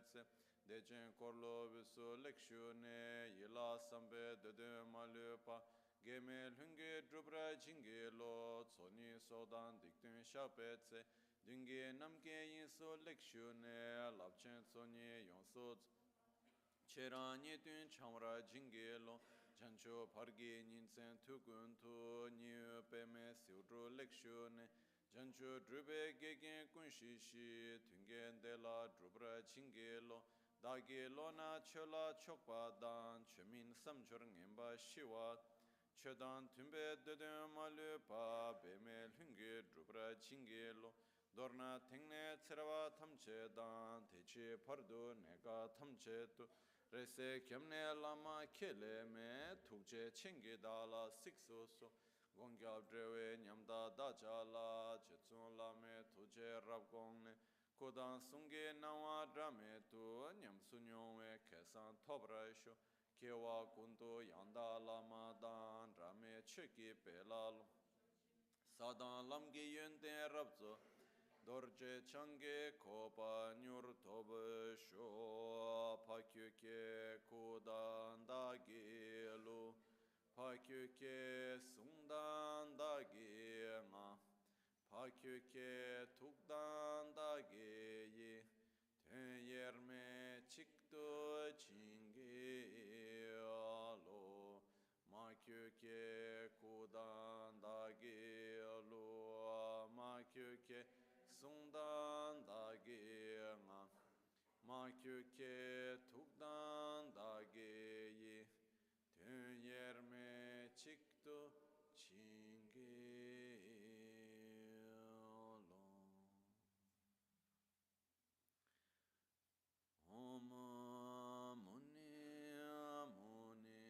Shapetse, Dejen Korlo Visu Lekshune, Yila Sambe, Dede Malupa, Gemel Hunge Drubra Jingelo, Tsoni Sodan Dictun Shapetse, Dinge Namge Yinso Lekshune, Lapchen Tsoni Yonso Cherani Dun Chamra Jingelo, Jancho Pargi Ninsen Tukun Tu, New Peme Sildru Lekshune, Jancho Drube Gegen Kunshishi, Tungen de la Drubra Jingelo, Dagi Lona Chola Chokpa Dan, Chemin Samchurng Imba Shiwa, Chedan Tumbe Dedem Malupa, Bemel Hungi Drubra Jingelo, Dorna Tingne Tserawa Tamche Dan, Techi Pardu Nega Tamche Tu, Rese Kemne Lama Kele Me, Tukche Chingi Dala Siksuso, Gongyab Drewe Nyamda Dachala, Chetsun Lame Tuje Rabgongne, Kodan Sunge Nawa Drame Tu, Nyam Sunyongwe Kesan Tobraisho, Kewa Kundu Yanda Lama Dan, Rame Cheki Pelalo, Sadan Lamgi Yunde Rabzo, Dorje Change Kopa Nyur Tobe Sho, Pakyuke Kudan Dagilu, Pakyuke Sungdan Dagi Nga, Pakyuke Tukdan Dagi, Ten Yerme Chikto Chingi Alo, Makyuke Kudan Dagi Alo, Makyuke Sungdan Dagi Nga, Makyuke Tukdan Dagi, Ten Yerme Chikto Chingi Alo. Om Muni Muni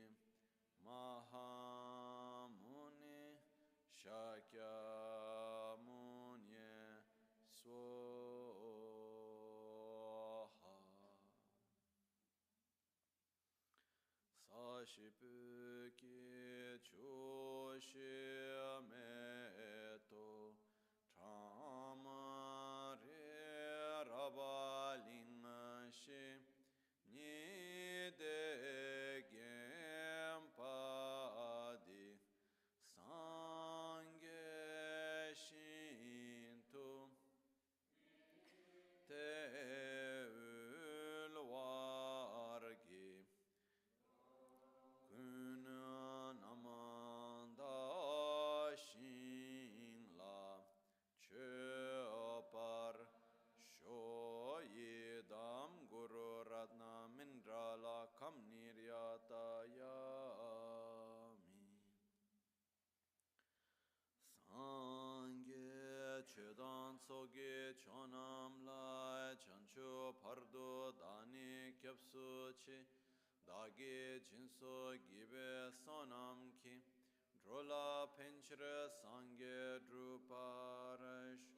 Maha Muni Shakya Muni Swaha Sashipuki Choshi Meto Chamare Rabalingashi Nide Gempadi Sange Shintu Te Ulwargi Kunanamanda Shingla Chopar Shoyedam Guru Ratna Mindrala Kamniryata Yami Sangye Chedan Soge Chonam Lai Chancho Pardo Dani Kyapsuchi Dagi Jinso Gibe Sonam Ki Drola Penchre Sangye Druparash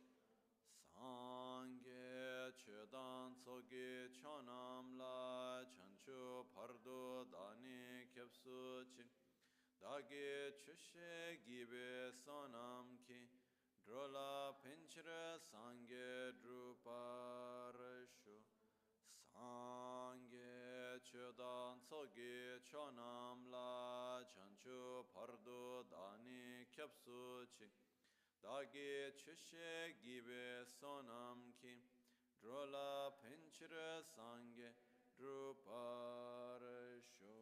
Sangye Chedan Soge Chonam La Chancho Pardo Dani Kyapsuchi Dagi Chushe Gibe Sonam Ki Drola Penchre Sangye Druparashu Sangye Chedan Soge Chonam La Chancho Pardo Dani Kyapsuchi Dagi Chushe Gibe Sonam Ki Drola Penchre Sangye Druparashu.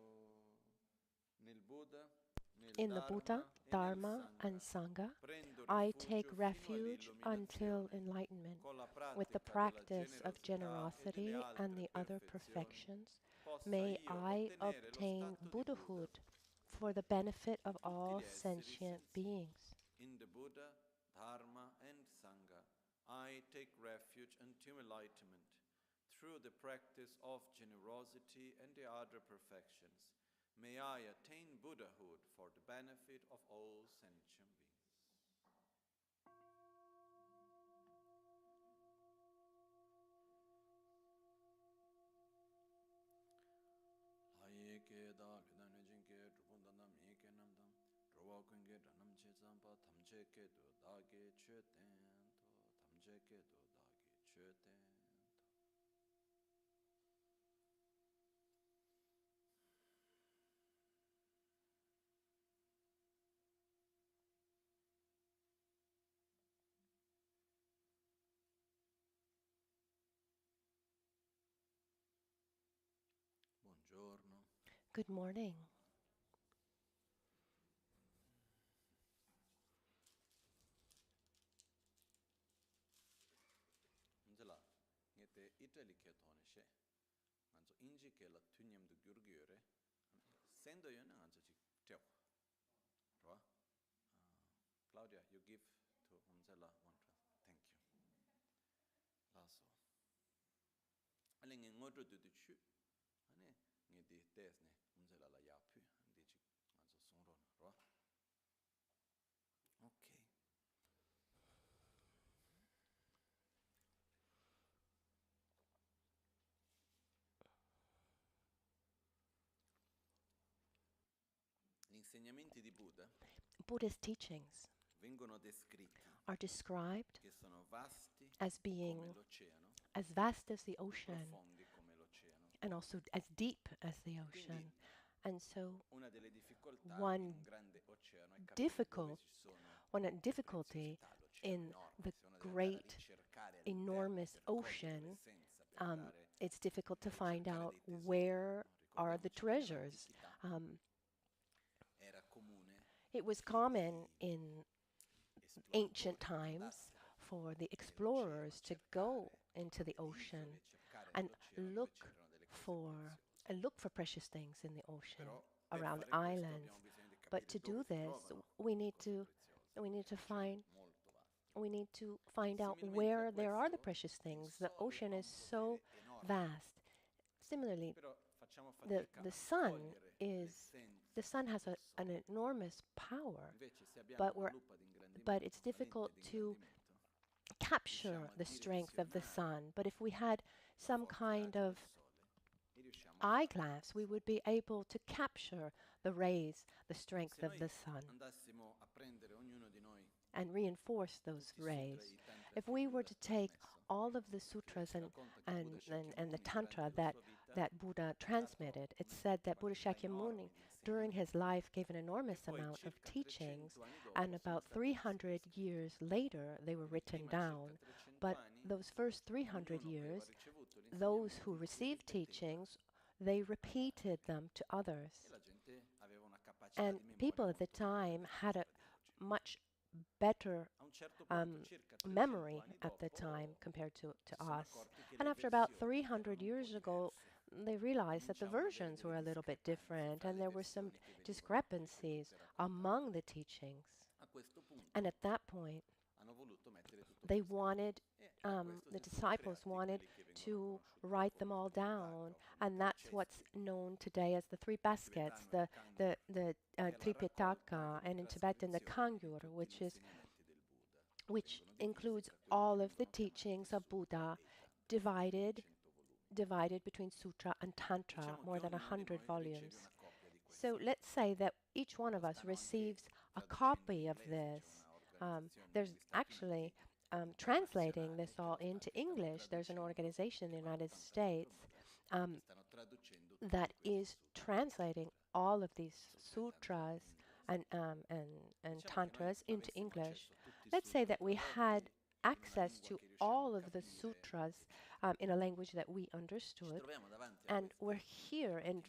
In the Buddha, Dharma, and Sangha, I take refuge until enlightenment. With the practice of generosity and the other perfections, may I obtain Buddhahood for the benefit of all sentient beings. In the Buddha, Dharma, and Sangha, I take refuge until enlightenment through the practice of generosity and the other perfections. May I attain Buddhahood for the benefit of all sentient beings. Good morning. Claudia, you give to Umzela one. Thank you. Lasso. Aling ngoto du chu. Ane ngedi desne Umzela la yapu ndichi anzo sonron, ro. Okay. Gli insegnamenti di Buddha Buddhist teachings are described as being as vast as the ocean and also as deep as the ocean. And so one difficulty in the great, enormous ocean, it's difficult to find out where are the treasures. It was common in ancient times for the explorers to go into the ocean and look for precious things in the ocean around islands. But to do this, we need to find out where there are the precious things. The ocean is so vast. Similarly, the sun has an enormous power, but it's difficult to capture the strength of the sun. But if we had some kind of eyeglass, we would be able to capture the rays, the strength of the sun, and reinforce those rays. If we were to take all of the sutras and the tantra that Buddha transmitted, it's said that Buddha Shakyamuni, during his life, gave an enormous amount of teachings, and about 300 years later, they were written down. But those first 300 years, those who received teachings, they repeated them to others. And people at the time had a much better memory at the time compared to us. And after about 300 years ago, they realized that the versions were a little bit different and there were some discrepancies among the teachings. And at that point, they wanted, the disciples wanted to write them all down, and that's what's known today as the three baskets, the Tripitaka, and in Tibetan the Kangyur, which includes all of the teachings of Buddha, divided between Sutra and Tantra, more than 100 volumes. So let's say that each one of us receives a copy of this. There's actually translating this all into English. There's an organization in the United States that is translating all of these sutras and tantras into English. Let's say that we had access to all of the sutras in a language that we understood, and we're here in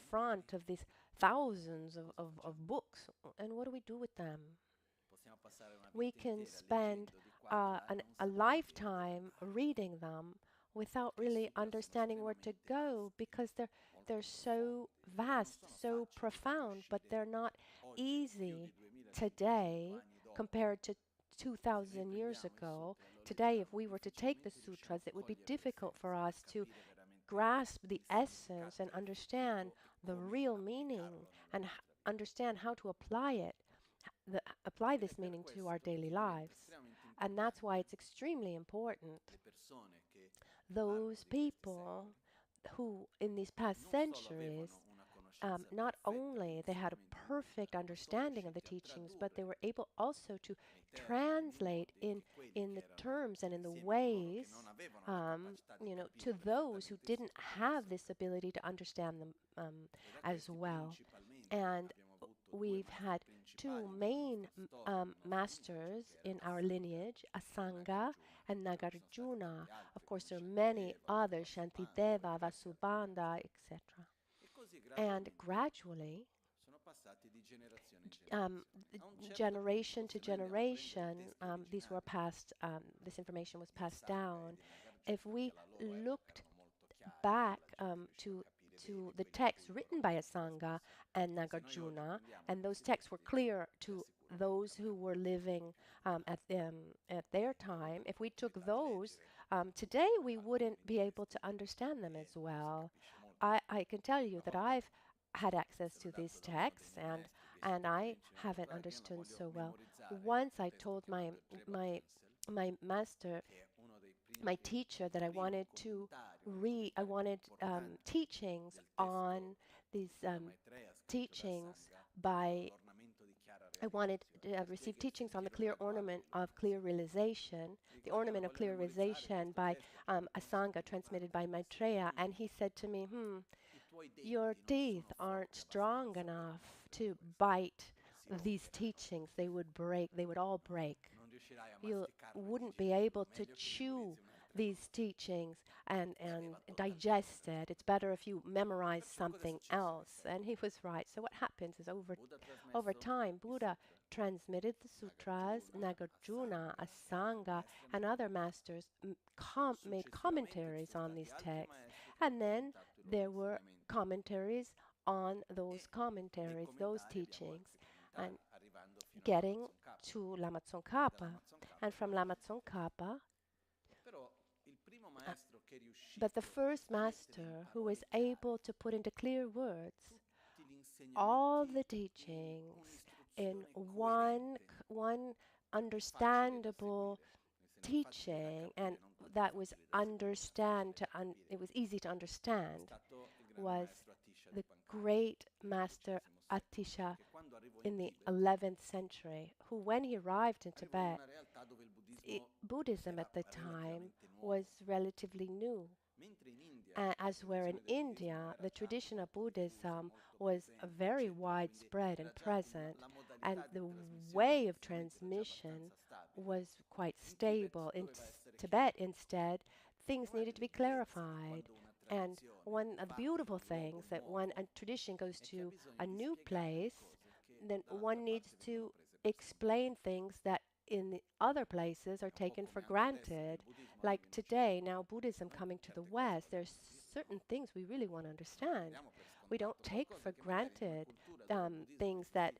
front of these thousands of books, and what do we do with them? We can spend a lifetime reading them without really understanding where to go, because they're so vast, so profound, but they're not easy today compared to 2,000 years ago. Today, if we were to take the sutras, it would be difficult for us to grasp the essence and understand the real meaning and understand how to apply this meaning to our daily lives. And that's why it's extremely important. Those people who, in these past centuries, not only they had a perfect understanding of the teachings, but they were able also to translate in the terms and in the ways, to those who didn't have this ability to understand them as well. And we've had two main masters in our lineage, Asanga and Nagarjuna. Of course, there are many others, Shantideva, Vasubandha, etc. And gradually, generation to generation, this information was passed down. If we looked back to the texts written by Asanga and Nagarjuna, and those texts were clear to those who were living at their time, if we took those, today we wouldn't be able to understand them as well. I can tell you that I've had access to these texts, and I haven't understood so well. Once I told my master, my teacher, that I wanted to read. I wanted teachings on these teachings by. I wanted to receive teachings on the clear ornament of clear realization, the ornament of clear realization by Asanga, transmitted by Maitreya. And he said to me, your teeth aren't strong enough to bite these teachings. They would break, they would all break. You wouldn't be able to chew these teachings and digest it. It's better if you memorize something else. And he was right. So what happens is over time, Buddha transmitted the sutras, Nagarjuna, Asanga, and other masters made commentaries on these texts. And then there were commentaries on those commentaries, those teachings, and getting to Lama Tsongkhapa. And from Lama Tsongkhapa, but the first master who was able to put into clear words all the teachings in one understandable teaching, and that was it was easy to understand, was the great master Atisha in the 11th century, who, when he arrived in Tibet, Buddhism at the time was relatively new. As where in India, the tradition of Buddhism was very widespread and present, and the way of transmission was quite stable. In Tibet, instead, things needed to be clarified. And one of the beautiful things that when a tradition goes to a new place, then one needs to explain things that in the other places are taken for granted. Like today, now Buddhism coming to the West, there's certain things we really want to understand. We don't take for granted things that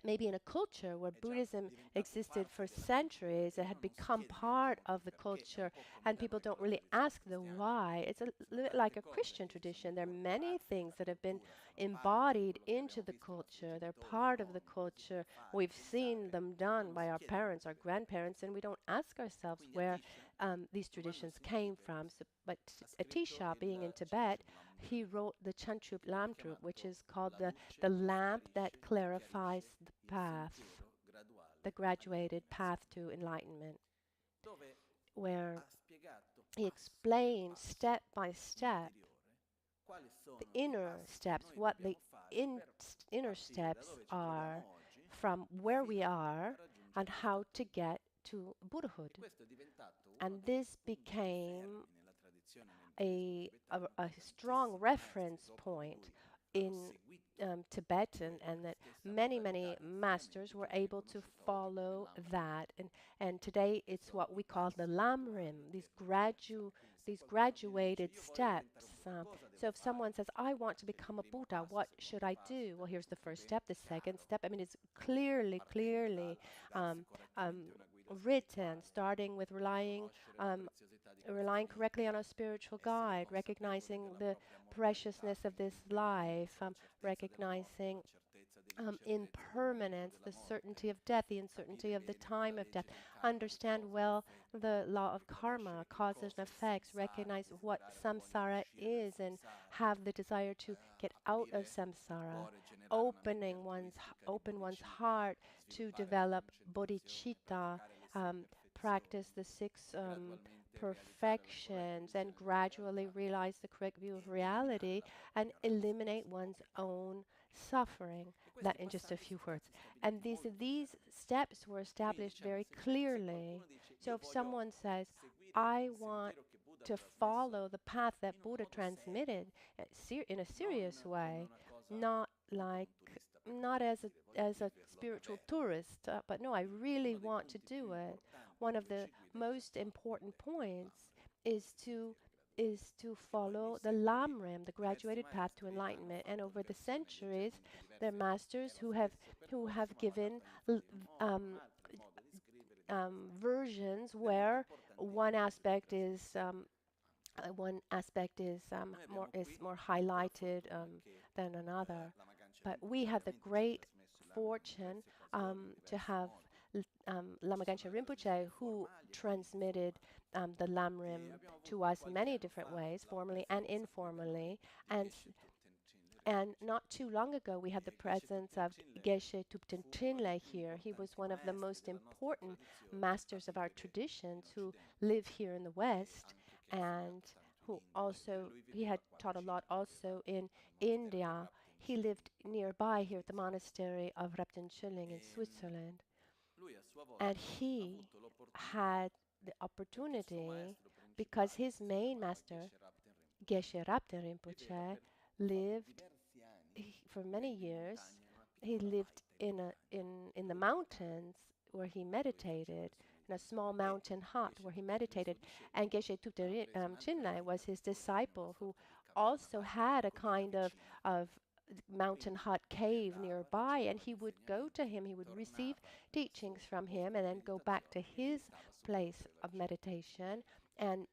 maybe in a culture where Buddhism existed for centuries, it had become part of the culture, and people don't really ask the why. It's a little bit like a Christian tradition. There are many things that have been embodied into the culture. They're part of the culture. We've seen them done by our parents, our grandparents, and we don't ask ourselves where these traditions came from. So, but Atisha, being in Tibet, he wrote the Chanchup Lamtrup, which is called the lamp that clarifies the path, the graduated path to enlightenment, where he explained step by step the inner steps, what the inner steps are from where we are and how to get to Buddhahood. And this became a strong reference point in Tibetan, and that many masters were able to follow that. And today it's what we call the Lamrim, these graduated steps. So if someone says, I want to become a Buddha, what should I do? Well, here's the first step, the second step. I mean, it's clearly written, starting with relying correctly on a spiritual guide, recognizing the preciousness of this life, recognizing impermanence, the certainty of death, the uncertainty of the time of death, understand well the law of karma, causes and effects, recognize what samsara is, and have the desire to get out of samsara, open one's heart to develop bodhicitta, practice the 6 perfections, and gradually realize the correct view of reality and eliminate one's own suffering. That in just a few words. And these steps were established very clearly. So if someone says, I want to follow the path that Buddha transmitted in a serious way, not like not as a spiritual tourist, but no, I really want to do it. One of the most important points is to follow the Lamrim, the graduated path to enlightenment. And over the centuries, there are masters who have given versions where one aspect is more highlighted than another. But we have the great fortune to have Lama Michel Rinpoche, who transmitted the Lamrim to us in many different ways, formally and informally. And not too long ago, we had the presence of Geshe Thupten Trinley here. He was one of the most important masters of our traditions who live here in the West, and he had taught a lot also in India. He lived nearby here at the monastery of Rapten Schilling in Switzerland. And he had the opportunity, because his main master, Geshe Rapten Rinpoche, lived for many years. He lived in the mountains where he meditated, in a small mountain hut where he meditated. And Geshe Thupten Trinley was his disciple, who also had a kind of mountain hut cave nearby, and he would go to him, he would receive teachings from him, and then go back to his place of meditation and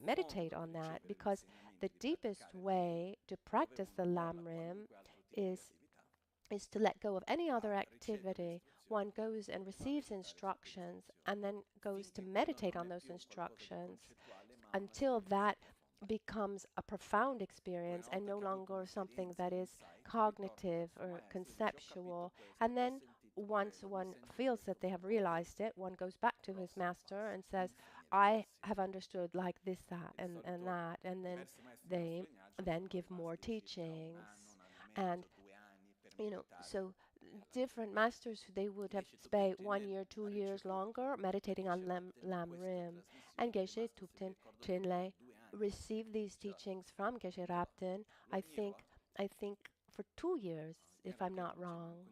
meditate on that, because the deepest way to practice the Lamrim is to let go of any other activity. One goes and receives instructions and then goes to meditate on those instructions until that becomes a profound experience and no longer something that is cognitive or conceptual. And then once one feels that they have realized it, one goes back to his master and says, I have understood like this, that, and that, and then they then give more teachings. And so different masters, they would have spent 1 year, 2 years longer meditating on Lamrim. And Geshe Thupten Trinley received these teachings from Geshe Rapten, I think for 2 years, if I'm not wrong.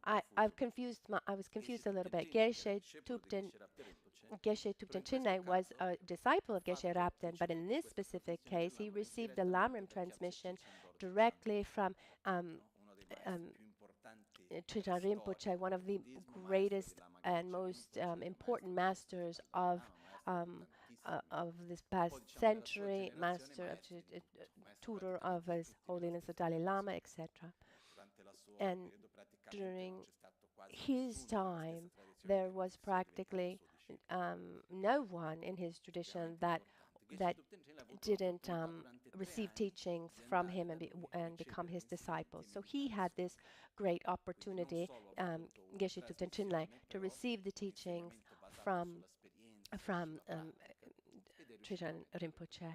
I was confused a little bit. Geshe Thupten Trinley was a disciple of Geshe Rapten, but in this specific case, he received the Lamrim transmission directly from Trijang Rinpoche, one of the greatest and most important masters of this past century, tutor of His Holiness the Dalai Lama, etc. And during his time, there was practically no one in his tradition that didn't receive teachings from him and become his disciples. So he had this great opportunity, Geshe Thupten Trinley, to receive the teachings from Trijang Rinpoche,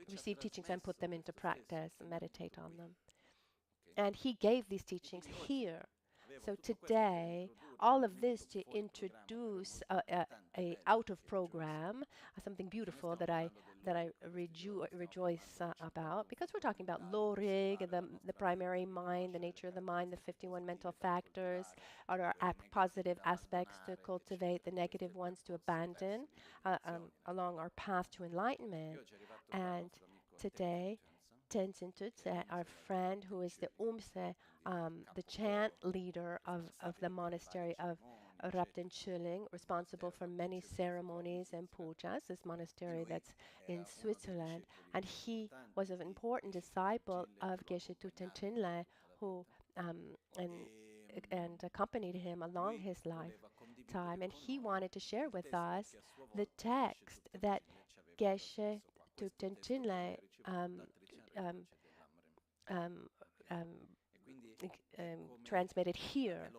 receive teachings and put them into practice, and meditate on them. And he gave these teachings here. So today, all of this to introduce a out of program, something beautiful that I rejoice about, because we're talking about Lorig, the primary mind, the nature of the mind, the 51 mental factors, are our positive aspects to cultivate, the negative ones to abandon along our path to enlightenment. And today, Tenzin Tutse, our friend who is the Umse, the chant leader of the monastery of Rapten Schilling, responsible for many ceremonies and pujas, this monastery that's in Switzerland. And he was an important disciple of Geshe Thupten Trinley, who and accompanied him along his lifetime. And he wanted to share with us the text that Geshe Thupten Trinley transmitted here.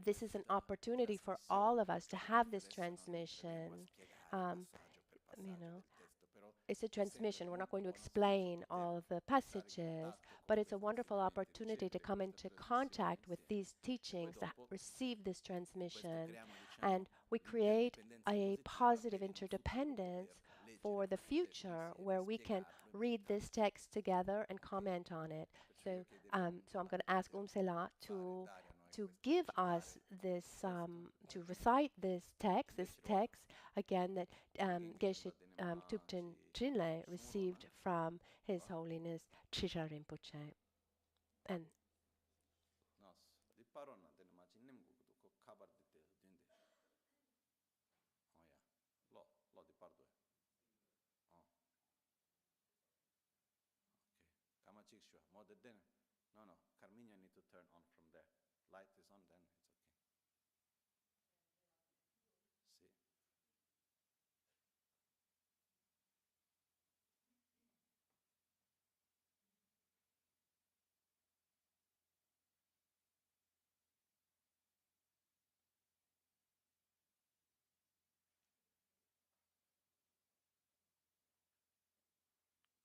This is an opportunity for all of us to have this transmission. it's a transmission. We're not going to explain all the passages, but it's a wonderful opportunity to come into contact with these teachings, that receive this transmission, and we create a positive interdependence for the future where we can read this text together and comment on it. So, so I'm going to ask Sela to give us this, to recite this text again that Geshe Thupten Trinley received from His Holiness Trisha Rinpoche. And no, no, Carminia need to turn on from there. Light is on, then it's okay. See.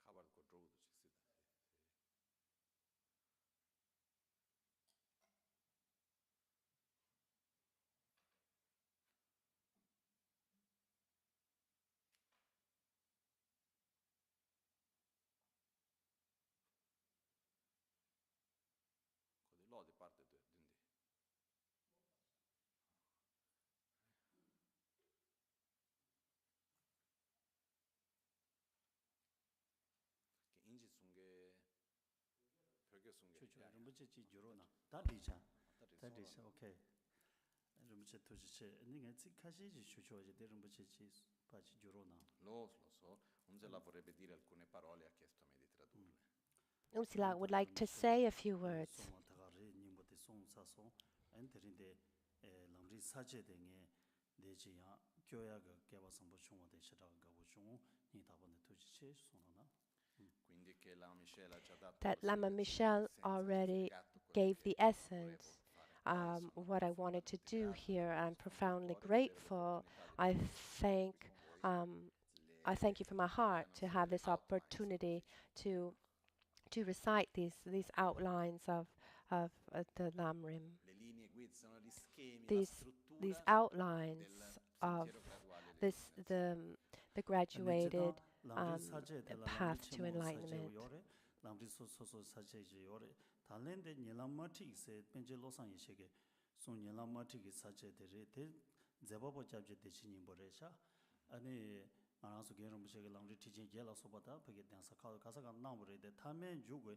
Covered go draw the di parte dindi. Che inji sunge 벽에 sunge. rumbuche chi juro na. Tadisha. Tadisha, okay. Rumbuche tojiche. Ninga zi kashi ji shucho ji de rumbuche chi pachi juro na. Lo so. Umsela vorrebbe dire alcune parole, ha chiesto a me di tradurle. Umsela would like to say a few words. That Lama Michel already gave the essence. What I wanted to do here, I'm profoundly grateful. I thank you from my heart to have this opportunity to recite these outlines of the Lamrim. These outlines of the graduated path to enlightenment. Marasu Genro Mushaka Lamri teaching Gela Sobata, Paget and Sakal Kasaka Nambre, the Tamen Jugue,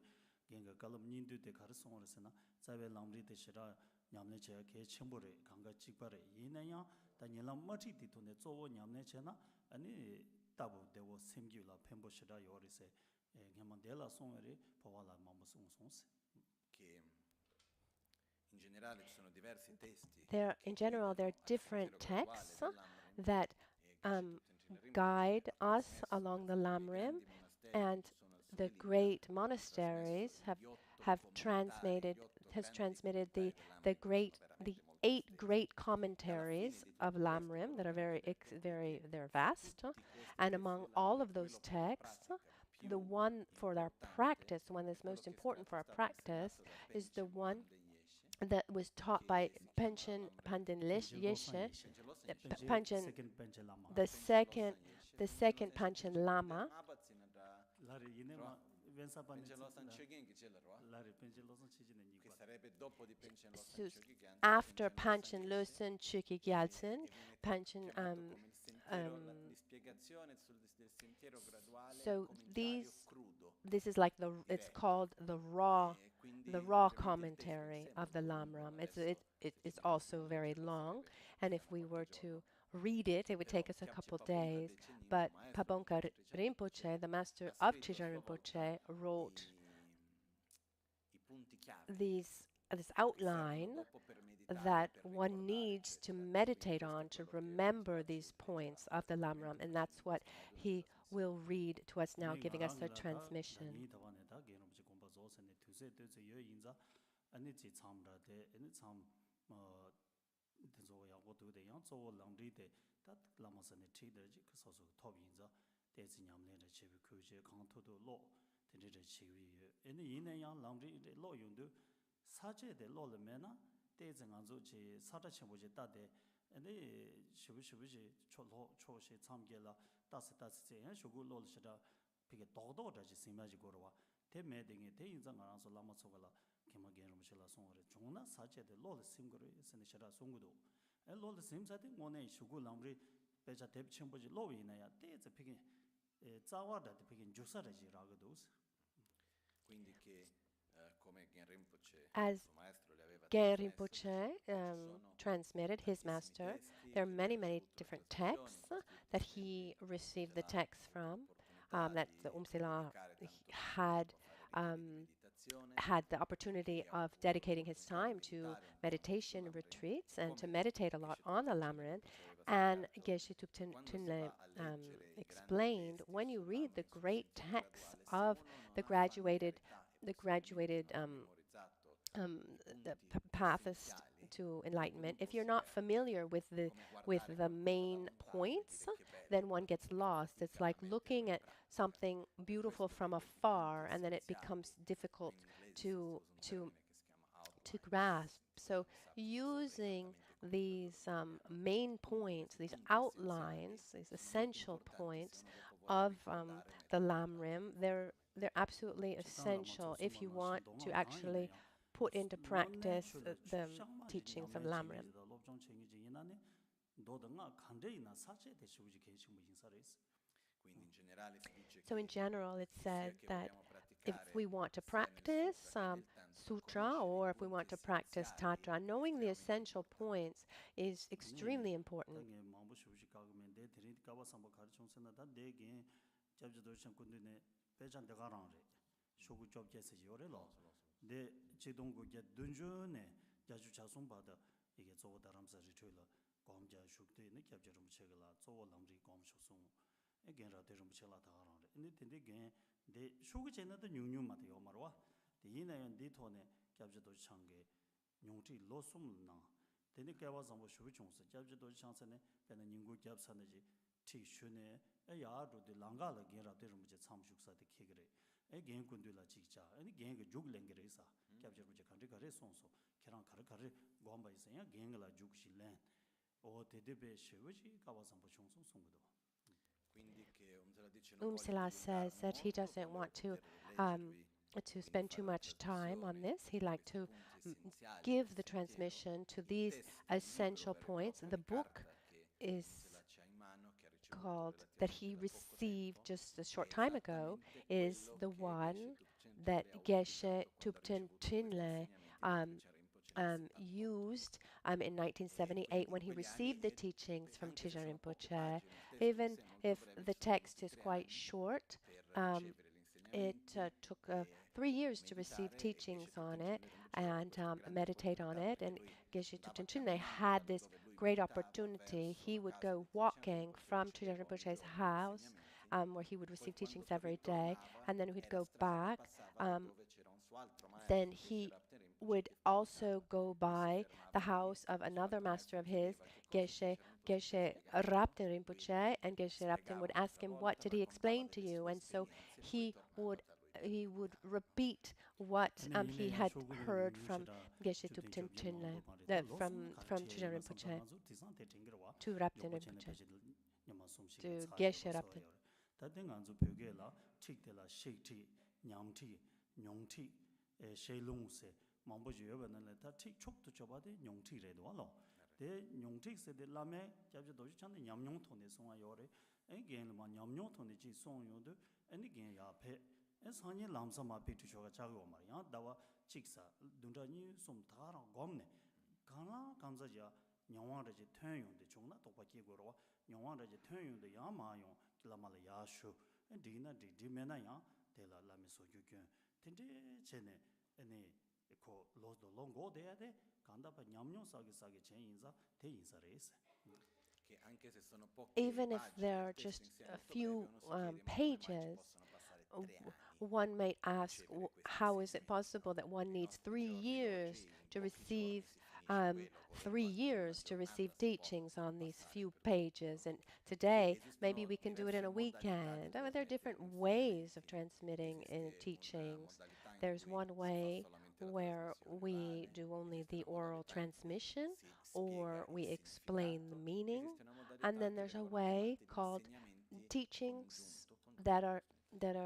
Genga Galam Nindu de Carisonresena, Sabe Lamri de Shira, Yamnecha, Ke Chimbore, Kanga Chipare, Yinaya, Daniela Mati Titune, Zovo, Yamnechena, and Tabu, there was singular Pembo Shida Yorise, Gamandela Songere, Pavala Mamasung Sons. In general, there are different texts that guide us along the Lamrim, and the great monasteries have transmitted the 8 great commentaries of Lamrim that are they're vast, and among all of those texts, the one for our practice, the one that's most important for our practice, is the one that was taught by Panchen Pandin Yeshe, the second Panchen Lama. So after Panchen Losön Chökyi Gyältsän, Panchen so this is like it's called the raw commentary of the Lamrim. It's also very long, and if we were to read it, it would take us a couple days. But Pabongka Rinpoche, the master of Trisha Rinpoche, wrote this outline that one needs to meditate on to remember these points of the Lamrim, and that's what he will read to us now, giving us a transmission. 대지 냠내를 제비 그제 강토도 로 데리를 지위 에네 이내양 람리 로 용도 사제의 로르메나 대지 안조지 사다치보지 따데 에네 시부시부지 초로 초시 참게라 따스따스제 쇼고 로르시다 비게 도도다지 심마지 거와 대매등에 대인장 알아서 라마소가라 개마게는 무실라 송어레 종나 사제의 로르 심거를 스니시라 송구도 에 로르 심사데 오네 쇼고 람리 배자 대비청보지 로위나야 대지 비게 자와다 비게 주사라지라고도 Quindi che come Gen Rinpoche, As suo maestro, le aveva Gen trasmesso, Rinpoche transmitted, his master, there are many, many different texts that he received the texts from, that the Umsila had had the opportunity of dedicating his time to meditation retreats and to meditate a lot on the Lamrim. And Geshe Tupten explained, when you read the great texts of the graduated paths to enlightenment, if you're not familiar with the main points, then one gets lost. It's like looking at something beautiful from afar, and then it becomes difficult to grasp. So using these main points, these outlines, these essential points of the Lamrim, they're absolutely essential if you want to actually put into practice the teachings of Lamrim. So in general, it's said that if we want to practice sutra, or if we want to practice tatra, knowing the essential points is extremely important. Umsila says that he doesn't want to spend too much time on this. He'd like to give the transmission to these essential points. The book is called, that he received just a short time ago, is the one that Geshe Tupten Trinle used in 1978 when he received the teachings from Tizha Rinpoche. Even if the text is quite short, it took 3 years to receive teachings on it and meditate on it. And Geshe Tupten Trinle had this great opportunity. He would go walking from Tizha Rinpoche's house, where he would receive teachings every day, and then he'd go back. Then he would also go by the house of another master of his, Geshe Rapten Rinpoche, and Geshe Rapten would ask him, "What did he explain to you?" And so he would repeat what he had heard from Geshe Tupten Trinle, from Tizha Rinpoche to Rapten Rinpoche, to Geshe Rapten. Even if there are just a few pages, one might ask, how is it possible that one needs 3 years to receive 3 years to receive teachings on these few pages, and today maybe we can do it in a weekend. I mean, there are different ways of transmitting teachings. There's one way where we do only the oral transmission, or we explain the meaning, and then there's a way called teachings that are that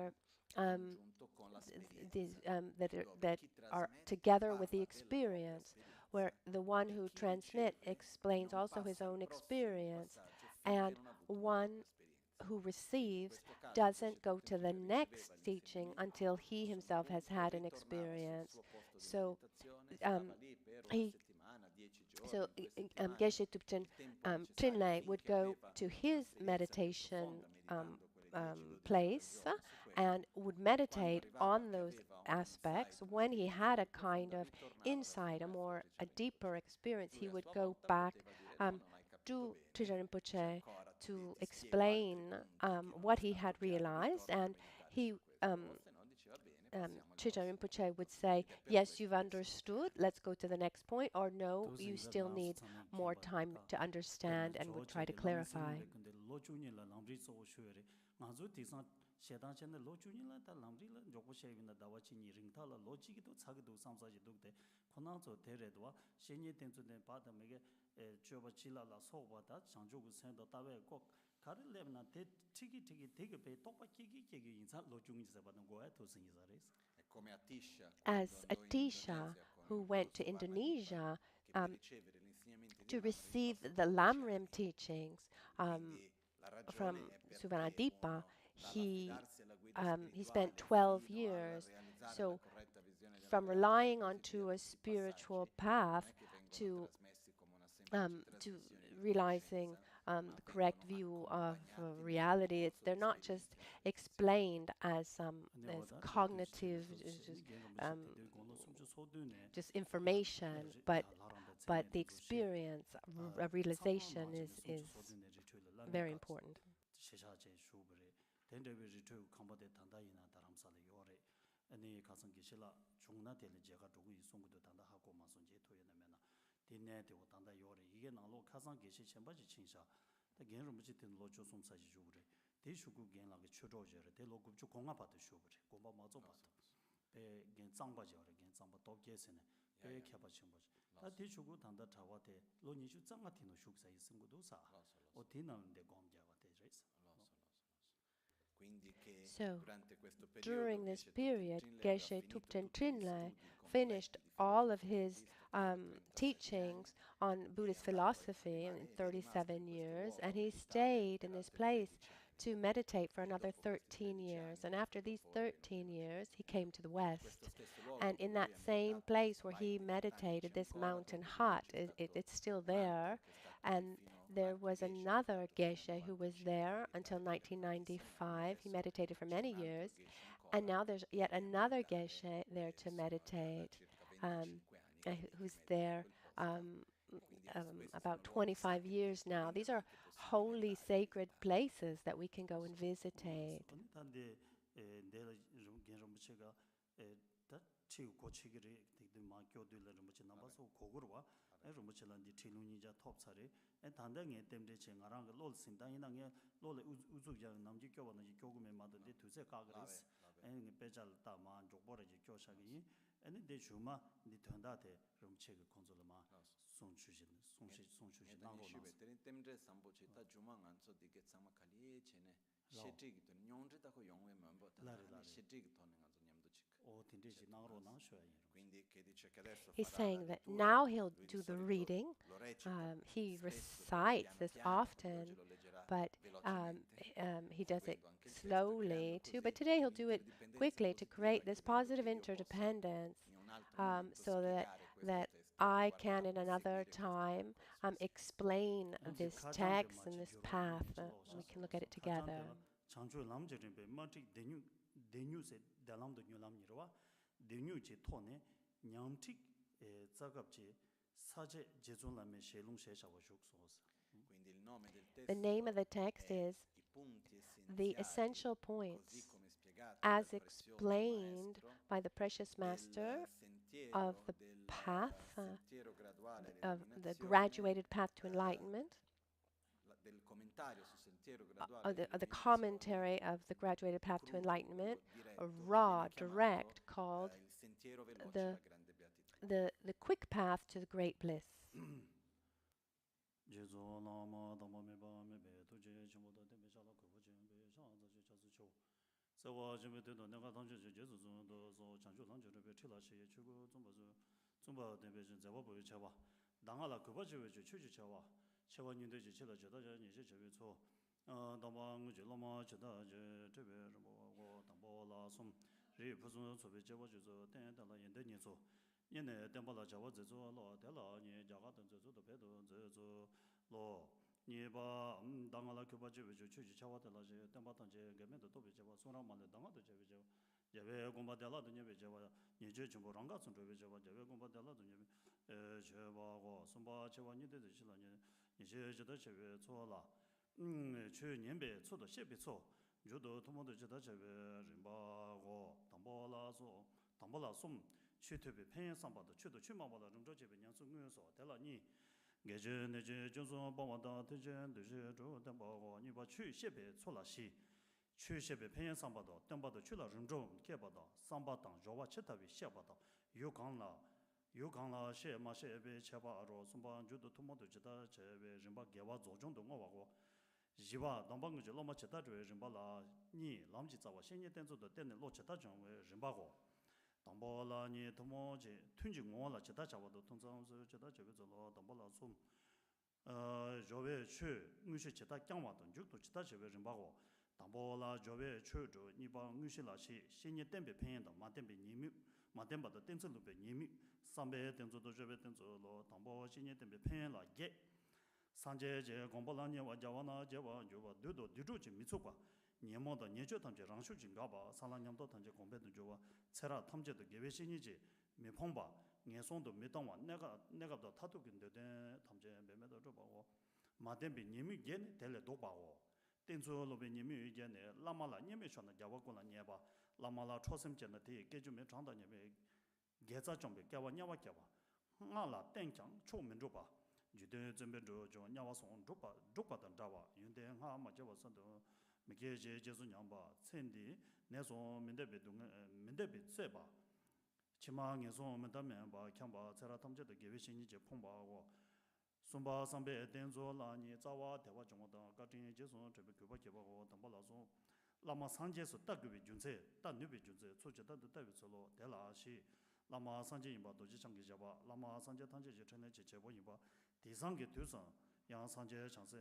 are together with the experience, where the one who transmits explains also his own experience, and one who receives doesn't go to the next teaching until he himself has had an experience. So Geshe Tupten Trinley would go to his meditation place and would meditate on those aspects. When he had a kind of insight, a deeper experience, he would go back to Trijang Rinpoche to explain what he had realized, and he Trijang Rinpoche would say, yes, you've understood, let's go to the next point, or no, you still need more time to understand, and would try to clarify. As Atisha, who went to Indonesia to receive the Lamrim teachings from Suvarnadipa, he spent 12 years. So from relying onto a spiritual path to realizing the correct view of reality, they're not just explained as cognitive, just information, but the experience, realization is very important. So, during this period, Geshe Tupten Trinley finished all of his teachings on Buddhist philosophy in 37 years, and he stayed in this place to meditate for another 13 years. And after these 13 years, he came to the West. And in that same place where he meditated, this mountain hut, it's still there. And there was another Geshe who was there until 1995. He meditated for many years. And now there's yet another Geshe there to meditate, who's there about 25 years now. These are holy, sacred places that we can go and visitate. He's saying that now he'll do the reading. He recites this often, but he does it slowly too. But today he'll do it quickly to create this positive interdependence, so that I can, in another time, explain this text and this path. We can look at it together. The name of the text is The Essential Points, as explained by the Precious Master of the path of the graduated path to enlightenment, the commentary of the graduated path to enlightenment, raw, direct, called the quick path to the great bliss. jiwa dambang je loma cheta de rimba la ni lamji tsawa shenye tenzo de tenne lo cheta jong we rimba go dambo la ni tomo je tunji ngo la cheta chawa do tongzang so cheta chebe zo lo dambo la sum jowe chu ngushe cheta kyangwa don juk to cheta chebe rimba go dambo la jowe chu jo ni ba ngushe la shi shenye tembe phen da ma tembe ni mi ma temba da tenzo lu be ni mi sambe tenzo do jowe tenzo lo dambo shenye tembe phen la ge 산제 제 공부라니 와자와나 제와 조와 두도 두주지 미초과 니모도 니조 탐제 랑슈 진가바 산란냠도 탐제 공배도 조와 체라 탐제도 개베신이지 미퐁바 니송도 미동와 내가도 타도긴데 탐제 매매도 줘봐고 마덴비 니미 겐 텔레 도바고 땡조로베 니미 이제네 라마라 니미 션나 자와고나 니바 라마라 초심전의 대 개주면 장다 니미 개자 좀베 개와 냐와 개와 나라 땡장 초면 줘봐 주대 전배로 저 냐와송 족바던 자와 윤대 하마 저와선도 미게제 제수 냠바 첸디 내소 민대베도 민대베 쇠바 치마에서 맨다면 바 캬바 차라 탐제도 개베신이 제 폰바고 손바 상배 덴조라니 자와 대화 정도다 같은 제수 저베 교바 개바고 담발라서 라마 산제서 딱급이 준세 딱뉴비 준세 초제다도 답이서로 대라시 라마 산제 임바 도지 장기 잡아 라마 산제 탄제 제천에 제보 임바 디상게 두선 양 산제 장세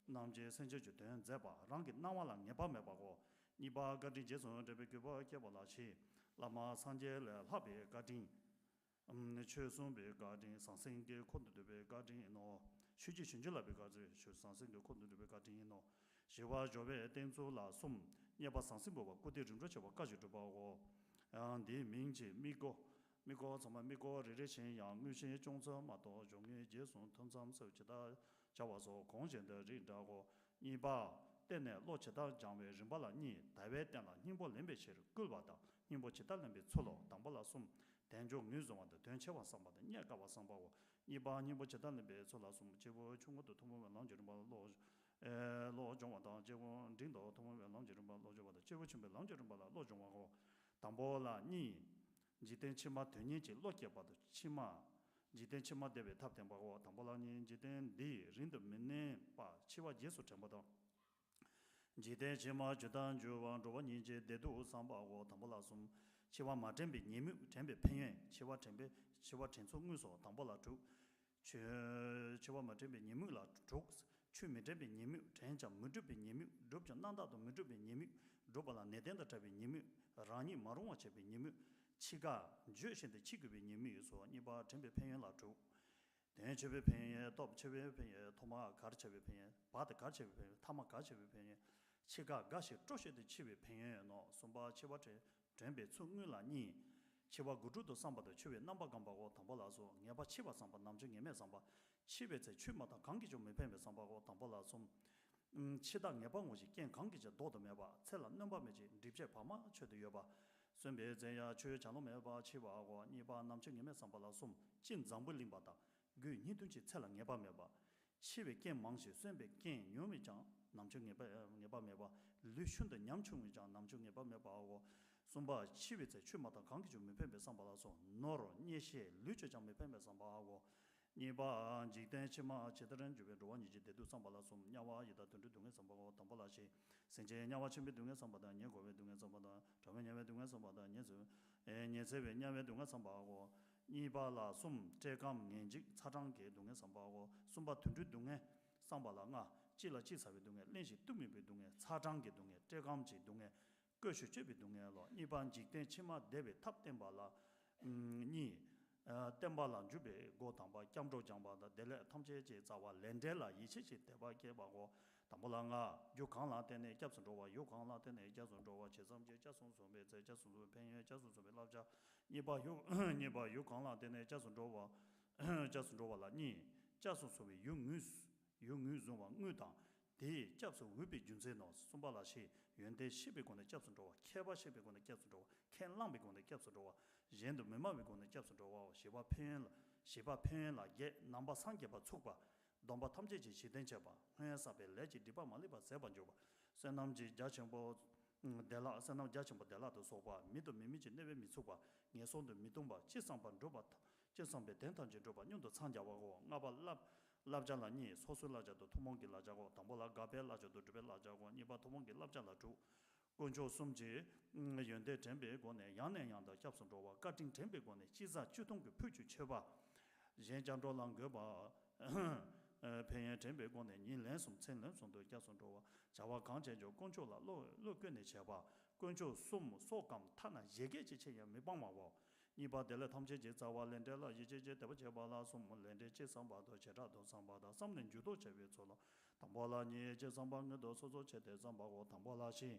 남제 선제 주된 제바 랑게 나와라 녀바 메바고 니바 가디 제선 저베 교바 개발라시 라마 산제레 합베 가딘 최선베 가딘 상생게 콘도베 가딘 노 휴지 신절라베 가지 최상생게 콘도베 가딘 노 시와 조베 덴조라 숨 녀바 상생보바 고대 정조체바 가지 줘바고 디 민지 미고 정말 미고 리레신 양유신 종서 마도 종의 제송 통sam서 지다 자와서 공전의 리다고 이바 때내 로치다 장외 림발라 니 다외 때나 님보 렘베시를 끌바다 님보 지다 렘베 초로 담발라 숨 대종 뉴스와도 된체와 상바다 니가와 상바고 이바 님보 지다 렘베 초라 숨 제보 중국도 통보면 랑저는 로 정와다 제보 딩도 통보면 랑저는 로저와다 제보 준비 랑저는 로정와고 담보라 니 지된 치마 되니지 로게 봐도 치마 지된 치마 대비 탑된 바고 담보라니 지된 리 린도 맨네 바 치와 예수 전부도 지된 치마 주단 주왕 조원이 제 대도 상바고 담보라숨 치와 마전비 님이 전비 편연 치와 전비 치와 전송무소 담보라 주 치와 마전비 님이라 주 추미 전비 님이 전장 무주비 님이 롭자 난다도 무주비 님이 롭발라 내된다 잡비 님이 라니 마롱와 잡비 님이 치가 주신의 치급이 님이서 니바 전배 편연라 주 대체배 편연 dob체배 편연 토마 가르체배 편연 바드 가르체배 편연 타마 가르체배 편연 치가 가시 조신의 치배 편연노 손바 치바체 전배 총을라니 치바 구주도 상바도 치배 넘바 감바고 담발라서 녀바 치바 상바 남중 예매 상바 치배제 취마다 관계 좀 매편배 상바고 담발라서 치당 예방 오지 깬 관계자 도도 매바 셀라 넘바 매지 립제 파마 쳐도 여바 Sunbe Zaya Chu Chanome Ba Chiwa, Niba Namching Yeme Sambala Sum, Jin Zambu Limbata, Gu Nitunchi Tsela Neba Meba, Chive Gen Mangshi, Sunbe Gen Yomi Jang, Namching Neba Meba, Lushun the Nyamchung Jang, Namchung Neba Meba, Sumba Chive Chumata Kanki Mepembe Sambala Sum, Noro, Nieshe, Lucha Jang Mepembe Sambala. Niba Jigden Chima Chedran Juve Rowan Jidu Sambala Sum, Yawa Yida Dunga Sambala, Tambalashi, Senje Yawa Chimbe Dunga Sambada, Nyagove Dunga Sambada, Tramanya Dunga Sambada, Nyezu, Nyezeve Nyave Dunga Sambago, Niba La Sum, Tegam Nenjik, Satanke Dunga Sambago, Sumba Tundu Dunga, Sambalanga, Chila Chisavi Dunga, Lenshi Tumi Dunga, Satanke Dunga, Tegamji Dunga, Goshu Chebi Dunga, Niban Jigden Chima Debe Tap Tembala, Ni. Tembala Jube, go Tamba, Kamdo Jamba, Dele Tamche, Zawa, Lendela, Yichi, Deba Kebago, Tambolanga, Yukana, Tene, Japson Rova, Yukana, Tene, Jason Rova, Chesam, Jason Sumbe, Jason Penny, Jason Sumbe Lavja, Niba Yukana, Tene, Jason Rova, Jason Rova, Ni, Jason Sumbe, Yunguzuma, Nudan, the Japson Wibi Junzeno, Sumbala Shi, Yende Shibi on the Japson Rova, Keba Shibi on the Japson Rova, Ken Lambi on the Japson Rova. Jendo mema we gonna capture draw shiba pen la ye number sanke ba tsukba domba tamje ji shiden cheba hya sabe leji diba maliba seba joba sanamji jachembo dela sanam jachembo dela to soba mido mimiji nebe mitsuba nge sondo midumba chisamba droba chisambe tentan je droba nyundo chanja wa go ngaba labjala ni sosulajja to tumongi lajago tambola gabe lajo to dribe lajago niba tumongi labjala tu Gonjo Sumji, Yonde Tembe Gone, Yanan the Japson Rova, cutting Tembe Gone, Chiza Chutung Puchu Cheba, Jenjando Langaba, Pen Tembe Gone, Yin Lansum, Ten Lansum, the Japson Rova, Jawa Kanjo, Gonjo La look in the Cheba, Gonjo Sum, Sokam, Tana, Yegechi, Mibama, Niba de la Tamje, Zawa, Lendela, Yeje, Tabajabala, Sum, Lende, Sambado, Cherato, Sambada, something Judo Chevetolo, Tambola, Nye, Sambanga, Doso, Chete, Zambago, Tambola, Shi.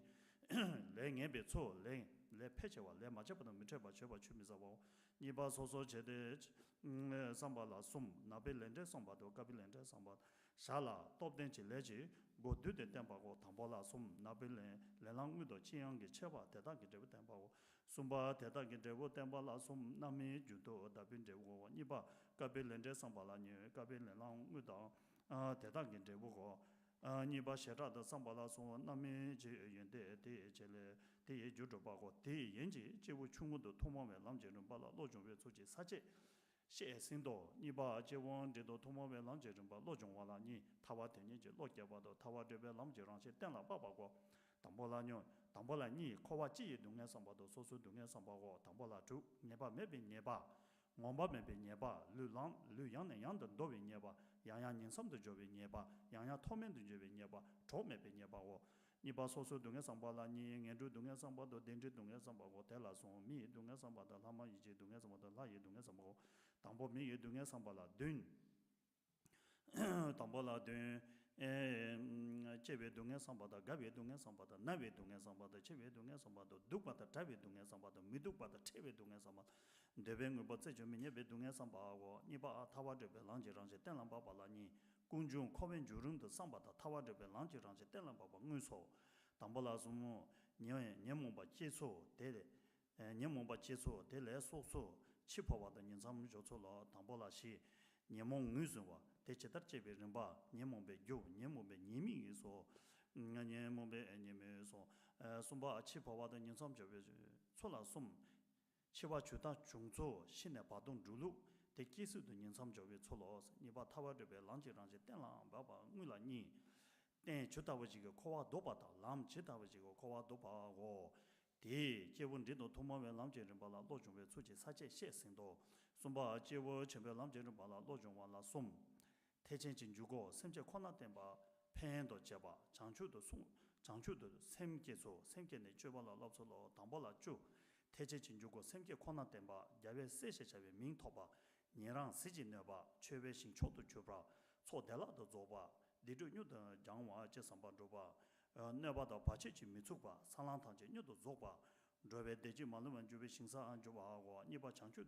Le ngebe tso le pechewa le machapada mitreba cheba chumizawa niba soso chede samba la sum nabe lende samba do gabi lende samba shala top denchi leji go dude tempa go tambola sum nabe le langu do chiyangi cheba teta ki debu tempa go sumba teta ki debu tempa la sum nami judo dabin debu go niba gabi lende samba la nye gabi le langu do teta ki debu go Niba Shera the Sambala so Nami Yende de Judobago, de Yenji, Jewu Chungu the Tomome Lamjerumba, Lojumbe Suji Sache, She Sindo, Niba Jewon de Tomome Lamjerumba, Lojumwala Ni, Tawa Tenji, Lojabado, Tawa de Lamjeranche, Tena Babago, Tambola Nyon, Tambola Ni, Kowachi, Dunga Sambado, Sosu Dunga Sambago, Tambola Tu, Neba maybe Neba, Momba maybe Neba, Lu Yang and Yang the Dovi Neba. Yang Ninsam the Jovi Neba, Yang Tomen the Jovi Neba, Tome Neba, Niba Soso Dunga Sambala, Ning and Dunga Sambado, Danger Dunga Sambago, tell us on me, Dunga Sambada, Lama Iji Dunga Sambada, Lai Dunga Sambo, Tambo me Dunga Sambala, Dun Tambola Dun, Cheve Dunga Sambada, Gavi Dunga Sambada, Navi Dunga Sambada, Cheve Dunga Sambado, Dupata Tavi Dunga Sambada, Midupata Cheve Dunga Sambada. Devengu Batse Jumine Dunga Sambago, Niba Tawa de Belangerance, Telambabala, Kunjun, Coven Jurum, the Sambata, Tawa de Belangerance, Telambaba, Muso, Tambola Zumo, Nyemumba Cheso, Dele, Nyemumba Cheso, Dele Soso, Chipawa, the Nizam Jotolo, Tambola Shi, Nyemon Musuwa, Techetache Rimba, Nyemombe Yo, Nyemombe Nimi so, Nyemombe and Yemeso, Sumba Chipawa, the Nizam Sola Sum. Chiwa Chuta Chungzo, Shine Badung Julu, the Kisu the Ninsam Jovi Solos, Niba Tower de Belangi Range, Tenla, Baba, Mula Ni, then Chuta Wajigo Koa Dobata, Lam Chita Wajigo Koa Dopa, the Jevon Dino Toma Lamje Bala, Lojum with Suji Sache Shesindo, Sumba Jevo Chamber Lamje Bala, Lojum Wala Sum, Techen Jugo, Semja Kona Temba, Pendo Jeba, Chanchu the Sum, Chanchu the Sem Geso, Semke Jebala Lopsolo, Tambola Chu. Teche Jinjugo Semke Kona Temba, Yave Seshe Chave Ming Toba, Niran Siji Neba, Cheve Shin Chotu Chubra, So Dela the Zoba, Didu Nuda Jangwa Jesamba Droba, Neba the Pachichi Mitsuba, Salantanje Nudo Zoba, Drove Deji Maluman Juve Shinsa and Juba, Niba Chanchu,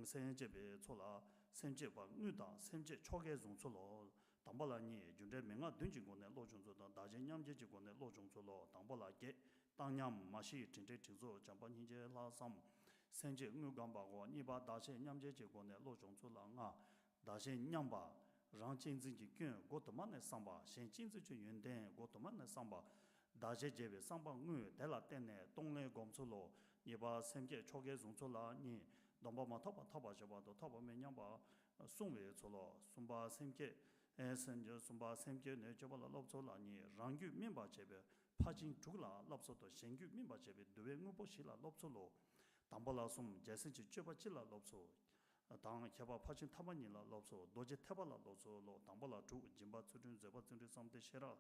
Senjebe Sola, Senjeba Nuda, Senje Choge Zonsolo, Tambola Ni, Junde Menga Dunjigone, Lojunzo, Dajan Yamjigone, Lojunzo, Tambola Ge. 당냠 마시 진짜 지조 잠번 현재 라삼 생제 응유감바고 니바 다시 냠제 제고네 로종조랑아 다시 냠바 랑진진지 균 고도만의 상바 신진지 윤된 고도만의 상바 다시 제베 상바 응유 달라 때네 동네 검수로 니바 생제 초계 종조라 니 넘바마 타바 잡아도 타바면 냠바 송외 졸로 송바 생제 에선저 송바 생제 내 잡아라 롭졸라니 랑규 민바 제베 파진 죽라 롭소도 생규 민바 제베 두웨응고 보시라 롭솔로 담볼라 숨 제선지 쥐바질라 롭소 당 개바 파진 타만이라 롭소 노제 타발라 롭소로 담볼라 두 진바 추준 제바 준비 삼대 셔라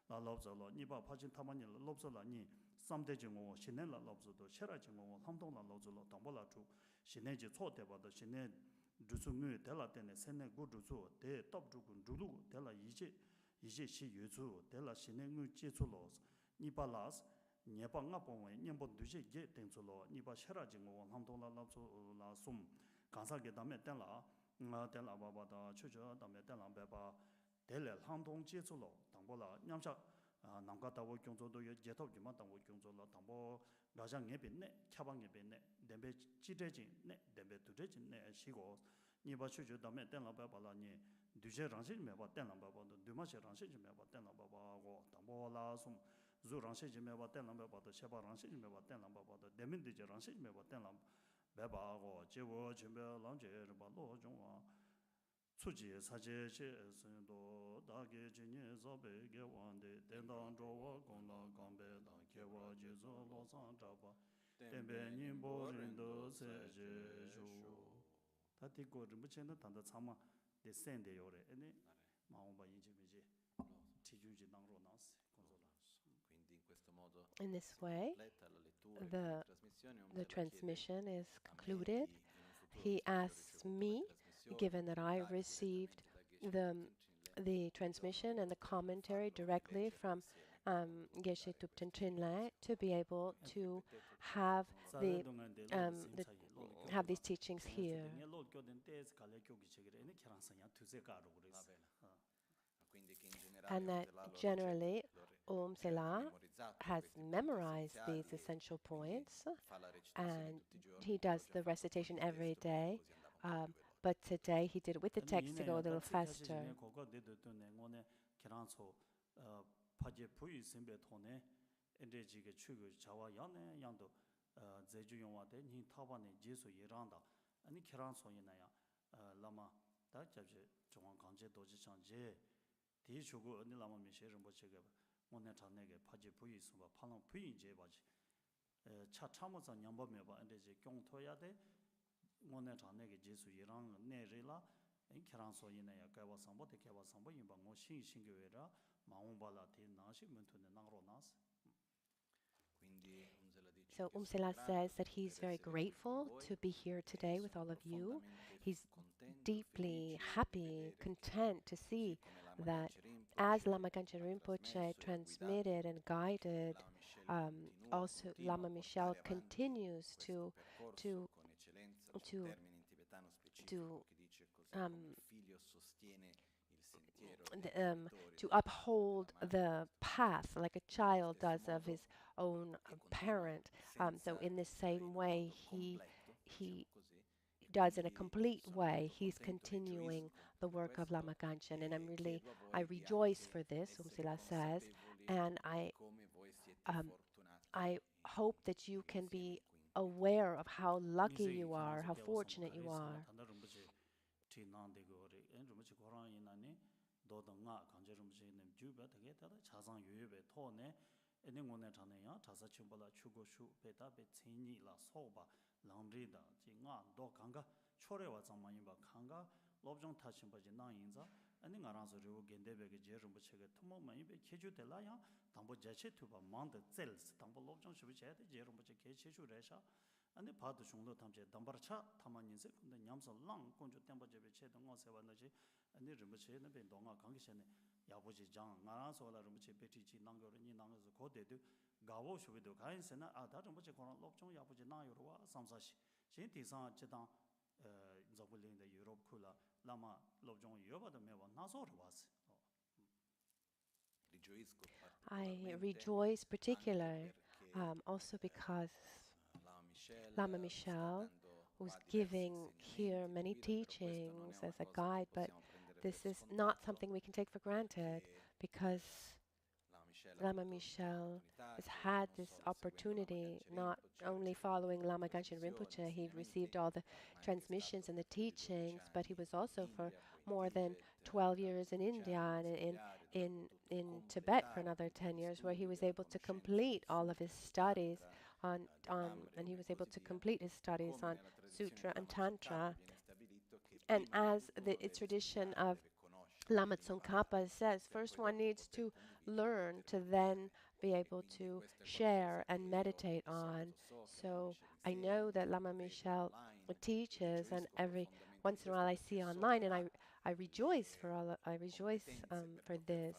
라 롭소로 니바 파진 타만이라 롭소라니 삼대 증오 신내라 롭소도 셔라 증오 함동라 롭소로 담볼라 두 신내지 초대바도 신내 주수무 달라테네 세네 고주수 대 톱주군 주루 달라 이제 시 유주 달라 신내무 제출로 니발라스 니방아 봉에 님본 두제 게 된줄로 니바 셔라징고 함동라 랍소라 숨 간사게 담에 달라 달라 바바다 추저 담에 달라 베바 델레 함동 제출로 당보라 냠샤 남가다고 경조도 제톱지만 당고 경조로 당보 라장 예빈네 차방 예빈네 덴베 지대진네 덴베 두대진네 시고 니바 추저 담에 달라 바발라니 두제 랑실 메바 달라 바바도 두마시 랑실 메바 달라 바바고 당보라 숨 zu rangshi jime ba ten lam ba da sheba rangshi jime ba ten lam ba da demin de rangshi jime ba ten lam ba ba go je wo jime lang je ba lo jong wa chu ji sa je she sun do da ge ji ni zo be ge wan de den dang zhuo wo gong la gang be da ke wa ji zo lo sang zha ba den be nin bo ren de se je ju ta ti go rim chen da dan da cha ma de sen de yo re ne ma won ba yin ji me ji ti ju ji nang ro na se In this way, the transmission is concluded. He asks me, given that I received the transmission and the commentary directly from Geshe Tupten Trinlay, to be able to have have these teachings here. And that generally Sela has memorized these essential points, and he does the recitation every day, but today he did it with the text to go a little faster. 디 주고 언니 라마 미셸 rinpoche가 오늘 전에게 파지 부이 수바 팔랑 부이 제 바지 차 참어서 냠범해 봐 근데 이제 경토야 돼 오늘 전에게 제수 이랑 내리라 인케란 소이네야 가와 상보대 가와 상보 인방고 신신교회라 마음발라 대 나시 문토네 나로나스. So Sela says that he's very grateful to be here today with all of you. He's deeply happy, content to see that as Lama Michel Rinpoche transmitted and guided, also Lama Michel continues to uphold the path like a child does of his own parent. So in the same way, he does in a complete way. He's continuing the work of Lama Ganchen, and I rejoice for this, Sela says, and I hope that you can be aware of how lucky you are, how fortunate you are. 롭종 타신 버지 나인자 아니 나랑서 리고 겐데베게 제rum부체게 토모마이베 케주텔라야 담보 제체투바 만데 셀스 담보 롭종 슈비체데 제rum부체 케체슈레샤 아니 바도 중로 탐제 담바차 타만인세 근데 냠서 랑 콘주 템버제베 체동 어세반나지 아니 rum부체는 벤동아 관계선에 야보지 장 나랑서라 rum부체 베티치 낭거니 낭서 고데도 가보 슈비도 가인세나 아 다른 부체 코나 롭종 야보지 나요로와 삼사시 신티상 제당 저불린데 유럽 쿨라 라마 롭종 여바도 매번 나서로 왔어. I rejoice particularly also because Lama Michel was giving here many teachings as a guide, but this is not something we can take for granted because Lama Michel has had this opportunity, not only following Lama Gangchen Rinpoche, he received all the transmissions and the teachings, but he was also for more than 12 years in India and in Tibet for another 10 years, where he was able to complete all of his studies on and he was able to complete his studies on Sutra and Tantra. And as the tradition of Lama Tsongkhapa says, first one needs to learn to then be able to share and meditate on. So I know that Lama Michel teaches, and every once in a while I see online, and I rejoice for for this.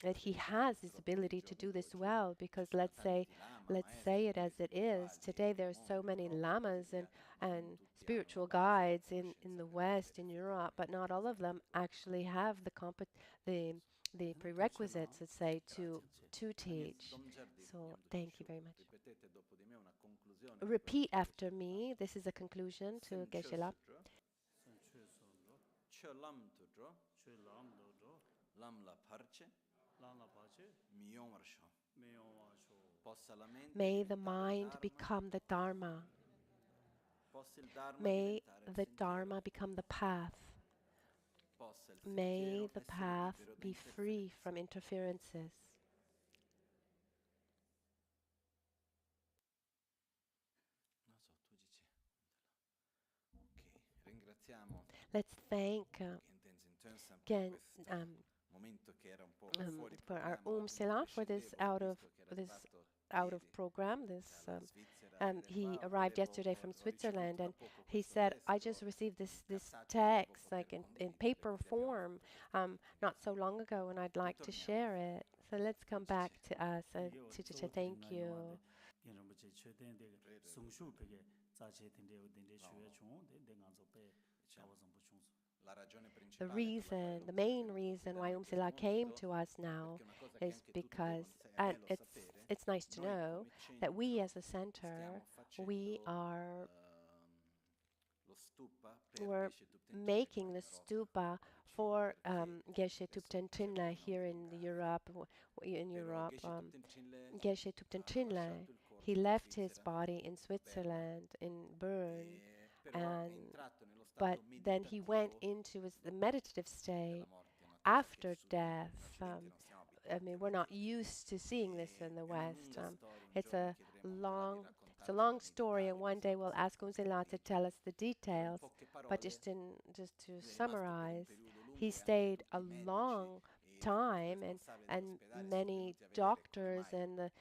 That he has this ability to do this well, because let's say it as it is. Today there's so many lamas and spiritual guides in the West, in Europe, but not all of them actually have the prerequisites, let's say, to teach. So thank you very much. Repeat after me. This is a conclusion to Geshe-la. May the mind become the Dharma. May the Dharma become the path. May the path be free from interferences. Let's thank for our Sela for this out of program. He arrived yesterday from Switzerland, and he said, "I just received this text like in paper form not so long ago, and I'd like to share it." So let's come back to us. Thank you. The main reason why Sela came to us now is because, and it's nice to know that we as a center, we're making the stupa for Geshe Thupten Trinley here in Europe. Geshe Thupten Trinley, he left his body in Switzerland, in Bern, but then he went into the meditative state after death. I mean, we're not used to seeing this in the West. It's a long story, and one day we'll ask Sela to tell us the details. But just to summarize, he stayed a long time, and many doctors and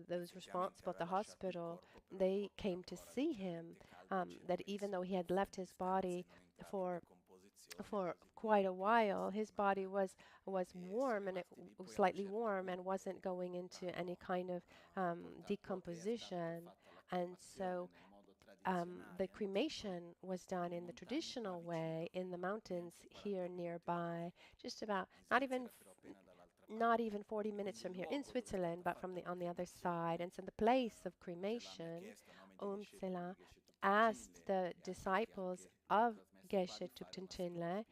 those responsible at the hospital, they came to see him. That even though he had left his body for quite a while, his body was warm, and it was slightly warm, and wasn't going into any kind of decomposition. And so the cremation was done in the traditional way in the mountains here nearby, just about not even 40 minutes from here in Switzerland, but on the other side. And so the place of cremation, Sela asked the disciples of Geshe Thupten Trinley,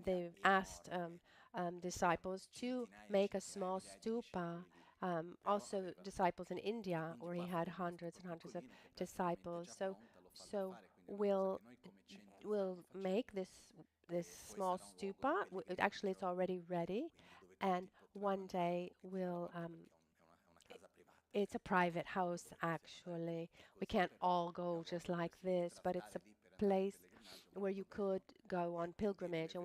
they asked disciples to make a small stupa. Also disciples in India, where he had hundreds and hundreds of disciples. So we'll make this small stupa. Actually, it's already ready, and one day we'll. It's a private house, actually. We can't all go just like this, but it's a place where you could go on pilgrimage, and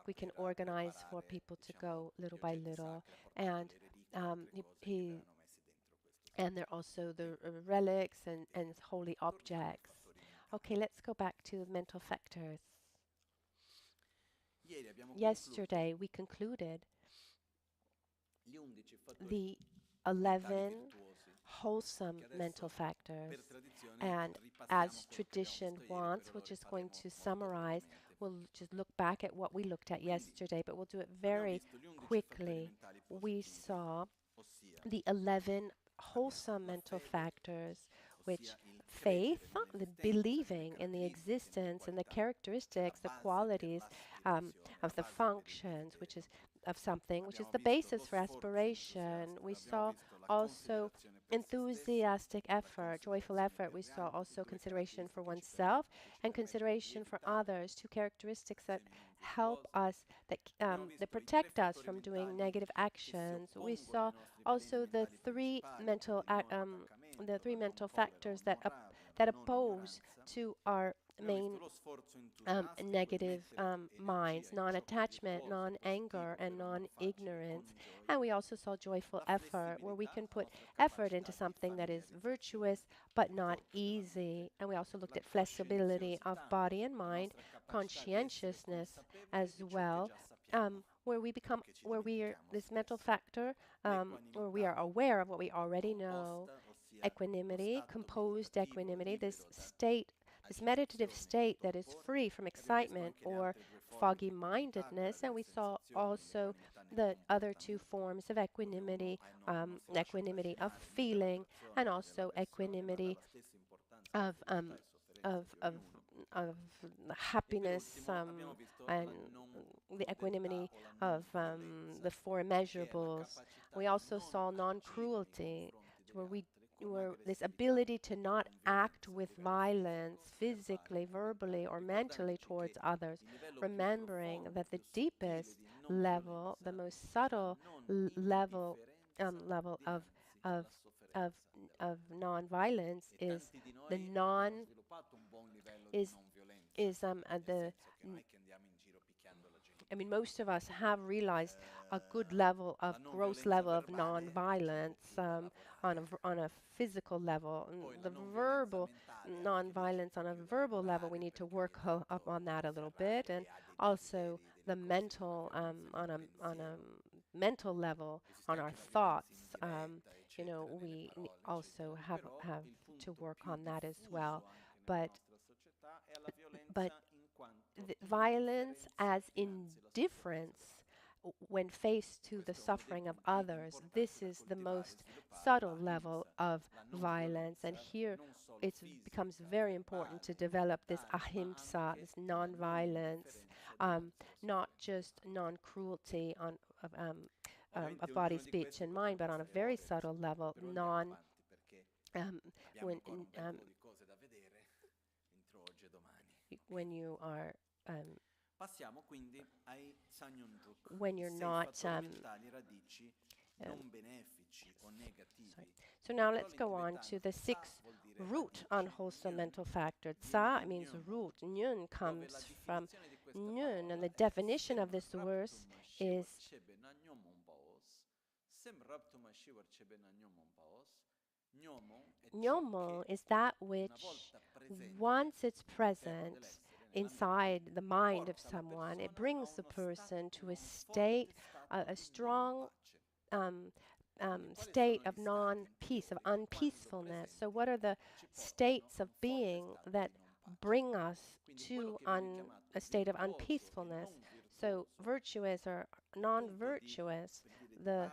we can organize for people to go little by little. And and there are also the relics and holy objects. Okay, let's go back to mental factors. Yesterday we concluded the 11 wholesome mental factors, and as tradition wants, we're just going to summarize, we'll just look back at what we looked at yesterday, but we'll do it very quickly. We saw the 11 wholesome mental factors, which faith, the believing in the existence and the characteristics, the qualities of the functions, which is of something, which is the basis for aspiration. We saw also enthusiastic effort, joyful effort. We saw also consideration for oneself and consideration for others, two characteristics that help us, that protect us from doing negative actions. We saw also the three mental factors that oppose to our main negative minds: non-attachment, non-anger, and non-ignorance. And we also saw joyful effort, where we can put effort into something that is virtuous but not easy. And we also looked at flexibility of body and mind, conscientiousness as well, where we are this mental factor, where we are aware of what we already know. Equanimity, composed equanimity, this meditative state that is free from excitement or foggy mindedness. And we saw also the other two forms of equanimity, equanimity of feeling, and also equanimity of happiness, and the equanimity of the four immeasurables. We also saw non-cruelty, where this ability to not act with violence physically, verbally, or mentally towards others, remembering that the deepest level, the most subtle level of of non-violence is the non is the I mean, most of us have realized a good level of gross level of non-violence on a physical level. And the verbal non-violence on a verbal level, we need to work up on that a little bit, and also the mental on a mental level, on our thoughts. We also have to work on that as well. But violence as indifference when faced to the suffering of others, this is the most subtle level of violence. And here it becomes very important to develop this ahimsa, this non-violence, not just non-cruelty of body, speech, and mind, but on a very subtle level, when you are when you're not So now let's go on to the sixth root unwholesome mental factor. Tsa means root. Nyun comes from Nyun, and the definition of this verse is Nyomo is that which, once it's present inside the mind of someone, it brings the person to a state, a strong state of non-peace, of unpeacefulness. So what are the states of being that bring us to a state of unpeacefulness? So virtuous or non-virtuous, the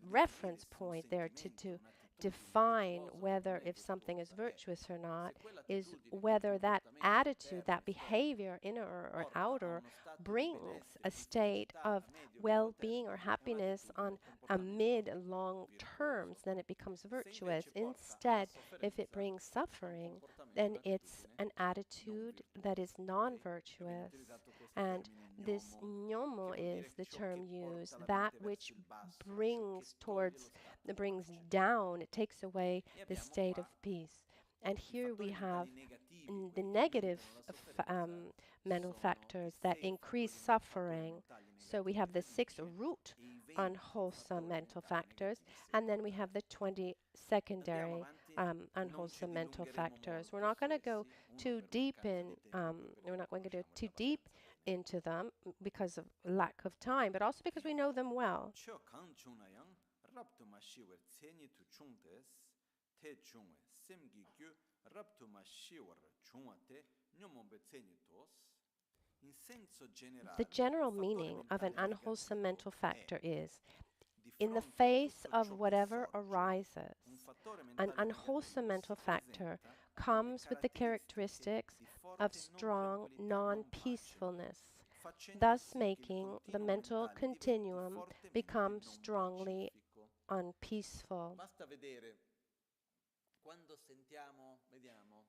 reference point there to define whether if something is virtuous or not is whether that attitude, that behavior, inner or outer, brings a state of well-being or happiness on a mid and long terms, then it becomes virtuous. Instead, if it brings suffering, then it's an attitude that is non-virtuous. And this nyomo is the term used, that which brings down, it takes away the state of peace. And here we have the negative mental factors that increase suffering. So we have the 6 root unwholesome mental factors, and then we have the 20 secondary unwholesome mental factors. We're not going to go too deep into them because of lack of time, but also because we know them well. The general meaning of an unwholesome mental factor is, in the face of whatever arises, an unwholesome mental factor comes with the characteristics of strong non-peacefulness, thus making the mental continuum become strongly unpeaceful. Basta vedere quando sentiamo, vediamo,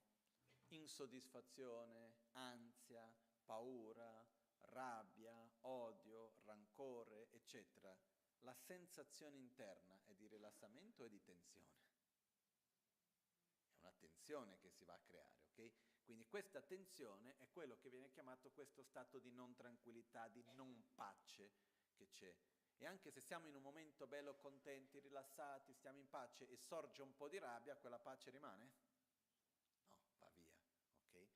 insoddisfazione, ansia, paura, rabbia, odio, rancore, eccetera. La sensazione interna è di rilassamento e di tensione. È una tensione che si va a creare, ok? Quindi questa tensione è quello che viene chiamato questo stato di non tranquillità, di non pace che c'è. E anche se siamo in un momento bello, contenti, rilassati, stiamo in pace e sorge un po' di rabbia, quella pace rimane? No, va via, ok?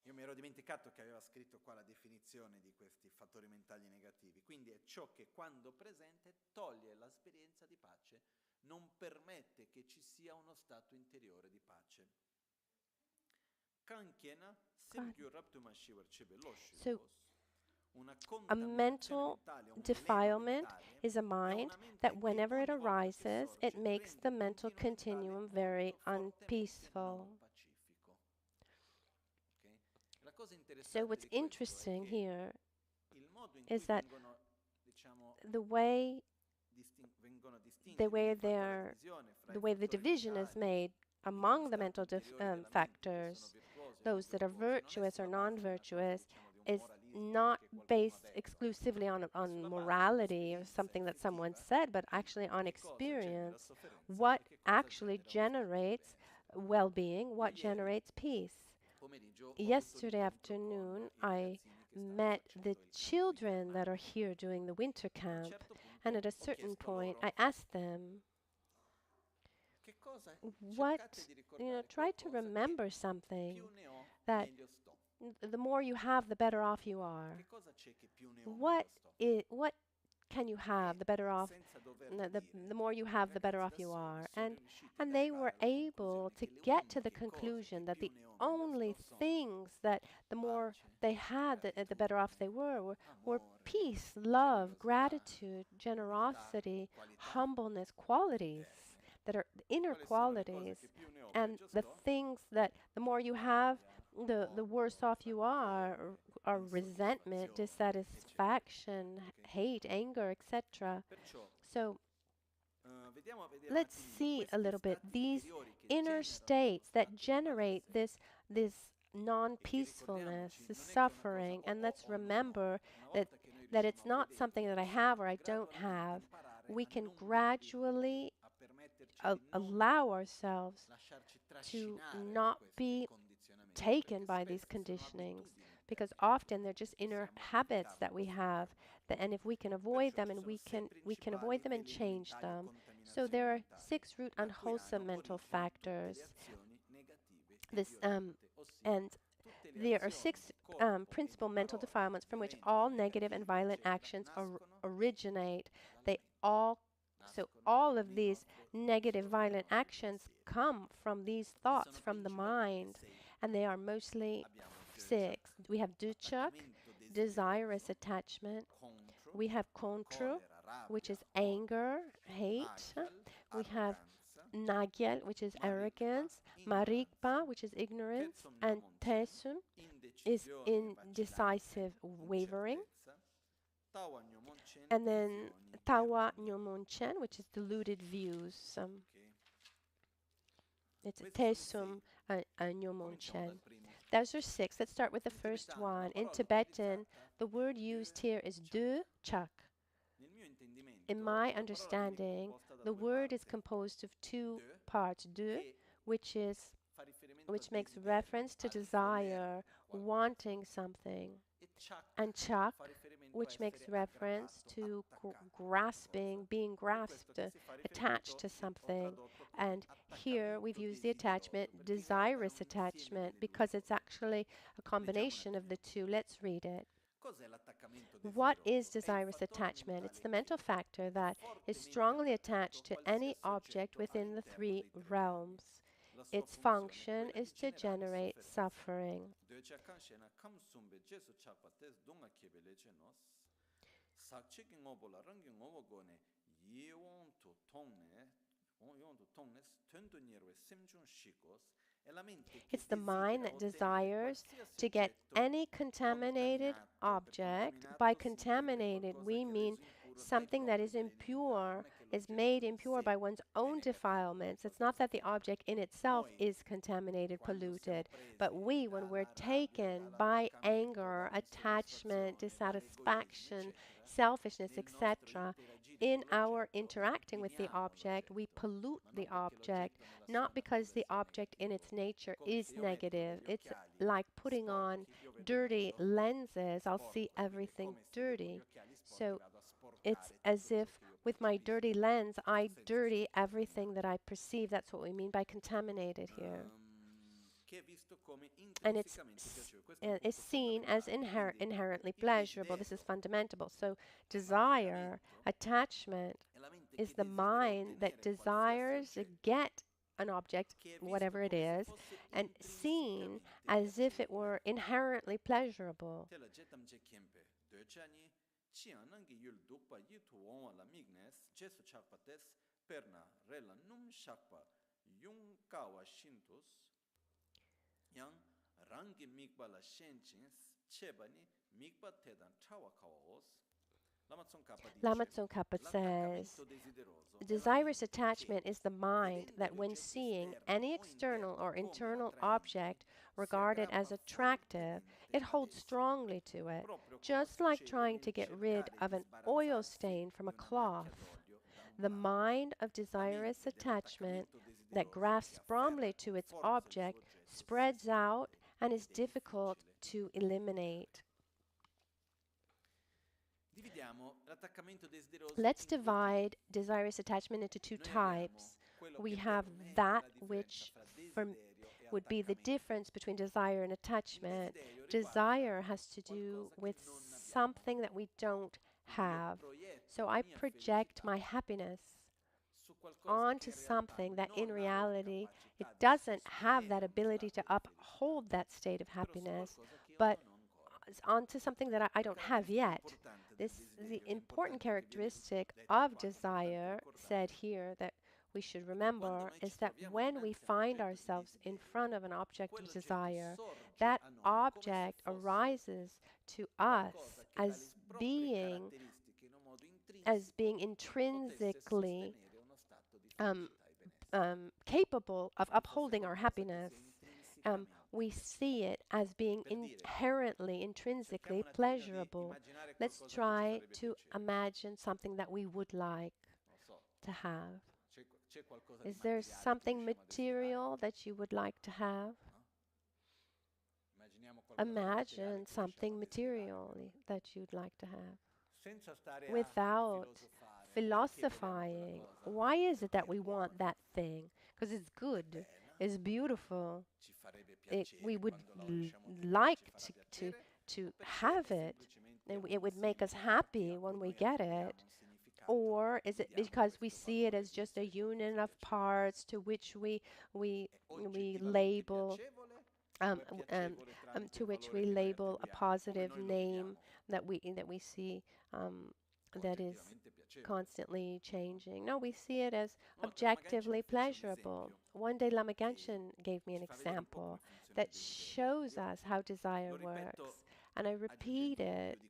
Io mi ero dimenticato che aveva scritto qua la definizione di questi fattori mentali negativi. Quindi è ciò che quando presente toglie l'esperienza di pace, non permette che ci sia uno stato interiore di pace. So, a mental defilement is a mind that whenever it arises, it makes the mental continuum very unpeaceful. So what's interesting here is that the way the division is made among the mental factors, those that are virtuous or non-virtuous, is not based exclusively on morality or something that someone said, but actually on experience. What actually generates well-being, what generates peace. Yesterday afternoon, I met the children that are here doing the winter camp, and at a certain point, I asked them, try to remember something that the more you have, the better off you are. What can you have, the better off, the more you have, the better off you are. And they were able to get to the conclusion that the only things that the more they had, the better off they were peace, love, gratitude, generosity, humbleness, qualities that are inner qualities. And the things that the more you have, the worse off you are resentment, dissatisfaction, hate, anger, etc. So let's see a little bit these inner states that generate this non-peacefulness, this suffering, and let's remember that it's not something that I have or I don't have. We can gradually allow ourselves to not be taken by these conditionings, because often they're just inner habits that we have, and if we can avoid them, and we can avoid them and change them. So there are 6 root unwholesome mental factors. And there are 6 principal mental defilements from which all negative and violent actions originate. So all of these negative, violent actions come from these thoughts, from the mind, and they are mostly 6. We have dukkha, desirous attachment. We have kontro, which is anger, hate. We have nagyal, which is arrogance. Marikpa, which is ignorance. And tesum is indecisive wavering. And then tawa nyomonchen, which is deluded views. It's tesum nyomonchen. Those are 6. Let's start with the first one. In Tibetan, the word used here is du chak. In my understanding, the word is composed of 2 parts. Du, which makes reference to desire, wanting something, and chak, which makes reference to grasping, being grasped, attached to something. And here we've used the attachment, desirous attachment, because it's actually a combination of the 2. Let's read it. What is desirous attachment? It's the mental factor that is strongly attached to any object within the 3 realms. its function is to generate suffering. It's the mind that desires to get any contaminated object. By contaminated, we mean something that is impure, is made impure by one's own defilements. It's not that the object in itself is contaminated, polluted, but we, when we're taken by anger, attachment, dissatisfaction, selfishness, etc., in our interacting with the object, we pollute the object, not because the object in its nature is negative. It's like putting on dirty lenses. I'll see everything dirty. So it's as if with my dirty lens, I dirty everything that I perceive. That's what we mean by contaminated here. And it's seen as inherently pleasurable. This is fundamental. So desire, attachment, is the mind that desires to get an object, whatever it is, and seen as if it were inherently pleasurable. Lama Tsongkhapa says, desirous attachment is the mind that when seeing any external or internal object regarded as attractive, it holds strongly to it, just like trying to get rid of an oil stain from a cloth. The mind of desirous attachment that grasps firmly to its object spreads out and is difficult to eliminate. Let's divide desirous attachment into two types. We have that which would be the difference between desire and attachment. Desire has to do with something that we don't have. So I project my happiness onto something that in reality it doesn't have that ability to uphold that state of happiness, but onto something that I don't have yet. The important characteristic of desire, said here, that we should remember is that when we find ourselves in front of an object of desire, that object arises to us as being intrinsically capable of upholding our happiness. We see it as being inherently, intrinsically pleasurable. Let's try to imagine something that we would like to have. Is there something material that you would like to have? Imagine something material that you'd like to have. Without philosophizing, why is it that we want that thing? Because it's good, it's beautiful. We would like to have it, and it would make us happy when we get it. Or is it because we see it as just a union of parts to which we label a positive name that we see that is constantly changing? No, we see it as objectively pleasurable. One day Lama Genshin gave me an example that shows us how desire works, and I repeat it,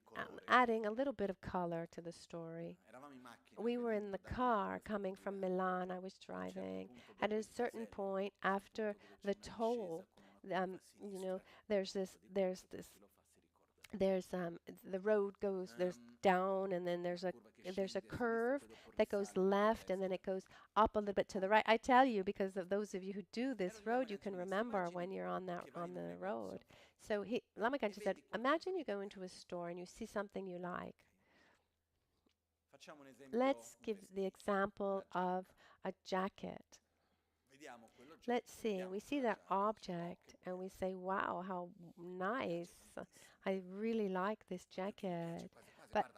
adding a little bit of color to the story. We were in the car coming from Milan. I was driving. At a certain point, after the toll, the road goes, there's down, and then there's a curve that goes left, and then it goes up a little bit to the right. I tell you, because of those of you who do this road, you can remember when you're on the road. So Lama Genshin said, imagine you go into a store and you see something you like. Let's give the example of a jacket. Let's see, we see that object and we say, wow, how nice. I really like this jacket. But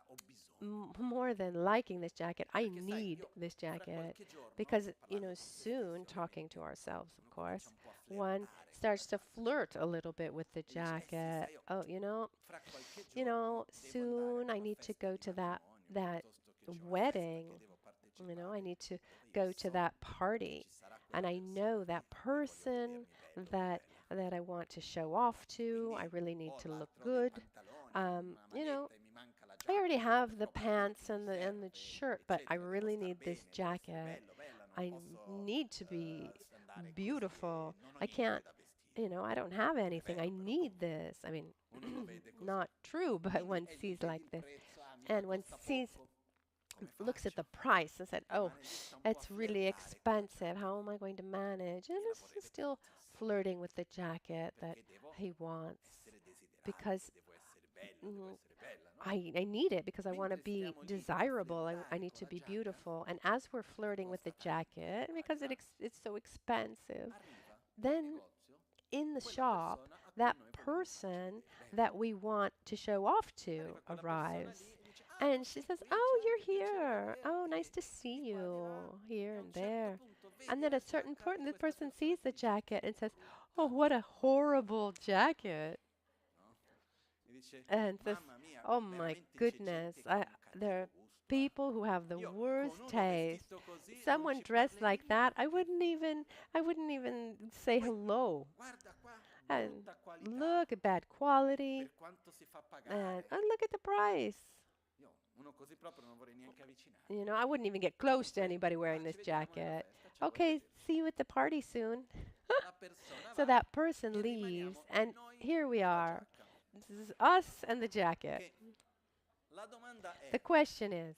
more than liking this jacket, I need this jacket because, soon, talking to ourselves, of course, one starts to flirt a little bit with the jacket. Oh, soon I need to go to that wedding. I need to go to that party, and I know that person that I want to show off to. I really need to look good. I already have the pants and the shirt, but I really need this jacket. I need to be beautiful. I can't, I don't have anything. I need this. I mean, not true, but one sees like this. And one looks at the price and said, oh, it's really expensive. How am I going to manage? And it's still flirting with the jacket that he wants because I need it because I want to be desirable. I need to be beautiful. And as we're flirting with the jacket, because it's so expensive, then in the shop, that person that we want to show off to arrives. And she says, oh, you're here. Oh, nice to see you here and there. And then at a certain point, the person sees the jacket and says, oh, what a horrible jacket. And says, oh my goodness, there are people who have the worst taste. Someone dressed like that, I wouldn't even say hello. And look at bad quality. And look at the price. I wouldn't even get close to anybody wearing this jacket. Okay, see you at the party soon. So that person leaves, and here we are. This is us and the jacket. The question is,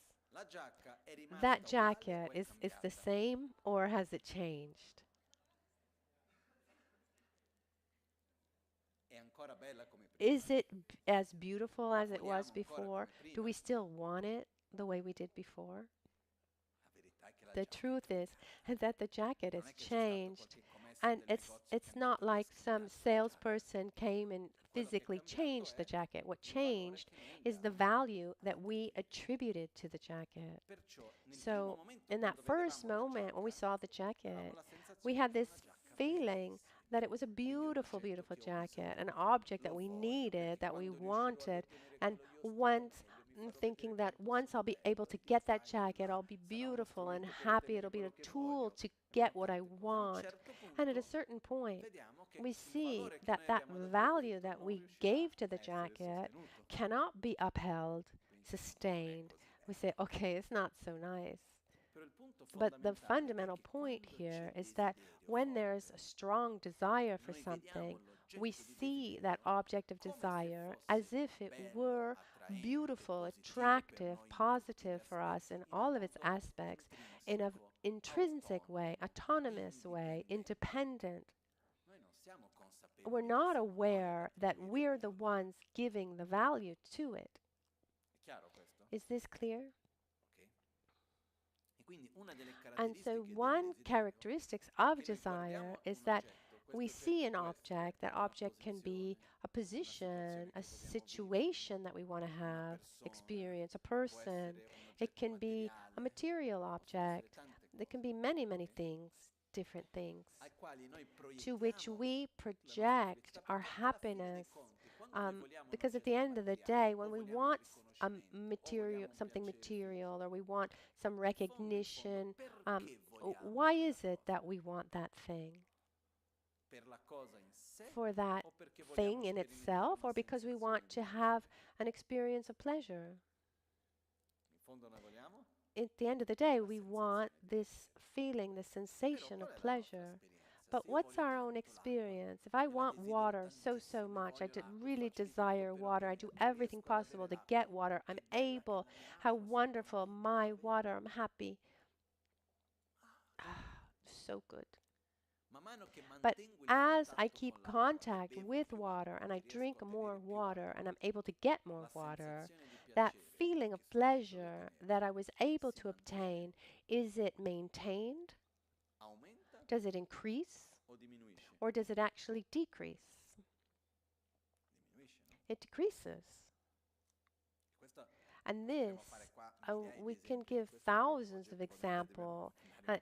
that jacket is the same or has it changed? Is it as beautiful as it was before? Do we still want it the way we did before? The truth is that the jacket has changed, and it's not like some salesperson came and physically changed the jacket. What changed is the value that we attributed to the jacket. So in that first moment when we saw the jacket, we had this feeling that it was a beautiful, beautiful jacket, an object that we needed, that we wanted, and thinking that once I'll be able to get that jacket, I'll be beautiful and happy. It'll be a tool to get what I want. And at a certain point, we see that value that we gave to the jacket cannot be upheld, sustained. We say, okay, it's not so nice. But the fundamental point here is that when there's a strong desire for something, we see that object of desire as if it were beautiful, attractive, positive for us in all of its aspects, in an intrinsic way, autonomous way, independent. We're not aware that we're the ones giving the value to it. Is this clear? And so one characteristic of desire is that we see an object. That object can be a position, a situation that we want to have, experience, a person. It can be a material object. There can be many, many things, different things, to which we project our happiness. Because at the end of the day, when we want something material, or we want some recognition, why is it that we want that thing? For that thing in itself, or because we want to have an experience of pleasure? At the end of the day, we want this feeling, this sensation of pleasure. But what's our own experience? If I want water so much, I really desire water, I do everything possible to get water, I'm able, how wonderful, my water, I'm happy. So good. But as I keep contact with water and I drink more water and I'm able to get more water, that feeling of pleasure that I was able to obtain, is it maintained? Does it increase? Or does it actually decrease? It decreases. And this, we can give thousands of examples,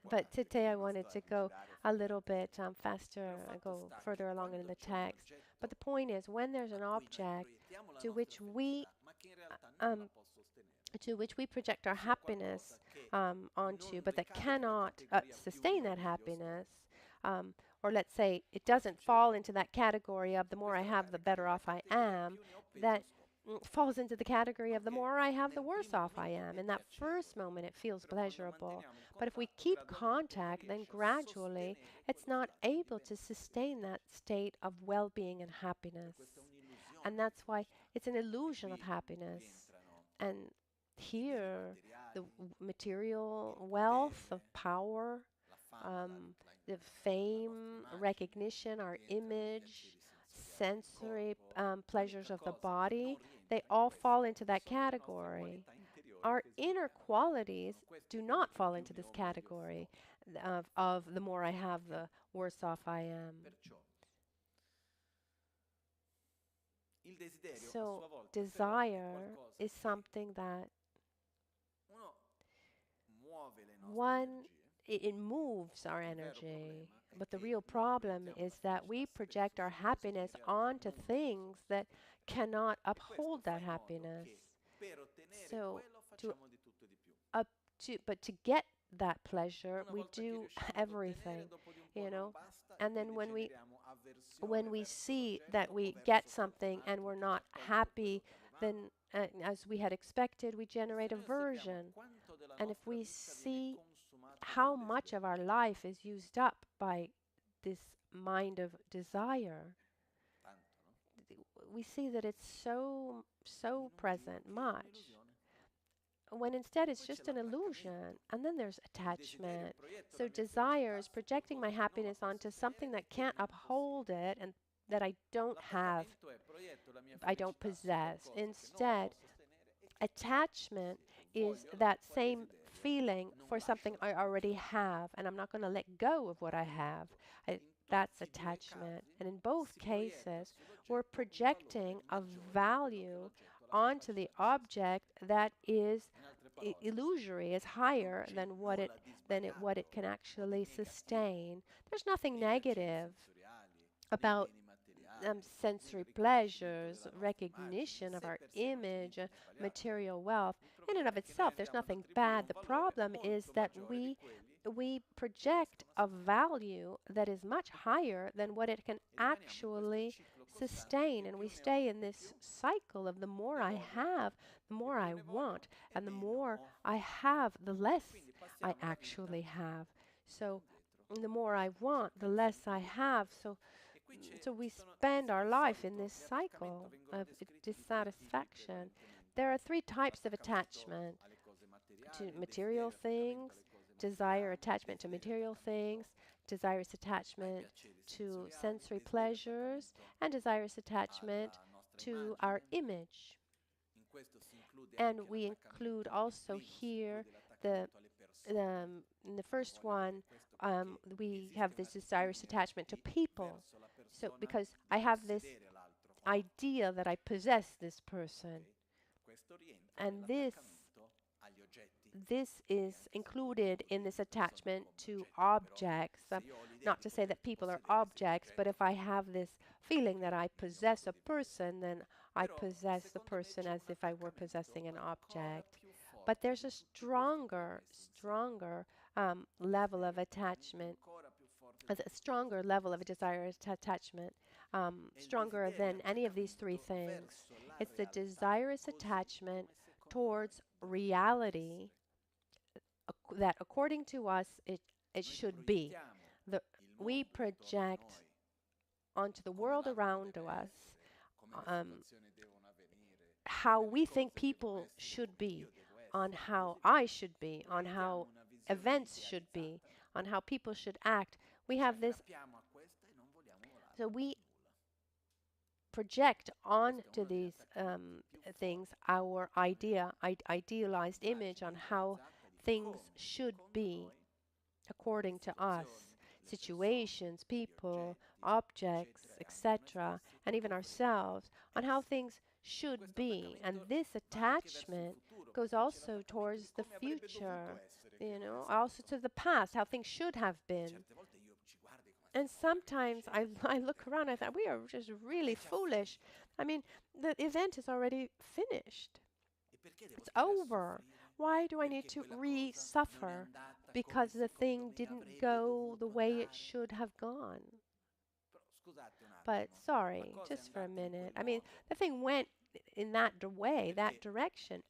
but today I wanted to go a little bit faster, go further along in the text. But the point is, when there's an object to which we project our happiness onto, but that cannot sustain that happiness, or let's say it doesn't fall into that category of the more I have, the better off I am, that falls into the category of the more I have, the worse off I am. In that first moment, it feels pleasurable. But if we keep contact, then gradually it's not able to sustain that state of well-being and happiness. And that's why it's an illusion of happiness. And here, the material wealth of power, the fame, recognition, our image, sensory pleasures of the body, they all fall into that category. Our inner qualities do not fall into this category of the more I have, the worse off I am. So desire is something that it moves our energy. But the real problem is that we project our happiness onto things that cannot uphold that happiness. So but to get that pleasure, we do everything, you know. And then when we see that we get something and we're not happy, then as we had expected, we generate aversion. And if we see how much of our life is used up by this mind of desire, we see that it's so present, much, when instead it's just an illusion. And then there's attachment. So desire is projecting my happiness onto something that can't uphold it and that I don't have, I don't possess. Instead, attachment is that same feeling for something I already have, and I'm not going to let go of what I have. That's attachment. And in both cases, we're projecting a value onto the object that is illusory, is higher than what it can actually sustain. There's nothing negative about sensory pleasures, recognition of our image, material wealth. In and of itself, there's nothing bad. The problem is that we project a value that is much higher than what it can actually sustain, and we stay in this cycle of the more I have, the more I want, and the more I have, the less I actually have. So the more I want, the less I have. So we spend our life in this cycle of dissatisfaction. There are three types of attachment: to material things, desire attachment to material things, desirous attachment to sensory pleasures, and desirous attachment to our image. And we include also here in the first one, we have this desirous attachment to people. So because I have this idea that I possess this person, and this is included in this attachment to objects. Not to say that people are objects, but if I have this feeling that I possess a person, then I possess the person as if I were possessing an object. But there's a stronger level of attachment, a stronger level of desirous attachment, stronger than any of these three things. It's the desirous attachment towards reality that according to us it should be. We project onto the world around us how we think people should be, on how I should be, on how events should be, on how people should act. We have this, so we project onto these things our idealized image on how things should be according to us, situations, people, objects, etc., and even ourselves, on how things should be. And this attachment goes also towards the future, also to the past, how things should have been. And sometimes I look around, I thought, we are just really foolish. I mean, the event is already finished. It's over. Why do I need to re-suffer because the thing didn't go the way it should have gone? But sorry, just for a minute. I mean, the thing went in that way, that direction.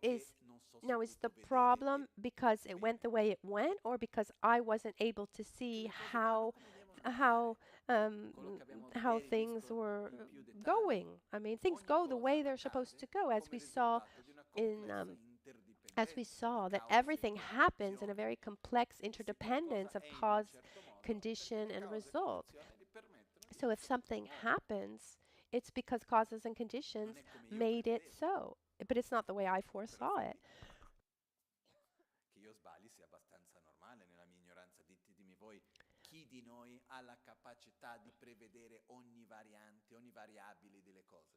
Is the problem because it went the way it went, or because I wasn't able to see how things were going? I mean, things go the way they're supposed to go, as we saw that everything happens in a very complex interdependence of cause, condition, and result. So if something happens, it's because causes and conditions made it so. But it's not the way I foresaw it. Che io sbagli sia abbastanza normale nella mia ignoranza. Ditemi voi, chi di noi ha la capacità di prevedere ogni variante, ogni variabile delle cose?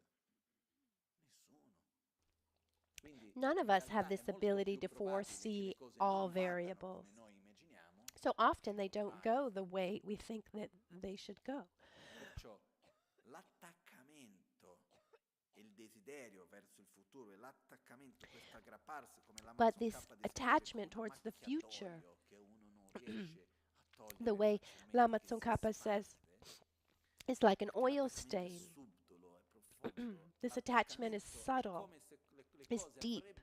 Nessuno. None of us have this ability to foresee all variables. So often they don't go the way we think that they should go. Perciò l'attaccamento e il desiderio verso il futuro e l'attaccamento, questo aggrapparsi come Lama But this attachment towards the future, the way Lama Tsongkhapa says, is like an oil stain. This attachment is subtle, is deep.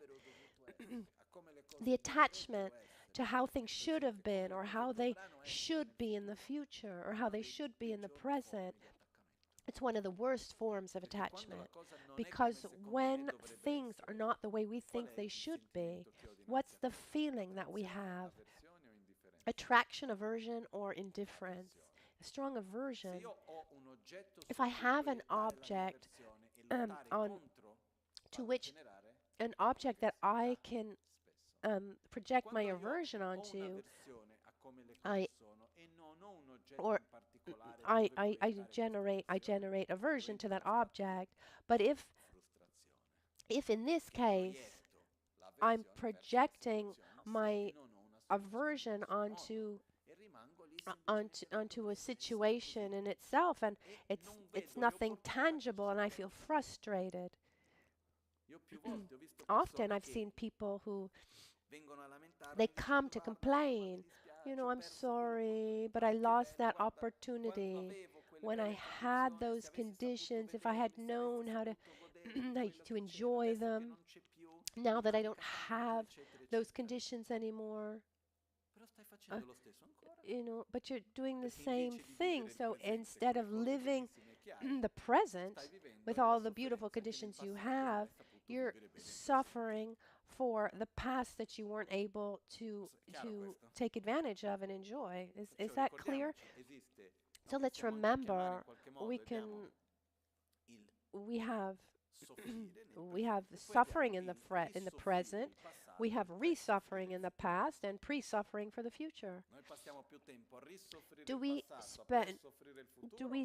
The attachment to how things should have been, or how they should be in the future, or how they should be in the present, it's one of the worst forms of attachment. Because when things are not the way we think they should be, what's the feeling that we have? Attraction, aversion, or indifference? A strong aversion. If I have an object an object that I can project my aversion onto, I generate aversion to that object. But if in this case I'm projecting my aversion onto a situation in itself, and it's nothing tangible, and I feel frustrated. Often I've seen people who they come to complain, I'm sorry, but I lost that opportunity when I had those conditions. If I had known how to to enjoy them, now that I don't have those conditions anymore. But you're doing the same thing. So instead of living the present with all the beautiful conditions you have, you're suffering for the past that you weren't able to take advantage of and enjoy. Is that clear? So let's remember, we have suffering in the present, we have re-suffering in the past, and pre-suffering for the future. Do we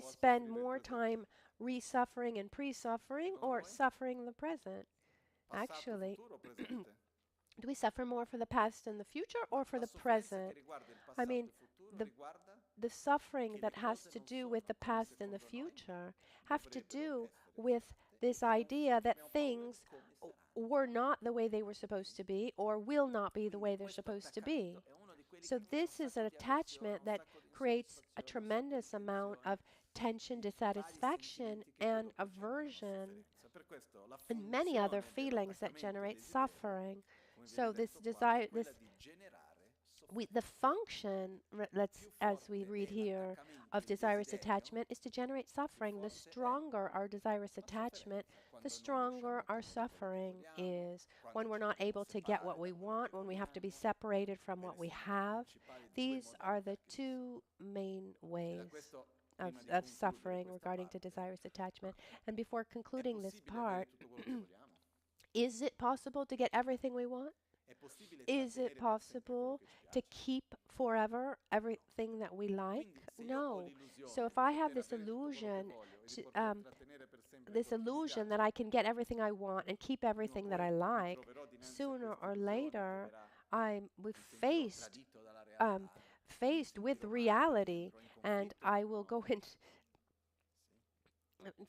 spend more time re-suffering and pre-suffering, or suffering in the present? Actually, do we suffer more for the past and the future, or for the present? I mean, the suffering that has to do with the past and the future have to do with this idea that things were not the way they were supposed to be, or will not be the way they're supposed to be. So this is an attachment that creates a tremendous amount of tension, dissatisfaction, and aversion, and many other feelings that generate suffering. So this desire, the function, as we read here, of desirous attachment is to generate suffering. The stronger our desirous attachment, the stronger our suffering is. When we're not able to get what we want, when we have to be separated from what we have, these are the two main ways of suffering regarding to desirous attachment. And before concluding this part, is it possible to get everything we want? Is it possible to keep forever everything that we like? No. So if I have this illusion this illusion that I can get everything I want and keep everything that I like, sooner or later I'm faced with reality, and I will go into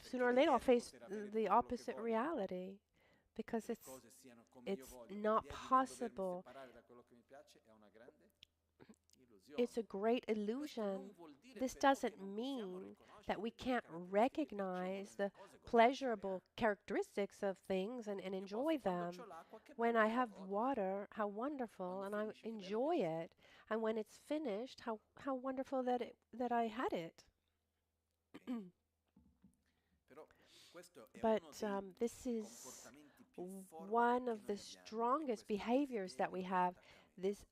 sooner or later I'll face the opposite reality, because it's not possible. It's a great illusion. This doesn't mean that we can't recognize the pleasurable characteristics of things and enjoy them. When I have water, how wonderful, and I enjoy it. And when it's finished, how wonderful that I had it. But this is one of the strongest behaviors that we have, this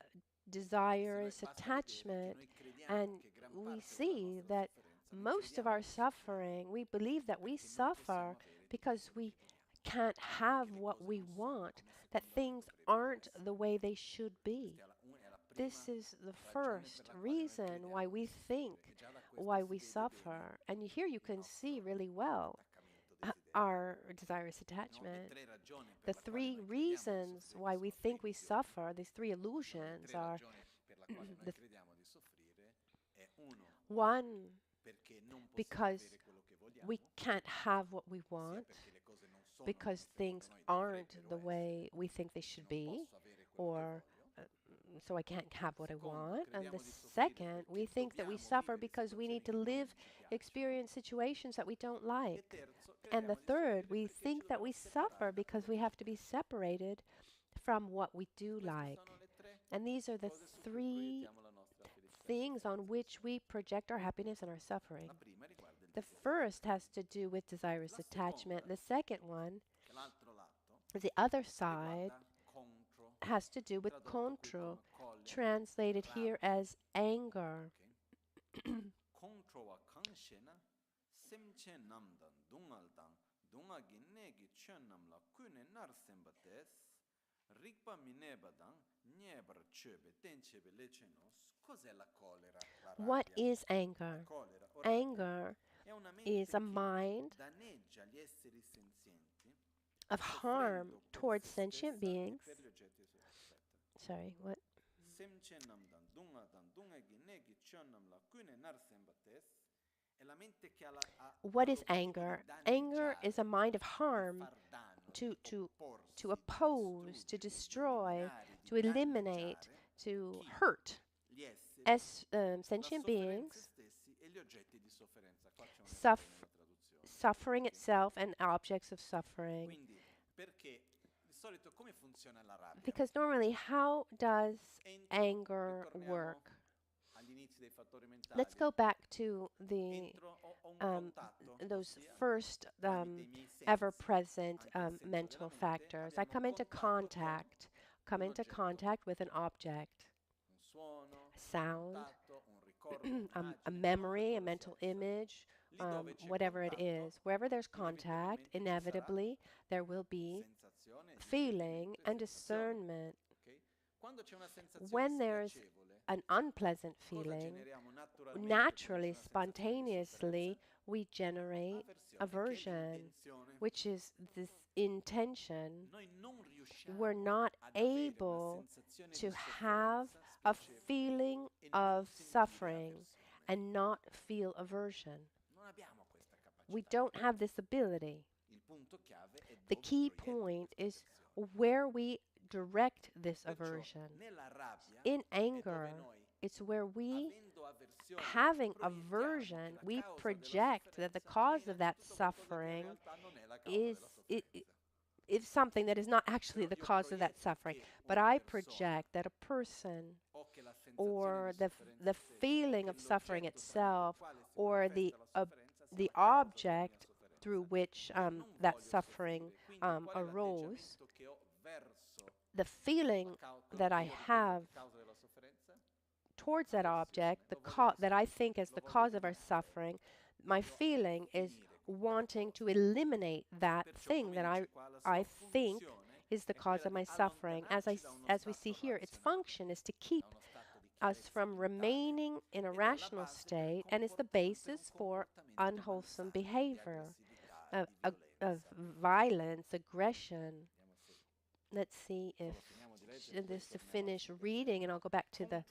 desirous attachment. And we see that most of our suffering, we believe that we suffer because we can't have what we want, that things aren't the way they should be. This is the first reason why we suffer. And here you can see really well our desirous attachment. The three reasons why we think we suffer, these three illusions, are one, because we can't have what we want, because things aren't the way we think they should be, or so I can't have what I want. And the second, we think that we suffer because we need to experience situations that we don't like. And the third, we think that we suffer because we have to be separated from what we do like. And these are the three things on which we project our happiness and our suffering. The first has to do with desirous attachment. The second one, the other side, has to do with contro, translated here as anger. What is anger? Anger is a mind of harm towards sentient beings. Sorry, what? What is anger? Anger is a mind of harm to oppose, to destroy, to eliminate, to hurt as sentient beings, suffering itself and objects of suffering. Because normally, how does anger work? Let's go back to those first ever-present mental factors. I come into contact with an object, a sound, a memory, a mental image, whatever it is. Wherever there's contact, inevitably there will be feeling and discernment. When there's an unpleasant feeling, naturally, spontaneously, we generate aversion, which is this intention. We're not able to have a feeling of suffering and not feel aversion. We don't have this ability. The key point is where we direct this aversion. In anger, it's where we, having aversion, we project that the cause of that suffering is something that is not actually the cause of that suffering. But I project that a person, or the feeling of suffering itself, or the object through which that suffering arose, the feeling that I have towards that object, that I think is the cause of our suffering, my feeling is wanting to eliminate that thing that I think is the cause of my suffering. As we see here, its function is to keep us from remaining in a rational state, and is the basis for unwholesome behavior. of violence, aggression. Let's see if this to finish reading, and I'll go back to the.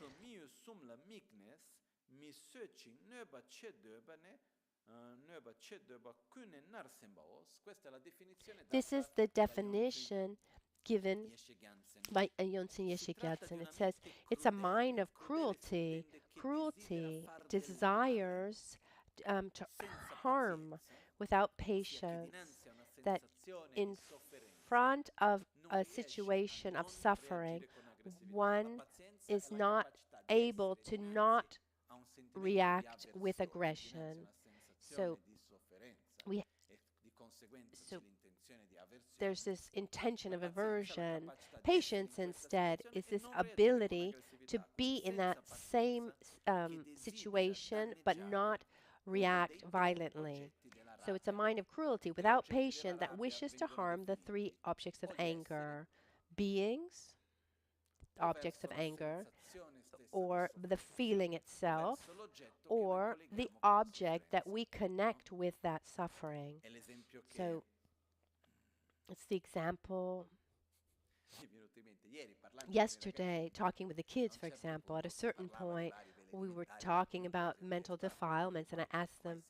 This is the definition given by Yongzing Yeshe Gyältsän. It says it's a mind of cruelty. Cruelty desires to harm without patience. That in front of a situation of suffering, one is not able to not react with aggression. So there's this intention of aversion. Patience instead is this ability to be in that same situation but not react violently. So it's a mind of cruelty without patience that wishes to harm the three objects of anger: beings, objects of anger, or the feeling itself, or the object that we connect with that suffering. So it's the example yesterday, talking with the kids, for example. At a certain point, we were talking about mental defilements, and I asked them,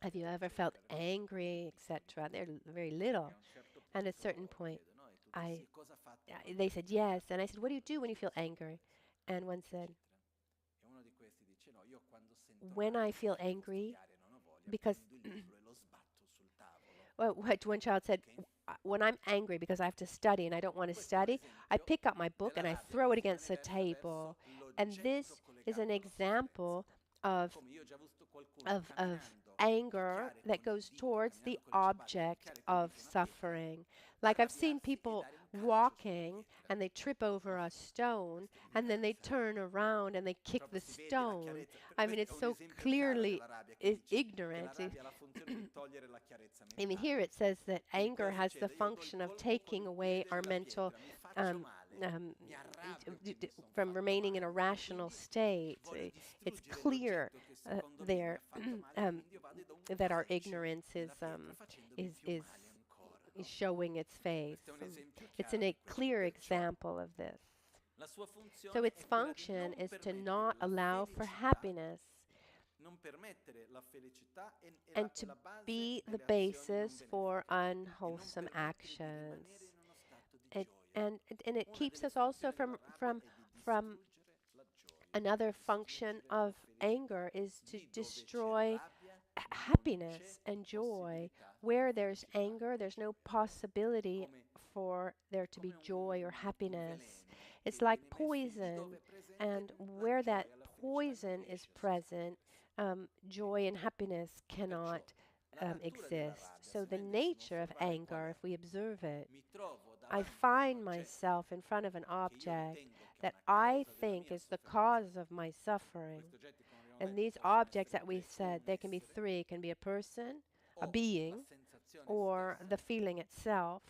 have you ever felt angry, etc.? They're very little. And at a certain point, they said yes. And I said, what do you do when you feel angry? And one said, when I feel angry, because well, one child said, when I'm angry because I have to study and I don't want to study, I pick up my book and I throw it against the table. And this is an example of anger that goes towards the object of suffering. Like I've seen people walking and they trip over a stone and then they turn around and they kick the stone. I mean, it's so clearly ignorant. I mean, here it says that anger has the function of taking away our mental from remaining in a rational state. It's clear there that our ignorance is showing its face. It's a clear example of this. So its function is to not allow for happiness and to be the basis for unwholesome actions. And it keeps us also from another function of anger is to destroy happiness and joy. Where there's anger, there's no possibility for there to be joy or happiness. It's like poison, and where that poison is present, joy and happiness cannot exist. So the nature of anger, if we observe it, I find myself in front of an object that I think is the cause of my suffering. And these objects that we said, there can be three. It can be a person, a being, or the feeling itself,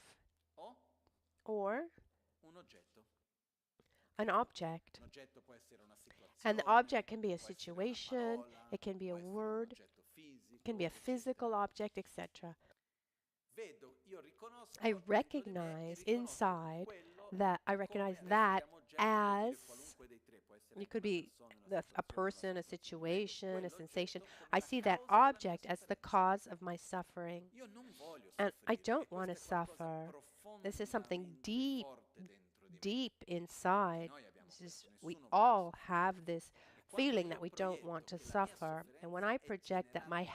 or an object. And the object can be a situation, it can be a word, it can be a physical object, etc. I recognize inside that as it could be a person, a situation, a sensation. I see that object as the cause of my suffering. And I don't want to suffer. This is something deep, deep inside. We all have this feeling that we don't want to suffer. And when I project that my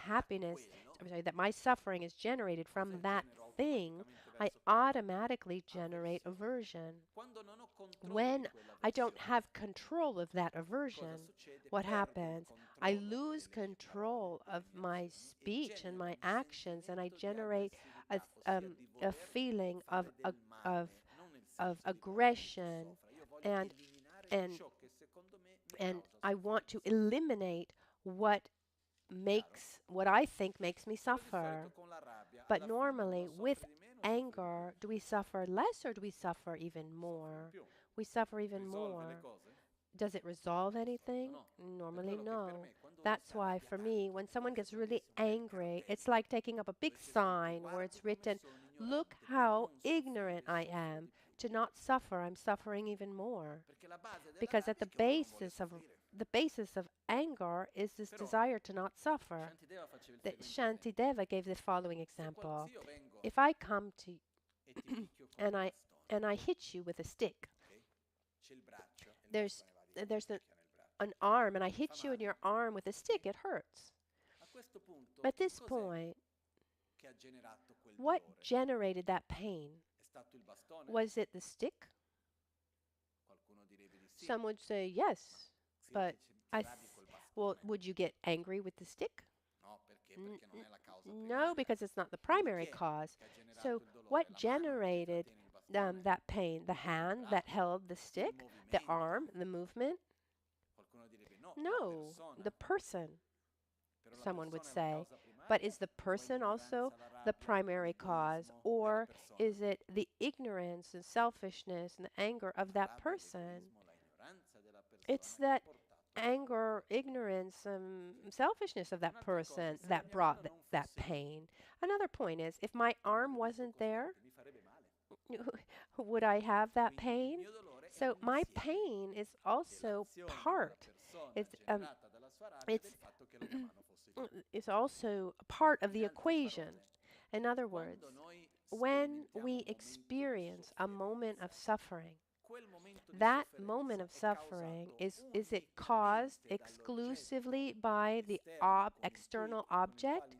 that my suffering is generated from that thing, I automatically generate aversion. When I don't have control of that aversion, what happens? I lose control of my speech and my actions, and I generate a feeling of aggression, and I want to eliminate what I think makes me suffer. But normally, with anger, do we suffer less or do we suffer even more? We suffer even more. Does it resolve anything? Normally, no. That's why, for me, when someone gets really angry, it's like taking up a big sign where it's written, "Look how ignorant I am. To not suffer, I'm suffering even more." Because at the basis of anger is this desire to not suffer. The Shantideva gave the following example: if I come to and I hit you with a stick, there's an arm, and I hit you in your arm with a stick, it hurts. At this point, what generated that pain? Was it the stick? Some would say yes, but well, would you get angry with the stick? No, because it's not the primary cause. So what generated that pain? The hand that held the stick? The arm? The movement? No, the person, someone would say. But is the person also the primary cause? Or is it the ignorance and selfishness and the anger of that person? It's that anger, ignorance, selfishness of that person that brought that pain. Another point is, if my arm wasn't there, would I have that pain? So my pain is also part. It's also part of the equation. In other words, when we experience a moment of suffering, that moment of suffering, is it caused exclusively by the external object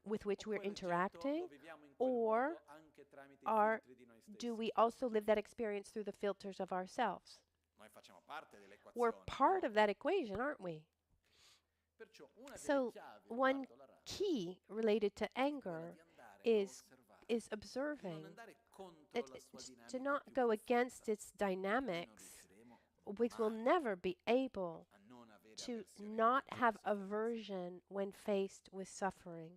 with which we're interacting, or do we also live that experience through the filters of ourselves? We're part of that equation, aren't we? So one key related to anger is observing. To not go against its dynamics, because we'll never be able to not have aversion when faced with suffering.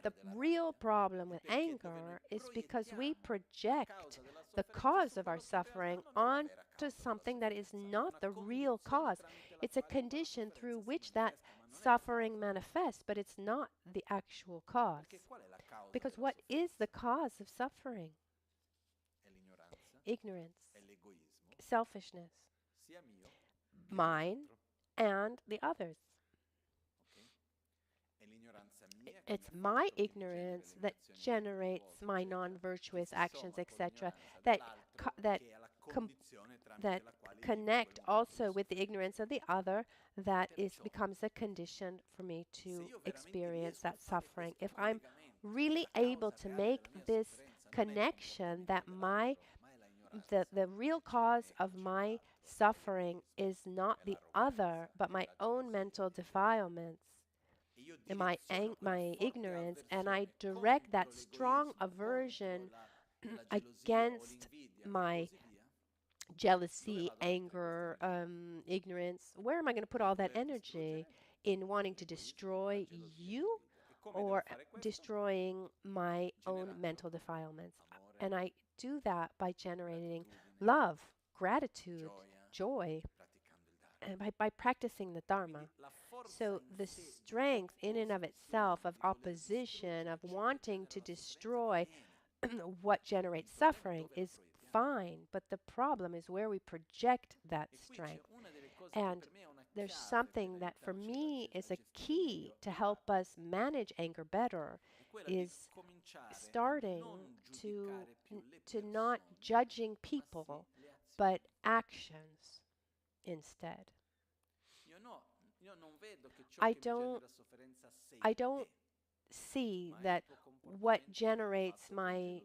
The real problem with anger is because we project the cause of our suffering onto something that is not the real cause. It's a condition through which that suffering manifests, but it's not the actual cause. Because what is the cause of suffering? Ignorance, selfishness, mine and the others. It's my ignorance that generates my non-virtuous actions, etc., that connect also with the ignorance of the other, that becomes a condition for me to experience that suffering. If I'm really able to make this connection that the real cause of my suffering is not the other, but my own mental defilements and my ignorance, and I direct that strong aversion against my jealousy, anger, ignorance, where am I going to put all that energy? In wanting to destroy you, or destroying my own mental defilements? And I do that by generating love, gratitude, joy, and by practicing the Dharma. So the strength in and of itself of opposition, of wanting to destroy what generates suffering, is fine, but the problem is where we project that strength. And there's something that for me is a key to help us manage anger better, is starting to not judging people, but actions instead. I don't see that what generates my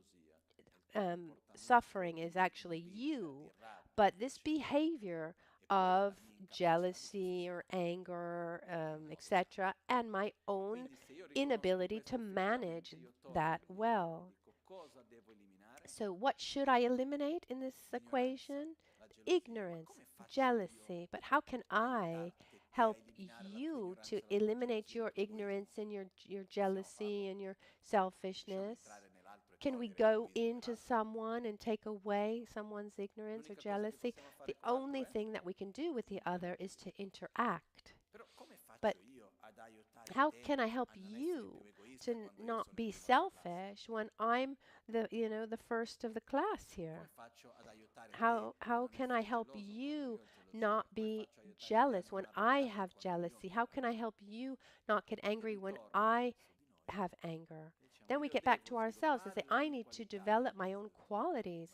suffering is actually you, but this behavior of jealousy or anger, etc., and my own inability to manage that well. So what should I eliminate in this equation? Ignorance, jealousy. But how can I help you to eliminate your ignorance and your jealousy and your selfishness? can we go into someone and take away someone's ignorance or jealousy? The only thing that we can do with the other is to interact. But how can I help you to not be selfish when I'm the first of the class here? How can I help you not be jealous when I have jealousy? How can I help you not get angry when I have anger? Then we get back to ourselves and say, I need to develop my own qualities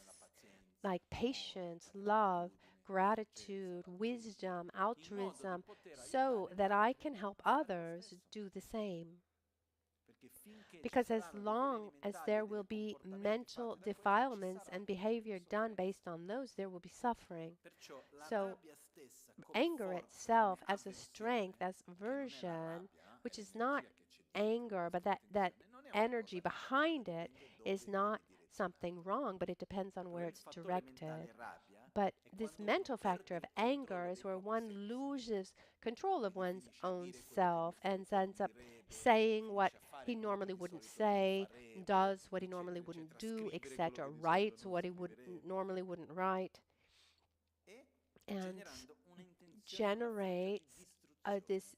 like patience, love, gratitude, wisdom, altruism, so that I can help others do the same. Because as long as there will be mental defilements and behavior done based on those, there will be suffering. So anger itself as a strength, as aversion, which is not anger, but that energy behind it is not something wrong, but it depends on where it's directed. But this mental factor of anger is where one loses control of one's own self and ends up saying what he normally wouldn't say, does what he normally wouldn't do, etc., writes what he normally wouldn't write, and generates this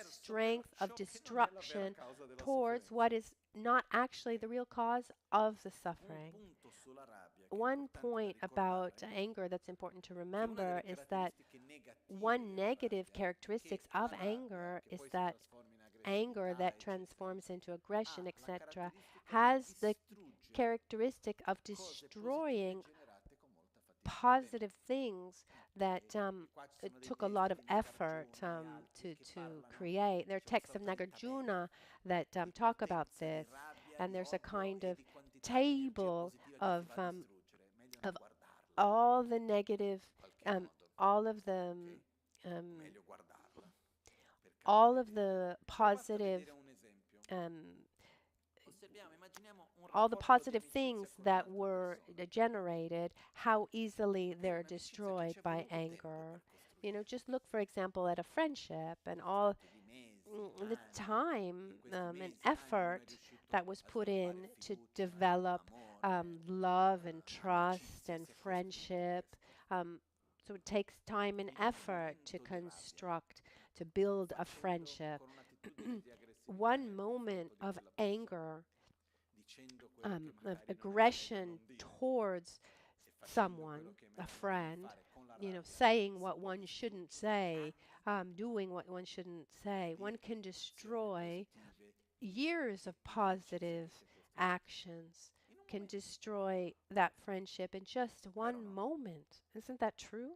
strength of destruction towards what is not actually the real cause of the suffering. One point about anger that's important to remember is that one negative characteristic of anger is that anger that transforms into aggression, etc., has the characteristic of destroying positive things that it took a lot of effort to create. There are texts of Nagarjuna that talk about this, and there's a kind of table of all the negative, all of the positive, all the positive things that were generated, how easily they're destroyed by anger. Just look, for example, at a friendship and all the time and effort that was put in to develop love and trust and friendship. So it takes time and effort to construct, to build a friendship. One moment of anger, of aggression towards someone, a friend, saying what one shouldn't say, doing what one shouldn't say, one can destroy years of positive actions, can destroy that friendship in just one moment. Isn't that true?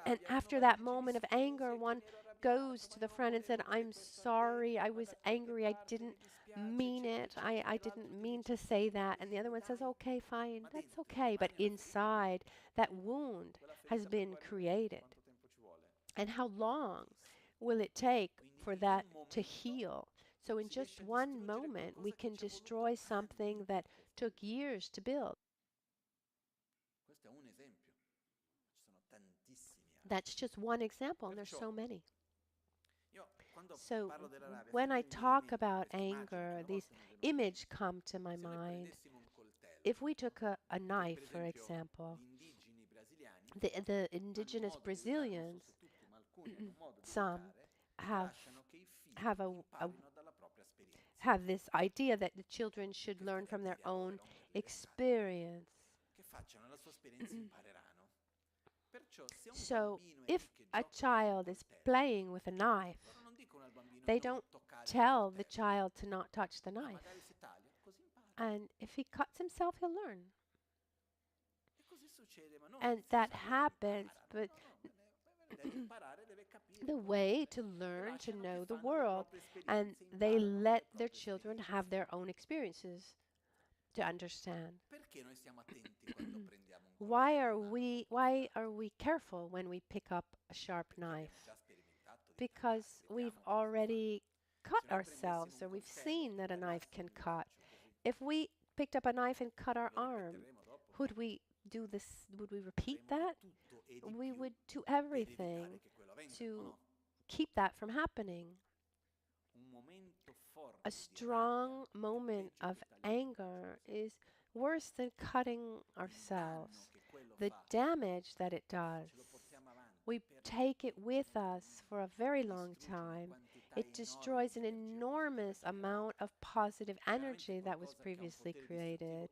And after that moment of anger, one goes to the friend and said, I'm sorry, I was angry, I didn't mean it, I didn't mean to say that. And the other one says, okay, fine, that's okay. But inside, that wound has been created. And how long will it take for that to heal? So in just one moment, we can destroy something that took years to build. That's just one example, and there's so many. So when I talk about anger, these images come to my mind. If we took a knife, for example, the indigenous Brazilians, some have this idea that the children should learn from their own experience. So if a child is playing with a knife, they don't tell the child to not touch the knife. And if he cuts himself, he'll learn. And that happens, but the way to learn to know the world, and they let their children have their own experiences to understand. Why are we careful when we pick up a sharp knife? Because we've already cut ourselves, or we've seen that a knife can cut. If we picked up a knife and cut our arm, would we do this? Would we repeat that? We would do everything to keep that from happening. a strong moment of anger is worse than cutting ourselves. The damage that it does, we take it with us for a very long time. It destroys an enormous amount of positive energy that was previously created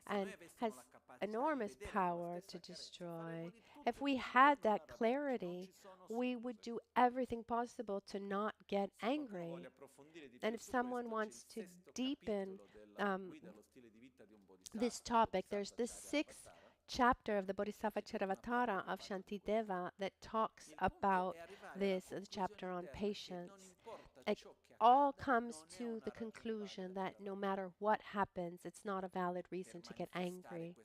and has enormous power to destroy. If we had that clarity, we would do everything possible to not get angry. And if someone wants to deepen this topic, there's this 6th chapter of the Bodhisattva Charavatara of Shantideva that talks about this, the chapter on patience. It all comes to the conclusion that no matter what happens, it's not a valid reason to get angry,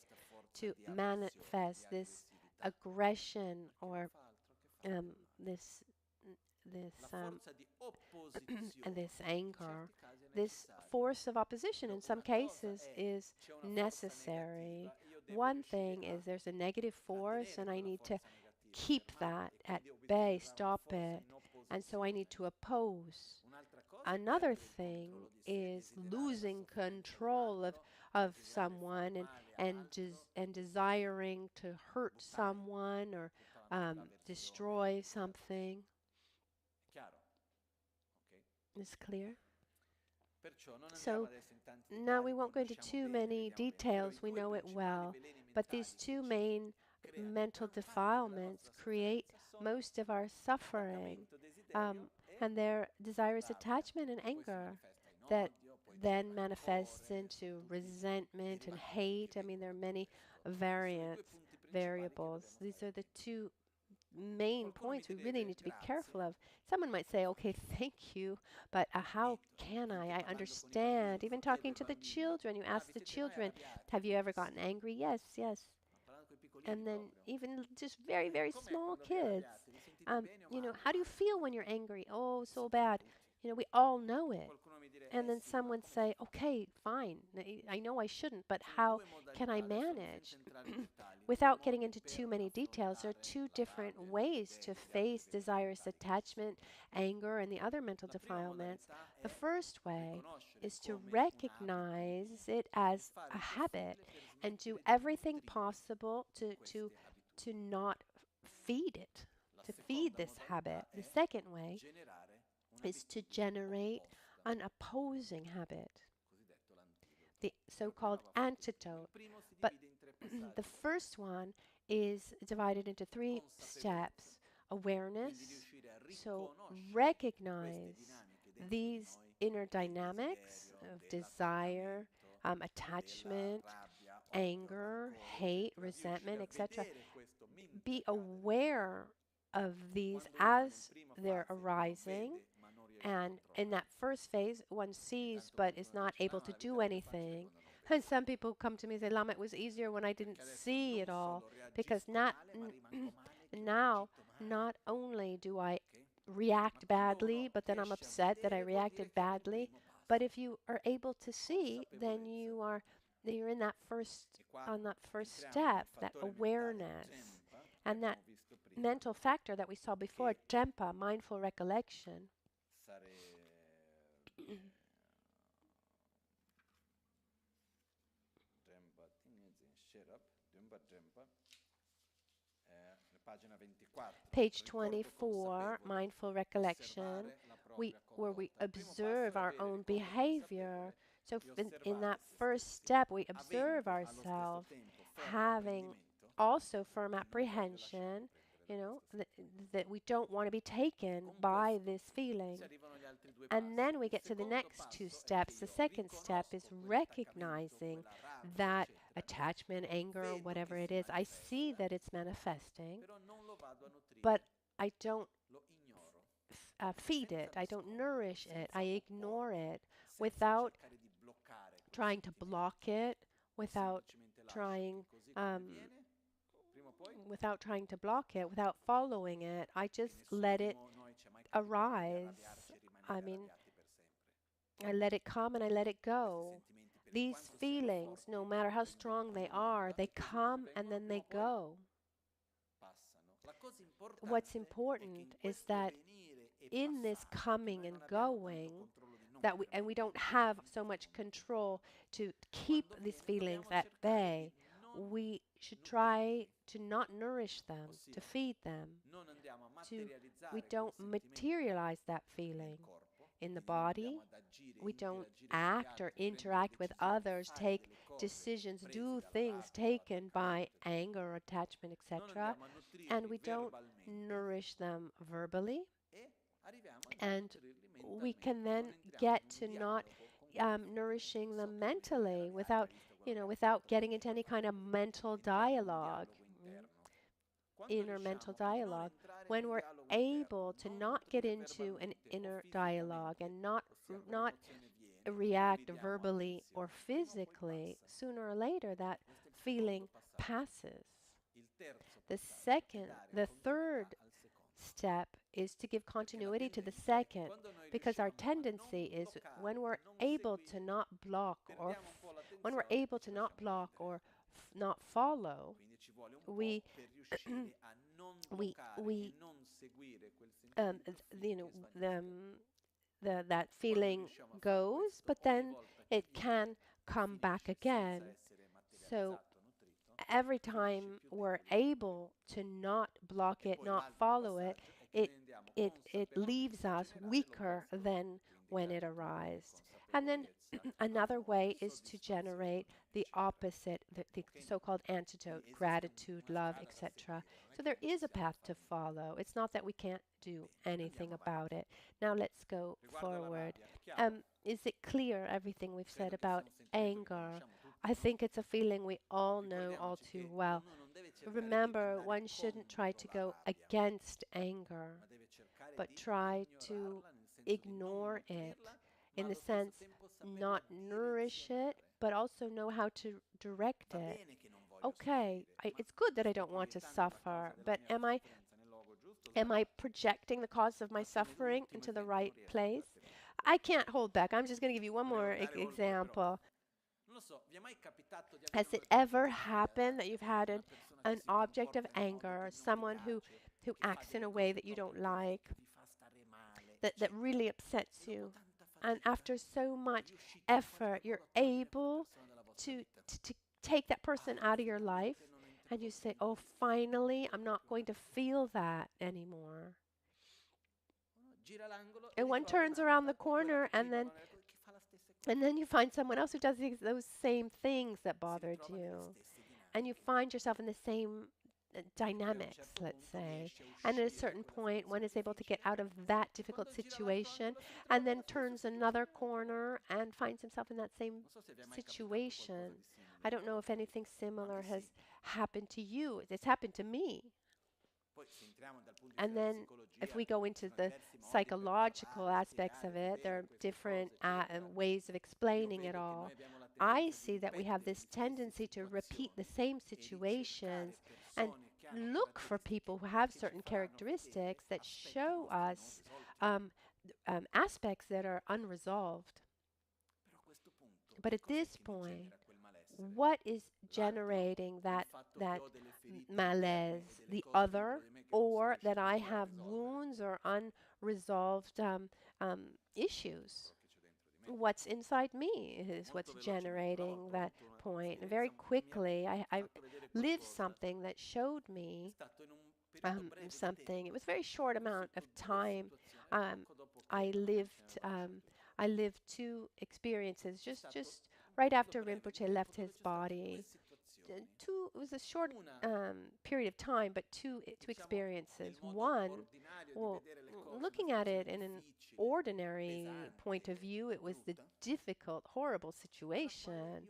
to manifest this aggression or this anger. This force of opposition in some cases is necessary. One thing is there's a negative force and I need to keep that at bay, stop it, and so I need to oppose. Another thing is losing control of someone and desiring to hurt someone or destroy something. Is clear? So now we won't go into too many details, we know it well, but these two main mental defilements create most of our suffering, and they're desirous attachment and anger that then manifests into resentment and hate. I mean, there are many variables. These are the two main points we really need to be careful of. Someone might say, okay, thank you, but how can I? I understand. Even talking to the children, you ask the children, have you ever gotten angry? Yes, yes. And then even just very, very small kids, how do you feel when you're angry? Oh, so bad. We all know it. And then someone say, okay, fine, I know I shouldn't, but how can I manage? Without getting into too many details, there are two different ways to face desirous attachment, anger, and the other mental defilements. The first way is to recognize it as a habit and do everything possible to not feed it, to feed this habit. The second way is to generate an opposing habit, the so-called antidote. But the first one is divided into 3 steps. Awareness, so recognize these inner dynamics of desire, attachment, anger, hate, resentment, etc. Be aware of these as they're arising. And in that first phase, one sees but is not able to do anything. And some people come to me and say, Lama, it was easier when I didn't see it all, because now not only do I react badly, but then I'm upset that I reacted badly. But if you are able to see, then you're in that on that first step, that awareness, and that mental factor that we saw before, Trempa, mindful recollection. Page 24, mindful recollection, where we observe our own behavior. So in that first step, we observe ourselves having also firm apprehension, that we don't want to be taken by this feeling. And then we get to the next 2 steps. The second step is recognizing that attachment, anger, whatever it is. I see that it's manifesting, but I don't feed it. I don't nourish it. I ignore it without trying to block it, without trying to block it, without following it. I just let it arise. I mean, I let it come and I let it go. These feelings, no matter how strong they are, they come and then they go. What's important is that in this coming and going, we don't have so much control to keep these feelings at bay. We should try to not nourish them, to feed them. We don't materialize that feeling in the body. We don't act or interact with others, take decisions, do things taken by anger or attachment, etc. And we don't nourish them verbally. And we can then get to not nourishing them mentally without getting into any kind of mental dialogue, inner mental dialogue. When we're able to not get into an inner dialogue and not react verbally or physically, sooner or later that feeling passes. The third step is to give continuity to the second, because our tendency is when we're able to not block or not follow, that feeling goes, but then it can come back again. So every time we're able to not block it, not follow it, it leaves us weaker than when it arises. And then another way is to generate the opposite, the so-called antidote, gratitude, love, etc. So there is a path to follow. It's not that we can't do anything about it. Now let's go forward. Is it clear, everything we've said about anger? I think it's a feeling we all know all too well. Remember, one shouldn't try to go against anger, but try to ignore it, in the sense not nourish it, but also know how to direct it. Okay, it's good that I don't want to suffer, but am I projecting the cause of my suffering into the right place? I can't hold back. I'm just going to give you one more example. Has it ever happened that you've had an object of anger, or someone who acts in a way that you don't like, that really upsets you, and after so much effort you're able to take that person out of your life, and you say, oh, finally, I'm not going to feel that anymore. And one turns around the corner, and then you find someone else who does those same things that bothered you. And you find yourself in the same dynamics, let's say. And at a certain point, one is able to get out of that difficult situation and then turns another corner and finds himself in that same situation. I don't know if anything similar has happened to you. It's happened to me. And then if we go into the psychological aspects of it, there are different ways of explaining it all. I see that we have this tendency to repeat the same situations and look for people who have certain characteristics that show us aspects that are unresolved. But at this point, what is generating that malaise? The other, or that I have wounds or unresolved issues? What's inside me is what's generating that point. And very quickly, I lived something that showed me something. It was a very short amount of time. I lived two experiences just right after Rinpoche left his body. It was a short period of time, but two experiences. One, well, looking at it in an ordinary point of view, it was the difficult, horrible situation,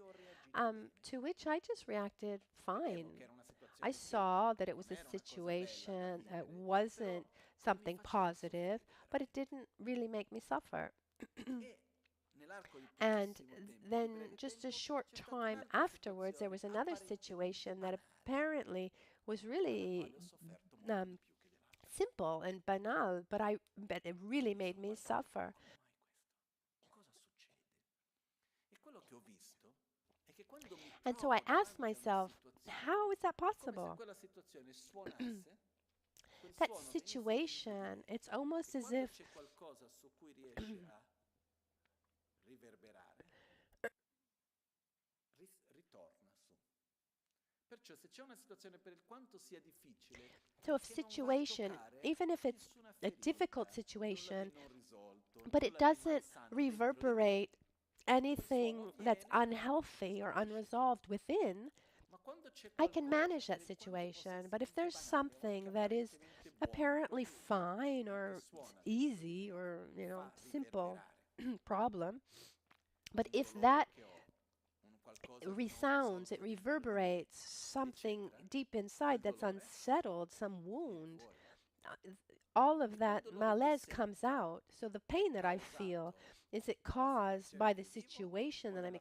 to which I just reacted fine. I saw that it was a situation that wasn't something positive, but it didn't really make me suffer. And then just a short time afterwards, there was another situation that apparently was really simple and banal, but it really made me suffer. And so I asked myself, how is that possible? That situation, it's almost as if So if situation, even if it's a difficult situation, but it doesn't reverberate anything that's unhealthy or unresolved within, I can manage that situation. But if there's something that is apparently fine or easy or, simple problem, but if that resounds, it reverberates something deep inside that's unsettled, some wound, all of that malaise comes out. So the pain that I feel, is it caused by the situation that I'm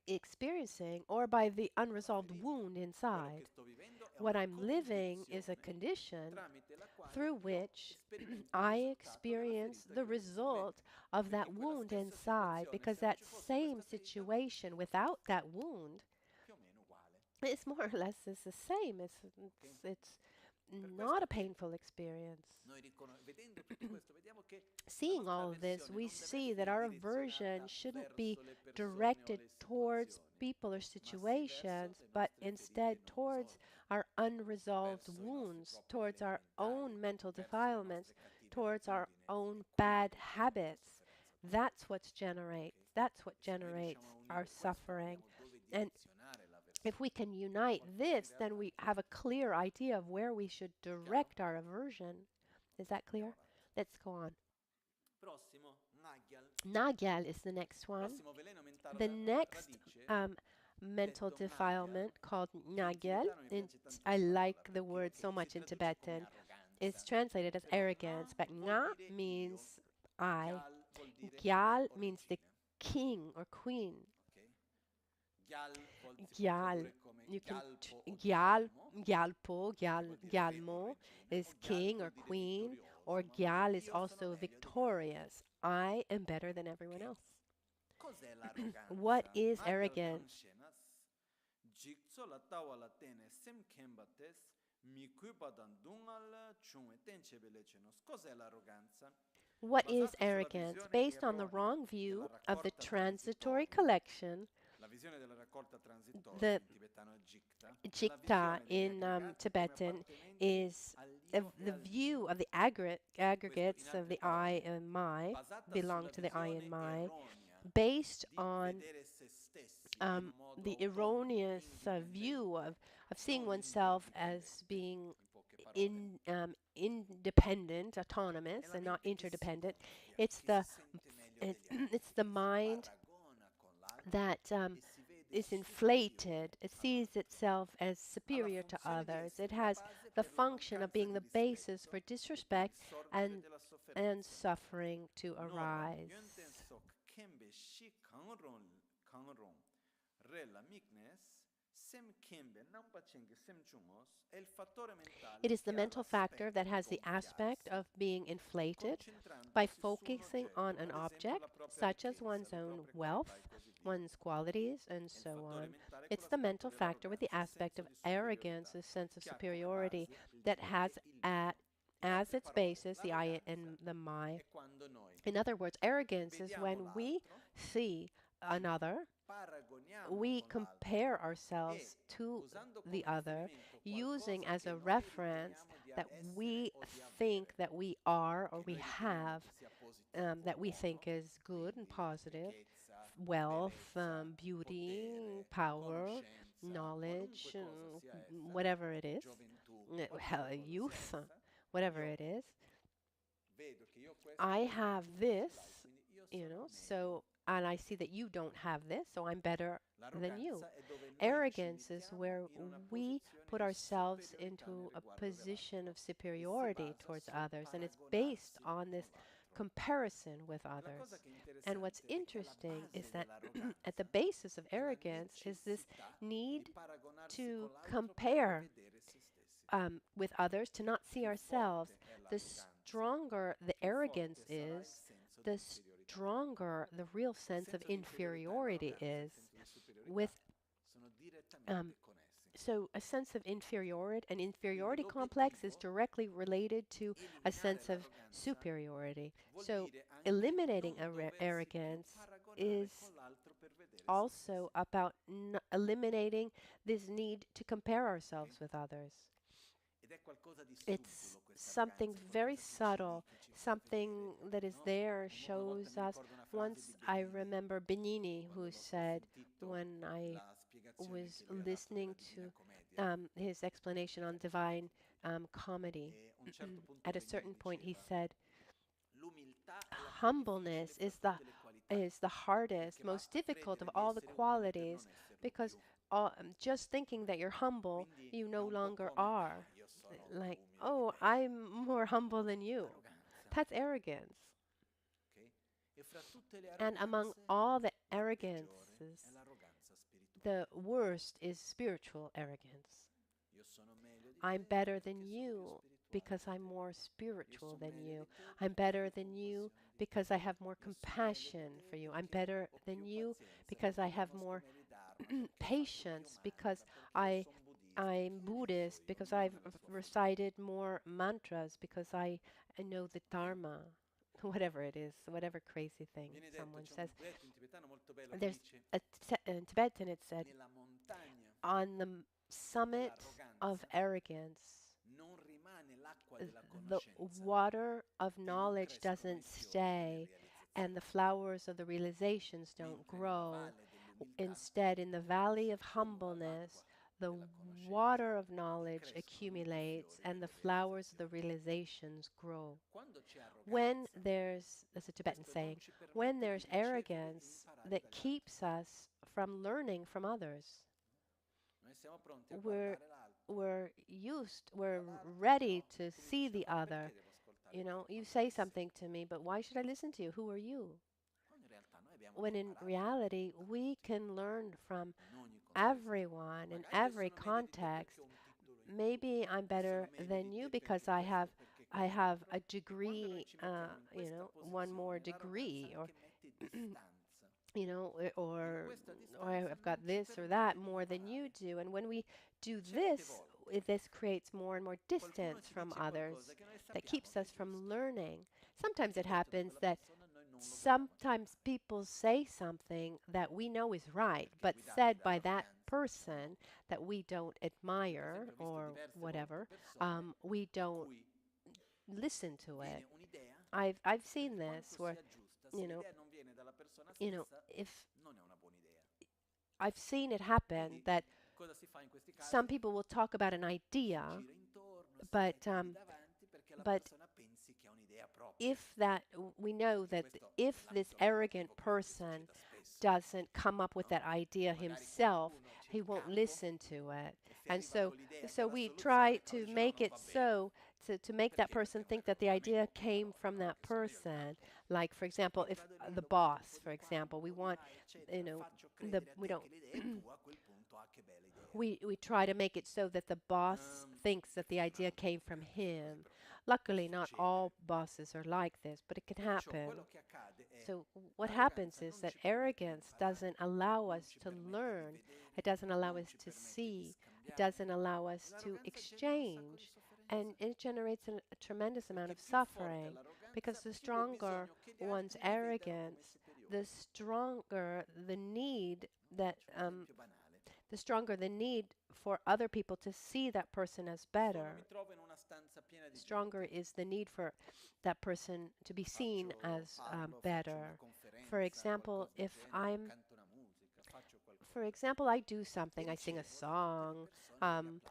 experiencing or by the unresolved wound inside? What I'm living is a condition through which I experience the result of that wound inside, because that same situation without that wound is more or less is the same. It's not a painful experience. Seeing all of this, we see that our aversion shouldn't be directed towards people or situations, but instead towards our unresolved wounds, towards our own mental defilements, towards our own bad habits. That's what generates our suffering. And if we can unite this, then we have a clear idea of where we should direct our aversion. Is that clear? Let's go on. Nagyal is the next one. The next mental defilement called Nagyal, I like the word so much in Tibetan, is translated as arrogance, but Nga means I. Gyal means the king or queen. Gyal, Gyalmo is king or queen, or Gyal is also victorious. I am better than everyone else. What is arrogance? What is arrogance? Based on the wrong view of the transitory collection, the Jikta in Tibetan is the view of the aggregates of the I and my, belong to the I and my, based on the erroneous view of seeing oneself as being independent, autonomous, and not interdependent. It's the mind that is inflated. It sees itself as superior to others. It has the function of being the basis for disrespect and suffering to arise. It is the mental factor that has the aspect of being inflated by focusing on an object, such as one's own wealth, one's qualities, and so on. It's the mental factor with the aspect of arrogance, a sense of superiority, that has as its basis the I and the my. In other words, arrogance is when we see another, we compare ourselves to the other, using as a reference that we think that we are or we have, that we think is good and positive, wealth, beauty, power, knowledge, whatever it is, youth, whatever it is. I have this, so, and I see that you don't have this, so I'm better than you. Arrogance is where we put ourselves into a position of superiority towards others, and it's based on this comparison with others. And what's interesting is that at the basis of arrogance is this need to compare with others, to not see ourselves. The stronger the arrogance is, the stronger the real sense of inferiority is. With So a sense of inferiority, an inferiority complex is directly related to a sense of superiority. So eliminating arrogance is also about eliminating this need to compare ourselves with others. It's something very subtle, something that is there, shows us. Once I remember Benigni, who said, when I was listening to his explanation on divine comedy, at a certain point he said, humbleness is the hardest, most difficult of all the qualities, because just thinking that you're humble, you no longer are. Like, oh, I'm more humble than you. That's arrogance. And among all the arrogances, the worst is spiritual arrogance. I'm better than you because I'm more spiritual than you. I'm better than you because I have more compassion for you. I'm better than you because I have more patience, because I'm Buddhist, because I've recited more mantras, because I know the Dharma, whatever it is, whatever crazy thing someone says. There's in Tibetan it said, on the summit of arrogance, the water of knowledge doesn't stay, and the flowers of the realizations don't grow. Instead, in the valley of humbleness, the water of knowledge accumulates and the flowers of the realizations grow. When there's, as a Tibetan saying, when there's arrogance that keeps us from learning from others, we're ready to see the other. You know, you say something to me, but why should I listen to you? Who are you? When in reality, we can learn from everyone in every context. Maybe I'm better than you because I have a degree, one more degree, or or I've got this or that more than you do. And when we do this, this creates more and more distance from others that keeps us from learning. Sometimes it happens that sometimes people say something that we know is right, but said by that person that we don't admire or whatever, we don't listen to it. I've seen this where, if I've seen it happen that some people will talk about an idea, but if that we know that if this arrogant person doesn't come up with that idea himself, he won't listen to it. And so we try to make it so to make that person think that the idea came from that person. Like, for example, if the boss, for example, we want, we don't we try to make it so that the boss thinks that the idea came from him. Luckily, not all bosses are like this, but it can happen. So what happens is that arrogance doesn't allow us to learn. It doesn't allow us to see. It doesn't allow us to exchange. And it generates a tremendous amount of suffering, because the stronger one's arrogance, the stronger the need for other people to see that person as better. Stronger is the need for that person to be seen as better. For example, I do something. I sing a song. I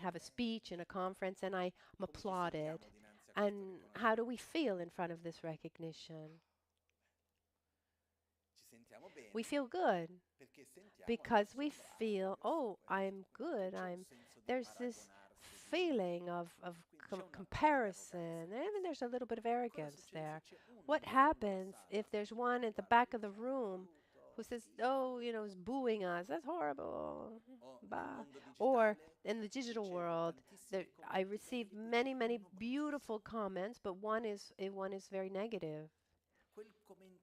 have a speech in a conference, and I'm applauded. And how do we feel in front of this recognition? We feel good because we feel, oh, I'm good. There's this feeling of comparison, and even there's a little bit of arrogance there. What happens if there's one at the back of the room who says, oh, is booing us? That's horrible. Bah. Or in the digital world, I receive many, many beautiful comments, but one is very negative.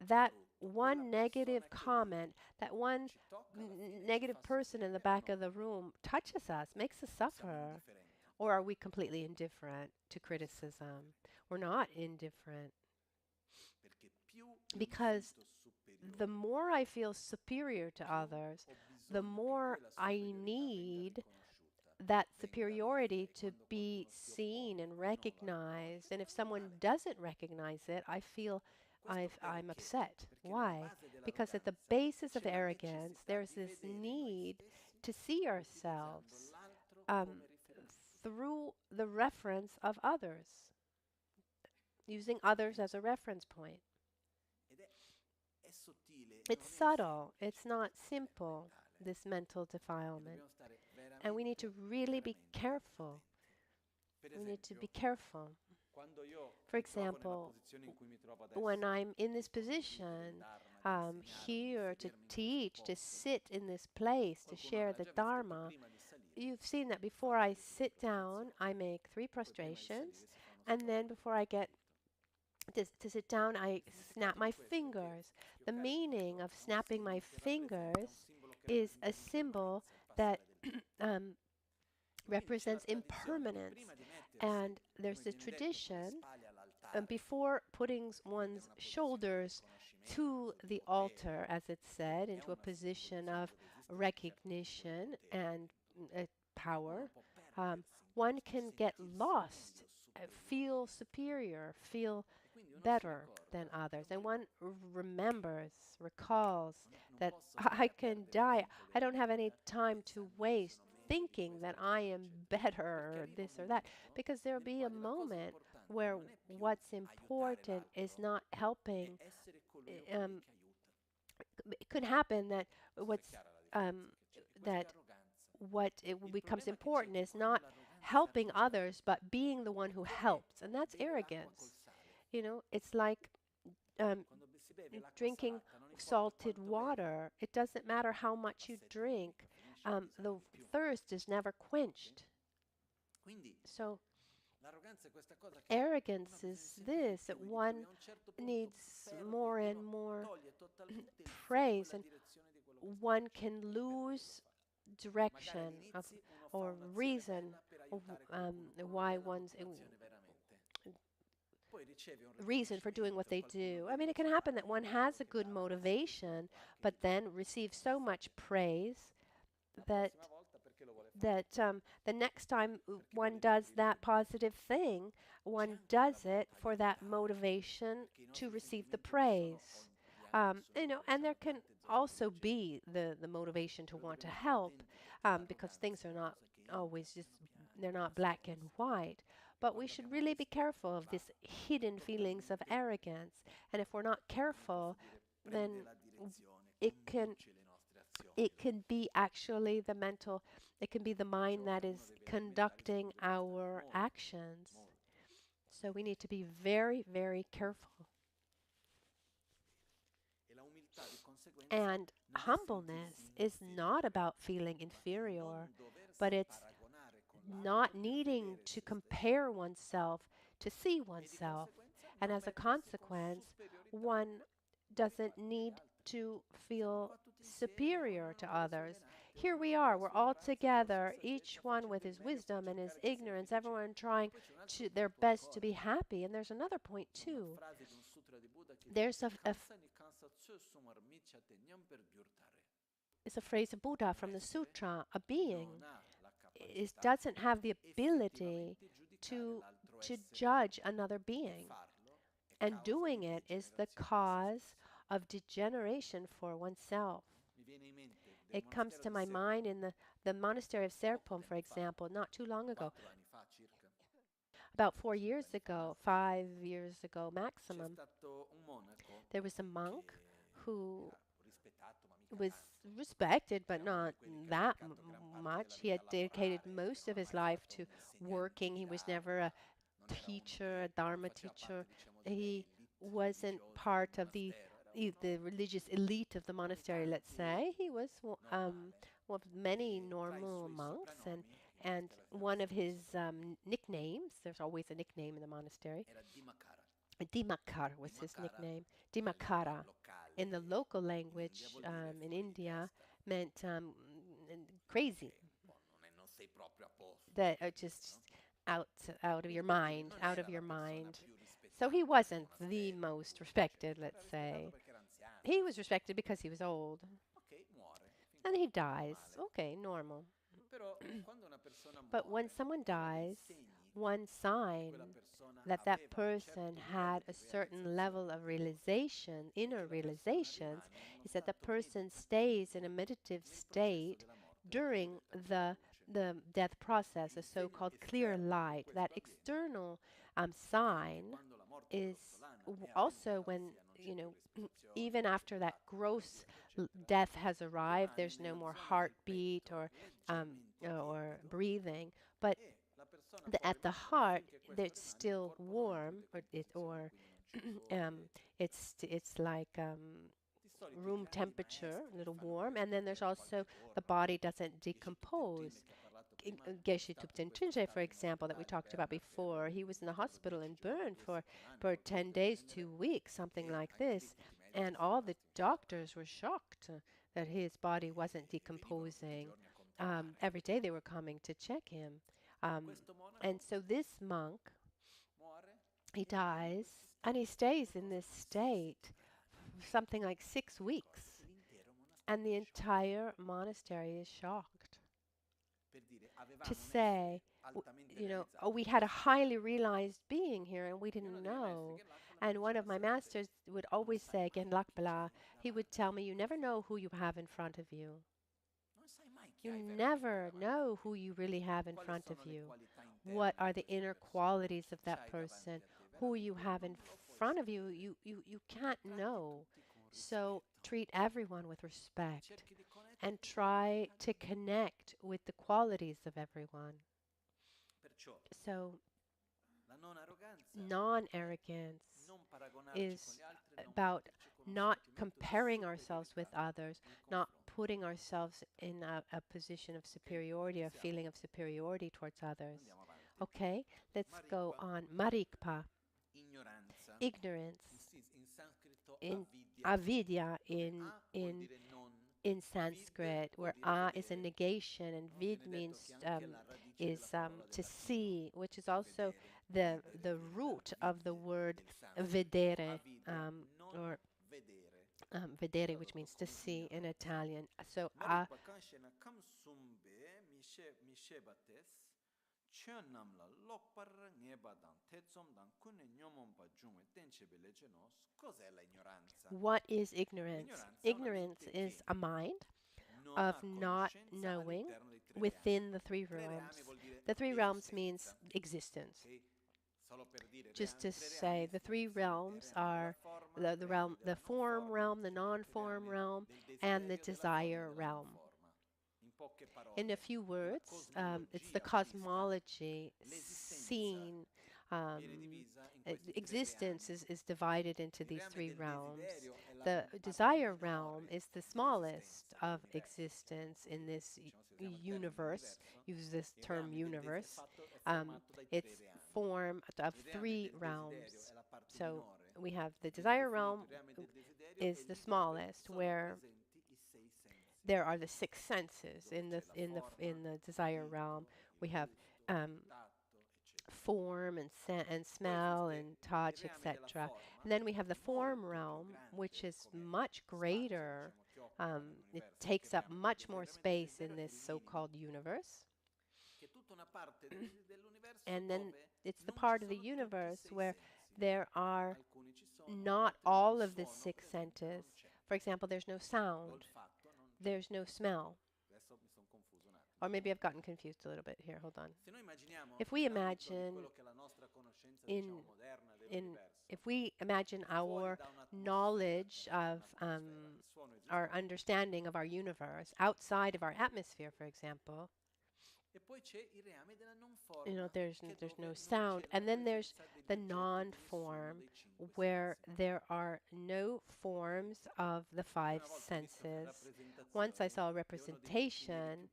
That one negative comment, that one negative person in the back of the room touches us, makes us suffer? Or are we completely indifferent to criticism? We're not indifferent. Because the more I feel superior to others, the more I need that superiority to be seen and recognized. And if someone doesn't recognize it, I feel I'm upset. Why? Because at the basis of arrogance, there's this need to see ourselves through the reference of others, using others as a reference point. It's subtle. It's not simple, this mental defilement. And we need to really be careful. We need to be careful. For example, when I'm in this position, here to teach, to sit in this place, to share the Dharma, you've seen that before I sit down, I make 3 prostrations, and then before I get to sit down, I snap my fingers. The meaning of snapping my fingers is a symbol that represents impermanence. And there's a tradition before putting one's shoulders to the altar, as it's said, into a position of recognition and power, one can get lost, feel superior, feel better than others. And one recalls that I can die. I don't have any time to waste thinking that I am better or this or that, because there'll be a moment where what's important is not helping. It could happen that what becomes important is not helping others, but being the one who helps, and that's arrogance. You know, it's like drinking salted water. It doesn't matter how much you drink. The thirst is never quenched. So arrogance is this, that one needs more and more praise, and one can lose direction or reason of, why one's reason for doing what they do. I mean, it can happen that one has a good motivation, but then receives so much praise that the next time one does that positive thing, one does it for that motivation to receive the praise. You know, and there can also be the motivation to want to help, because things are not always they're not black and white. But we should really be careful of these hidden feelings of arrogance. And if we're not careful, then it can be actually it can be the mind that is conducting our actions. So we need to be very, very careful. And humbleness is not about feeling inferior, but it's not needing to compare oneself to see oneself. And as a consequence, one doesn't need to feel superior to others. Here we are, we're all together, each one with his wisdom and his ignorance, everyone trying their best to be happy. And there's another point too. There's it's a phrase of Buddha from the sutra. A being doesn't have the ability to judge another being. And doing it is the cause of degeneration for oneself. It comes to my mind in the monastery of Serpom, for example, not too long ago. About 4 years ago, 5 years ago maximum, there was a monk who was respected, but not that much. He had dedicated most of his life to working. He was never a teacher, a Dharma teacher. He wasn't part of the religious elite of the monastery, let's say. He was one of many normal monks, and one of his nicknames, there's always a nickname in the monastery, Dimakar was his nickname, Dimakara. in the local language in India meant crazy, that are just out of your mind, out of your mind. So he wasn't the most respected, let's say. He was respected because he was old. And he dies. Okay, normal. But when someone dies, one sign that that person had a certain level of realization, inner realizations, is that the person stays in a meditative state during the death process, a so-called clear light. That external sign is also when, even after that gross death has arrived, there's no more heartbeat or breathing, but at the heart, it's still warm, it's like room temperature, a little warm, and then there's also the body doesn't decompose. Geshe Tupten, for example, that we talked about before, he was in the hospital in Bern for 10 days, 2 weeks, something like this, and all the doctors were shocked that his body wasn't decomposing. Every day they were coming to check him. And so this monk, he dies, and he stays in this state something like 6 weeks, and the entire monastery is shocked. To say, oh, we had a highly realized being here and we didn't know. And one of my masters would always say, again, Lakbala, he would tell me, you never know who you have in front of you. You never know who you really have in front of you. What are the inner qualities of that person? Who you have in front of you, you can't know. So treat everyone with respect and try to connect with the qualities of everyone. So non-arrogance is about not comparing ourselves with others, not putting ourselves in a position of superiority, a feeling of superiority towards others. Okay, let's go on. Marikpa, ignorance. In avidya in Sanskrit, where a is a negation and vid means to see, which is also the root of the word vedere, or vedere, which means to see in Italian. So what is ignorance? Ignorance is a mind of not knowing within the three realms. The three realms means existence. Just to say, the three realms are the form realm, the non-form realm, and the desire realm. In a few words, it's the cosmology seen. Existence is divided into these three realms. The desire realm is the smallest of existence in this universe. Use this term universe. It's formed of three realms. So we have the desire realm is the smallest, where there are the six senses in the desire realm. We have form and smell and touch, etc. And then we have the form realm, which is much greater. It takes up much more space in this so-called universe. And then it's the part of the universe where there are not all of the six senses. For example, there's no sound, there's no smell. Or maybe I've gotten confused a little bit here. Hold on. If we imagine if we imagine our knowledge of our understanding of our universe outside of our atmosphere, for example, there's no sound, and then there's the non-form, where there are no forms of the five senses. Once I saw a representation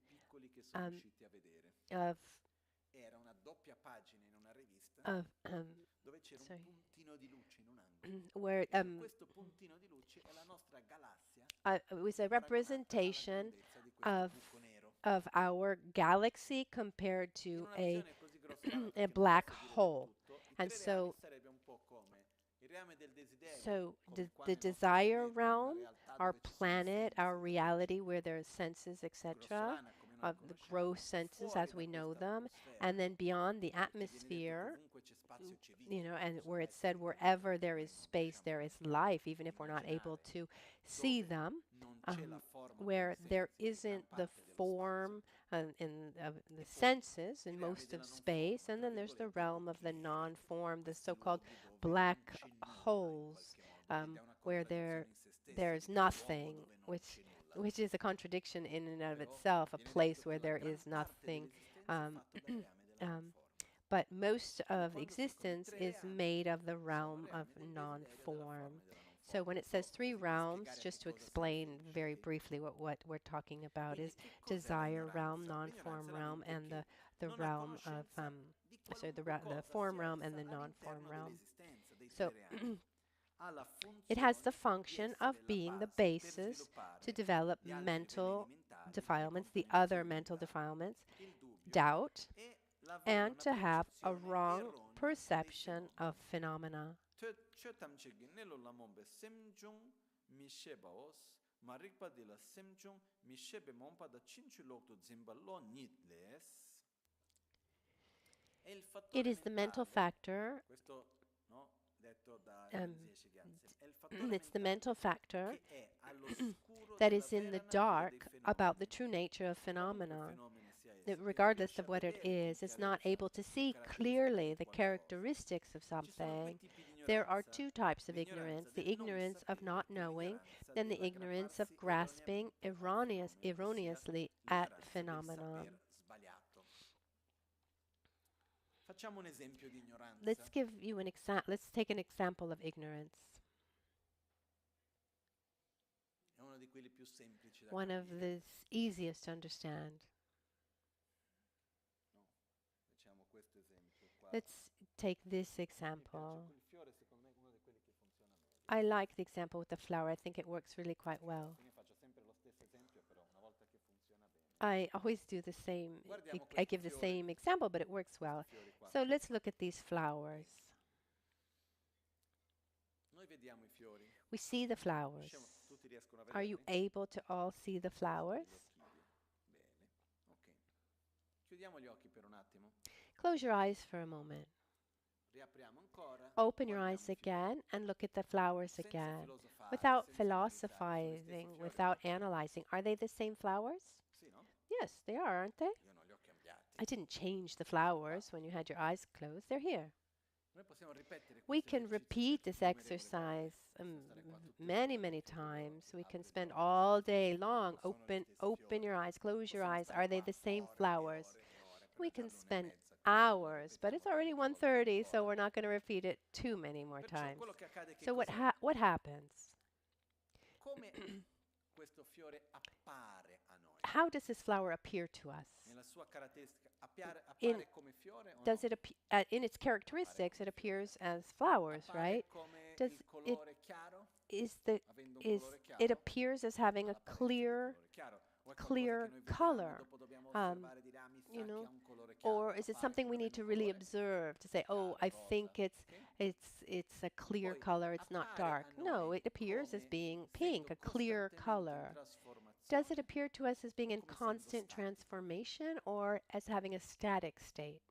of sorry. where questo puntino di luce è la nostra galassia. it was a representation Grandezza di of questo buco nero. of our galaxy compared In to una visione così grossolana, a perché non black posso dire del hole. tutto, i And tre so reami sarebbe un po' come il reame del desiderio, come qua the nel nostro desire pianeta, una realm, realtà our dove ci sono planet, sensi, our reality where there are senses, etc., grossolana come noi of the conosciamo, gross e senses fuori as da we know questa them, atmosfera, and then beyond the perché viene detto atmosphere, che ovunque c'è spazio c'è vita, and possono where it essere said dei wherever luoghi che there noi is non space, there riusciamo is neanche life, even if we're not able immaginare, to see dove them, non c'è la forma per where i there sensi, che è isn't gran the parte dello form spazio. in the E poi senses i in reami most of della non space, forma, and tra then there's the virgolette, i realm of buchi the neri, non-form, the questi so-called luoghi dove black non c'è nulla in holes, qualche modo, ed è una where contraddizione in se stessa there's dire all'uomo nothing, dove non c'è nulla. which is a contradiction in and of Però itself, a viene place detto where che la there gran is parte nothing. dell'esistenza è fatto dal reame della non Um, forma. but most Quindi of quando si dicono i existence tre is reami, made of the sono realm of reami del desiderio, della forma non-form. e della non So forma. when it says three Così per realms, spiegare a che just to cosa si explain riferisce, very ok? briefly what we're talking about Quindi is che cos'è desire realm, l'ignoranza? non-form L'ignoranza è la realm, mente and che the non ha realm of conoscenza di the qualunque the cosa form sia realm and essa the non-form all'interno realm. dell'esistenza dei tre So reami. Ha la it has the funzione di function of essere la being the base per basis to sviluppare develop gli altri mental veleni mentali, le defilements, the other contaminazioni mental mentali, defilements, il dubbio doubt, e l'avere and una to have a percezione wrong erronea dei perception of fenomeni. phenomena. Chotam chigi nelo lamombe semjung mi shebaos marikpa de la semjung mi shebe mompa da cinchulok do zimballo nitles. È il fattore It is the mental mentale, factor. questo no, detto da Um, Yongzing Yeshe Gyältsän, è il fattore it's the mentale mental factor che è all'oscuro that della is in vera the natura dei dark about the fenomeni, true nature of qualunque phenomena. fenomeno sia That esso, e non regardless riesce of a what it vedere con is, it's not chiarezza able to le see caratteristiche clearly di the qualcosa. characteristics of Ci sono due something. tipi di There are ignoranza, two types of l'ignoranza ignorance, del the non ignorance of sapere not e knowing, l'ignoranza and the ignorance of dell'aggrapparsi grasping erroneamente al fenomeno, erroneously ossia at l'ignoranza del phenomena. saper sbagliato. Facciamo un esempio di ignoranza. Let's give you an let's take an example of ignorance. È uno di quelli più semplici da One of capire. the easiest to understand. No, facciamo questo esempio qua. Let's take this Mi piace example. quel fiore, secondo me è uno di quelli che funziona meglio. I like the example with the flower. I think it works really quite Alla well. fine faccio sempre lo stesso esempio, però una volta che funziona bene. I always do the same. Guardiamo I questo give the fiore, same example, but it works questi well. fiori qua. So let's look at these flowers. Noi vediamo i fiori. We see the flowers. Tutti riescono a Are you vederli? able to all see the flowers? Bene, ok. Chiudiamo gli occhi per un attimo. Close your eyes for a moment. Riapriamo ancora. Open your guardiamo eyes i fiori. again and look at the flowers Senza again. filosofare, Without senza analizzare, sono gli stessi philosophizing, fiori, without no? analyzing. Are they the same flowers? Sì, no? Yes, they are, aren't they? Io non li ho cambiati. I didn't change the flowers when you had your eyes closed. They're here. Noi possiamo ripetere We questo can esercizio repeat per this innumerevoli exercise volte. Possiamo stare qua tutto il many, giorno, many tutti i giorni, times. We can apri gli spend occhi, all day long. sono gli stessi Open fiori. your eyes, close your Possiamo eyes. stare Are they qua the same ore e flowers? ore e ore per We can darle spend 1 e mezza, quindi hours, but ripetiamo it's already 20 volte 1:30, so ancora. we're not going to repeat it too many more Perciò times. quello che accade che So cos'è? what happens? Come questo fiore appare a noi? How does this flower appear to us? Nella sua caratteristica appare In come fiore o does no? it in its characteristics it appears as flowers, Appare right? come Does il it colore chiaro? is the Avendo un is colore chiaro? it appears as having a all'apparenza del clear colore chiaro? O è qualcosa clear che noi vediamo e color, dopo dobbiamo um, osservare di rami sa you che know, ha un colore chiaro? or is it Appare something we come need avendo to un really colore observe to say, oh, chiaro, I rosa, think ok? it's a clear Poi color, it's not appare dark. a No, noi it appears as come being pink, essendo a clear costantemente in color. Does it trasformazione appear to us as being o in come essendo constant statico? transformation or as having a static state?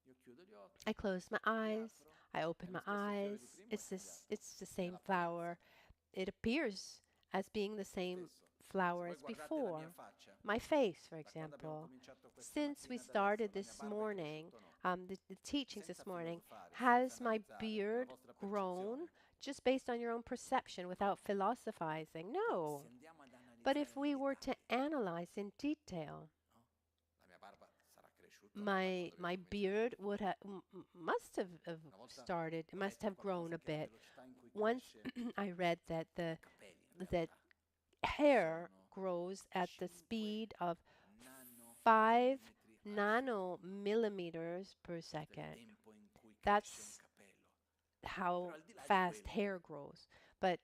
Io chiudo gli occhi, I close my li eyes, apro, I è open lo my stesso fiore eyes. di prima o è cambiato? It's the same Nell'apparenza, flower. It appears as being the same stesso. flower Se as voi guardate la mia before. faccia, My face, for da quando abbiamo example. cominciato questa Since we mattina ad adesso, started la mia this barba è morning, cresciuta o no? the teachings Senza this morning, filosofare, has senza my analizzare, nella beard vostra grown percezione. just based on your own perception without philosophizing? Poi No. se andiamo ad analizzare But if we nei were to dettagli, analyze in detail, no? La mia barba sarà cresciuta o no da my quando abbiamo beard cominciato? would have must have Una volta started, ho must letto have grown qualcosa a che la bit. velocità in cui Once cresce I read that i the capelli in that realtà hair sono grows at the 5 speed of 5 nanomillimetri al secondo nanomillimeters per del second. tempo in cui cresce un That's capello. how fast hair grows. But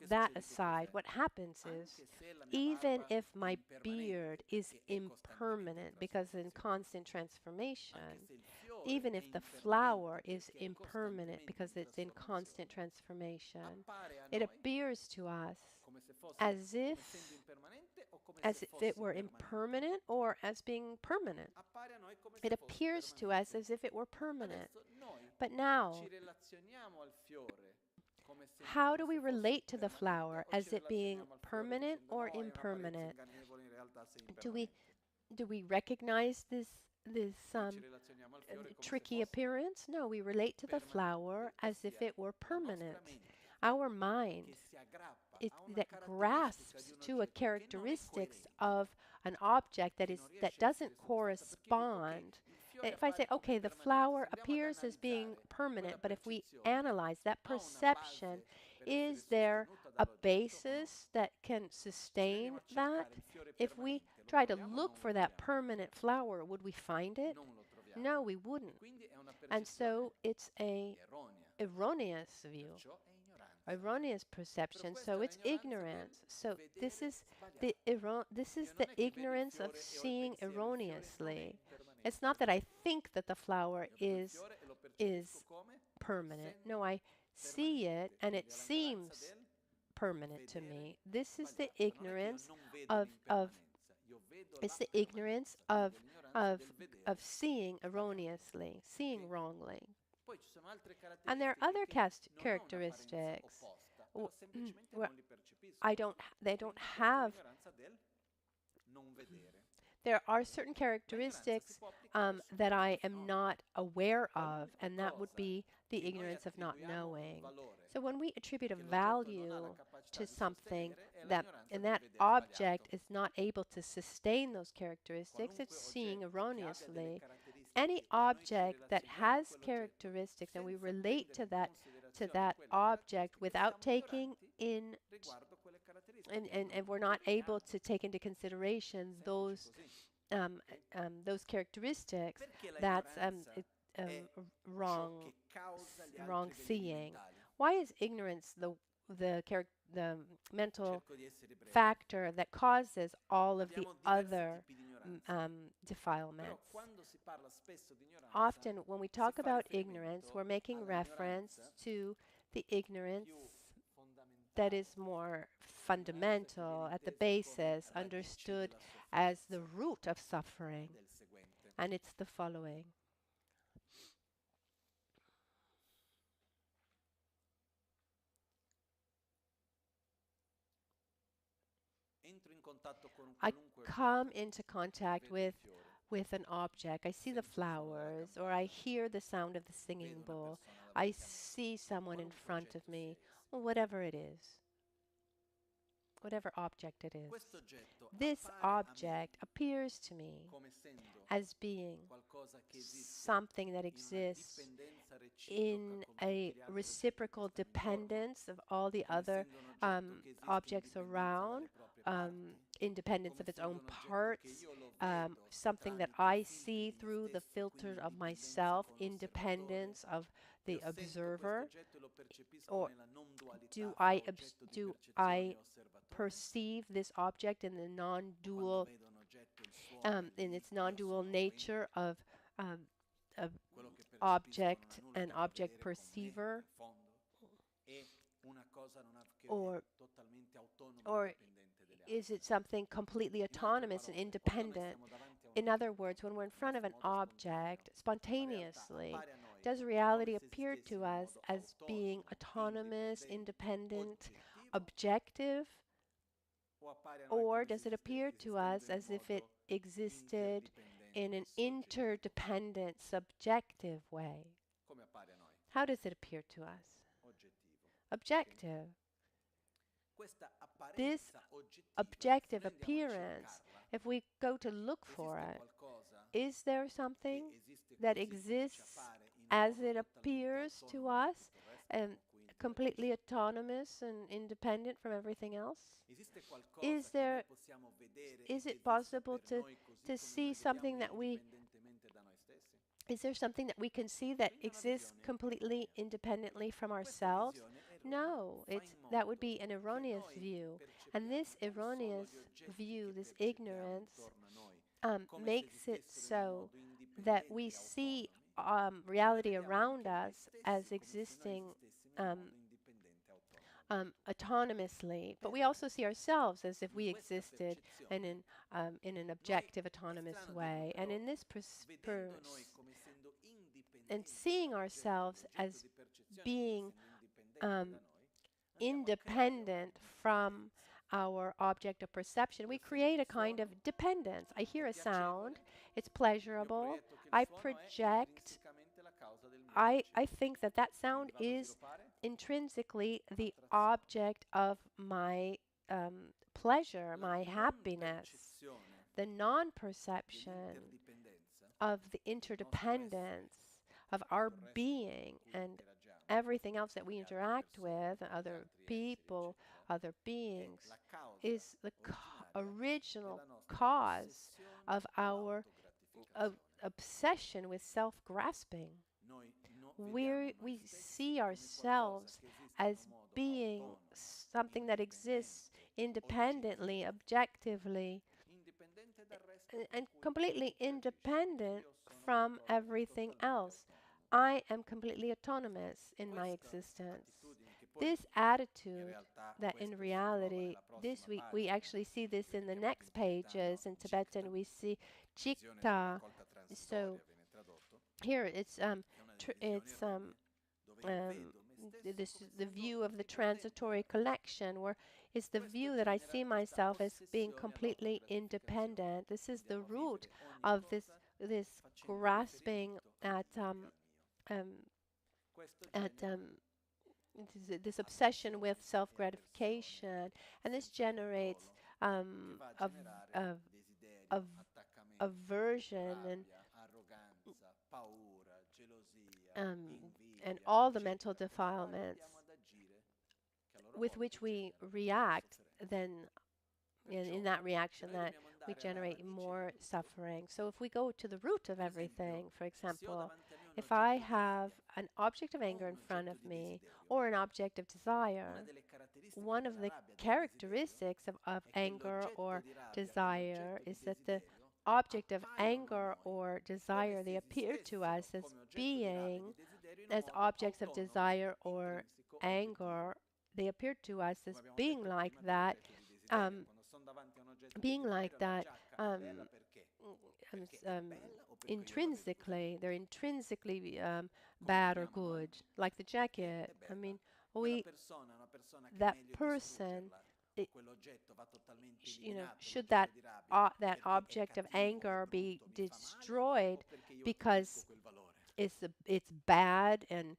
that aside, what happens is, even if my beard is impermanent because in constant transformation, even if the flower is impermanent because it's in constant transformation, it appears to us as if it were impermanent or as being permanent. It appears to us as if it were permanent. But now, how do we relate to the flower as it being permanent or impermanent? Do we recognize this tricky appearance? No, we relate to the flower as if it were permanent. Our mind that grasps to a characteristics of an object that doesn't correspond. If I say, okay, the flower appears as being permanent, but if we analyze that perception, is there a basis that can sustain that? If we try to look for that permanent flower, would we find it? No, we wouldn't. And so it's a erroneous view, erroneous perception. So it's ignorance. So this is the ignorance of seeing erroneously. It's not that I think that the flower is permanent. No, I see it and it seems permanent to me. This is the ignorance of seeing erroneously, seeing wrongly. And there are other characteristics where they don't have. There are certain characteristics that I am not aware of, and that would be the ignorance of not knowing. So when we attribute a value to something and that object is not able to sustain those characteristics, it's seeing erroneously. Any object that has characteristics and we relate to that object without taking in and we're not able to take into consideration those characteristics, that's wrong seeing. Why is ignorance the mental factor that causes all of the other defilements? Often when we talk about ignorance, we're making reference to the ignorance that is more fundamental, at the basis, understood as the root of suffering. And it's the following. I come into contact with an object. I see the flowers, or I hear the sound of the singing bowl. I see someone in front of me, or whatever it is, whatever object it is. This object appears to me as being something that exists in a reciprocal dependence of all the other objects around, independence of its own parts, something that I see through the filter of myself, independence of the observer, or do I perceive this object in the non-dual, in its non-dual nature of object and object perceiver, or is it something completely autonomous and independent? In other words, when we're in front of an object, spontaneously, does reality appear to us as being autonomous, independent, objective? Or does it appear to us as if it existed in an interdependent, subjective way? How does it appear to us? Objective. This objective appearance, if we go to look for it, is there something that exists as it appears to us and completely autonomous and independent from everything else? Is it possible to see something that we Is there something that we can see that exists completely independently from ourselves? No, that would be an erroneous view. And this erroneous view, this ignorance, makes it so that we see reality around us as existing autonomously, but we also see ourselves as if we existed in an objective, autonomous way. And in this and seeing ourselves as being independent from our object of perception, we create a kind of dependence. I hear a sound, it's pleasurable, I project, I think that that sound is intrinsically the object of my pleasure, my happiness. The non-perception of the interdependence of our being and everything else that we interact with, other people, other beings, is the original cause of our obsession with self-grasping. We see ourselves as being something that exists independently, objectively, and completely independent from everything else. I am completely autonomous in my existence. This attitude that in reality, we actually see this in the next pages. In Tibetan, we see Chikta. So here it's the view of the transitory collection, where it's the view that I see myself as being completely independent. This is the root of this grasping at this obsession with self-gratification, and this generates aversion and all the mental defilements with which we react. Then in that reaction that we generate more suffering. So if we go to the root of everything, for example, if I have an object of anger in front of me or an object of desire, one of the characteristics of anger or desire is that the object of anger or desire, they appear to us as being, as objects of desire or anger, they appear to us as being like that, intrinsically, they're intrinsically bad or good, like the jacket. I mean, that person, should that object of anger be destroyed because it's bad and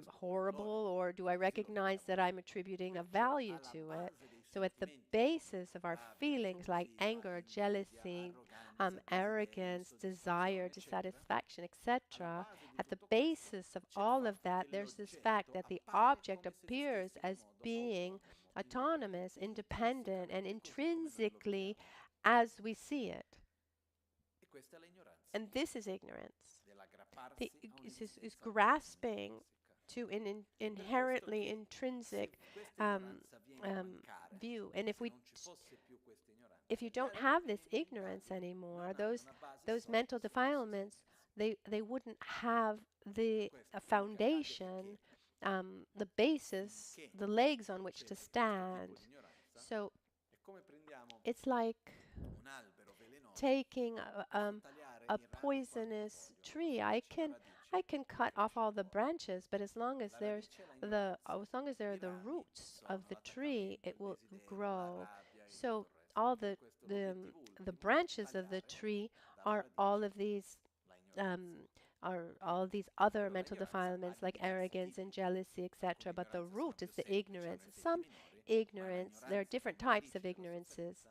horrible, or do I recognize that I'm attributing a value to it? So at the basis of our feelings like anger, jealousy, arrogance, desire, dissatisfaction, etc., at the basis of all of that, there's this fact that the object appears as being autonomous, independent, and intrinsically as we see it. And this is ignorance. Is grasping to an inherently intrinsic view. And if you don't have this ignorance anymore, those mental defilements, they wouldn't have the foundation, the basis, the legs on which to stand. So it's like taking a poisonous tree. I can cut off all the branches, but as long as there are the roots of the tree, it will grow. So all the branches of the tree are all of these other mental defilements like arrogance and jealousy, etc. But the root is the ignorance. Some ignorance, there are different types of ignorances.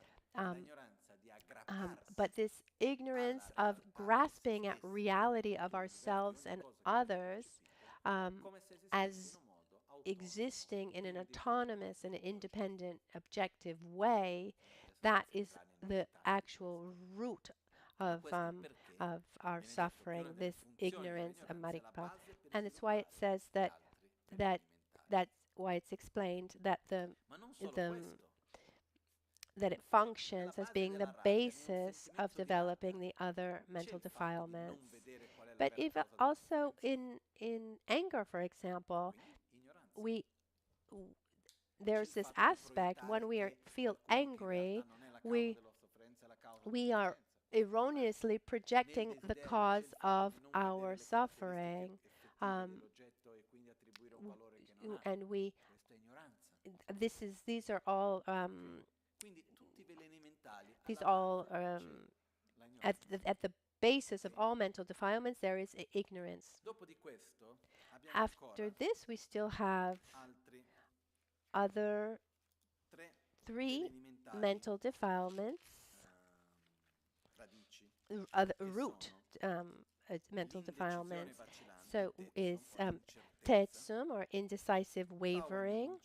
But this ignorance of grasping at reality of ourselves and others as existing in an autonomous and independent, objective way, that is the actual root of of our suffering, this ignorance of marikpa. And it's why it says that's why it's explained that that it functions as being the basis of developing the other mental defilements. But if also in anger, for example, there's this aspect when we feel angry, we are erroneously projecting the cause of our suffering, and these are all at the basis of all mental defilements. There is ignorance. After this, we still have other 3 mental defilements, root mental defilements. So is tetsum, or indecisive wavering,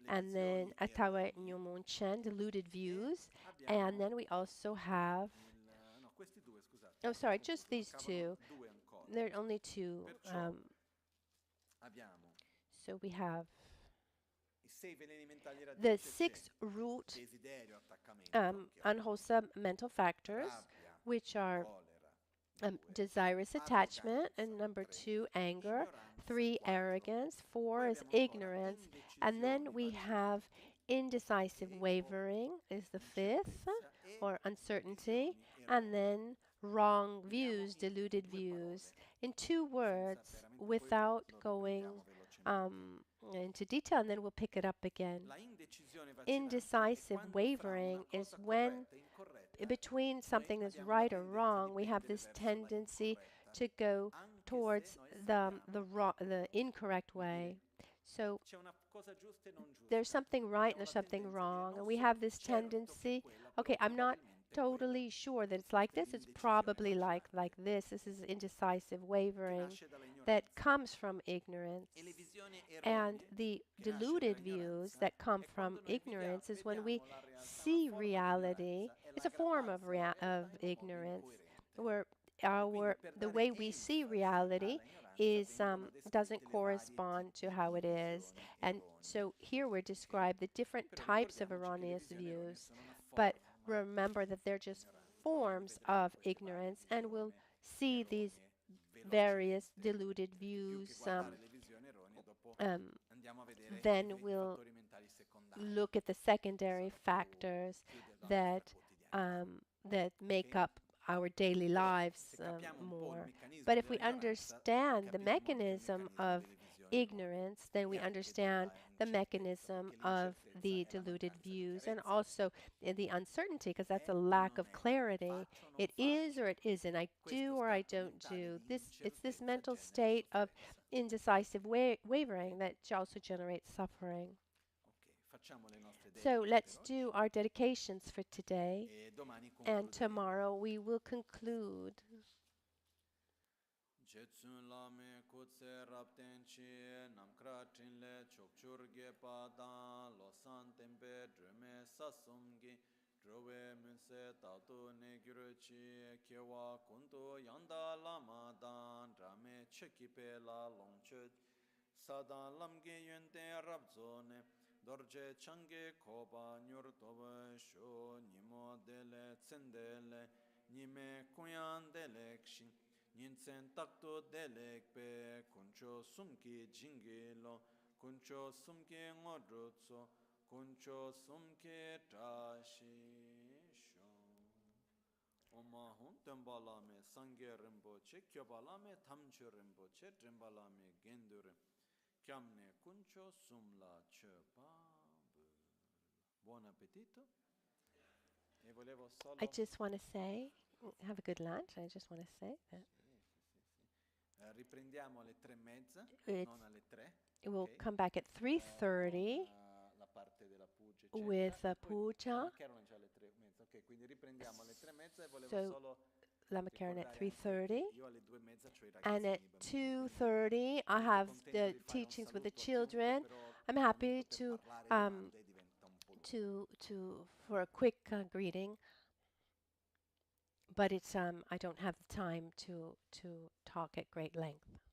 and then atawe nyomunchen, deluded views, and then we also have, oh sorry, just these 2. There are only 2. So we have the 6 root unwholesome mental factors, which are desirous attachment, and number 2, anger, 3, arrogance, 4 is ignorance, and then we have indecisive wavering is the 5th, or uncertainty, and then wrong views, deluded views. In 2 words, without going into detail, and then we'll pick it up again. Indecisive wavering is when between something that's right or wrong, we have this tendency to go towards the incorrect way. So there's something right and there's something wrong, and we have this tendency, okay, I'm not totally sure that it's like this, it's probably like this. This is indecisive wavering that comes from ignorance. And the deluded views that come from ignorance is when we see reality. It's a form of ignorance, where the way we see reality is doesn't correspond to how it is. And so here we're described the different types of erroneous views, but remember that they're just forms of ignorance, and we'll see these various deluded views. Then we'll look at the secondary factors that make up our daily lives more. But if we understand the mechanism of ignorance, then we understand the mechanism of the deluded views, and also the uncertainty, because that's a lack of clarity. It is or it isn't. I do or I don't do. It's this mental state of indecisive wavering that also generates suffering. So let's do our dedications for today, and tomorrow we will conclude. Jetsun lame kutse rapten chi namkra trinle chokchur ge padan losan tempe drume sasumgi druwe munse tatu ne gyuru chi kewa kundu yanda lama dan drame chekipe la longchut sadan lamge yunte rabzone dorje change koba nyur toba sho nimo dele tsendele nime kuyan dele kshin Ninsen takto delek pe kuncho sumki jingilo kuncho sumki ngodrutso kuncho sumki trashi Oma hun tembalame sangye rinpoche kyobalame tamcho rinpoche trimbalame gendure kyamne kuncho sumla chepa. Buon appetito. I just want to say, have a good lunch. I just want to say that. Riprendiamo alle 3:30, non alle 3. It will come back at 3:30 with a puja. So Lama Karen at 3:30, and at 2:30 I have the teachings with the children. I'm happy to for a quick greeting. but it's I don't have the time to talk at great length.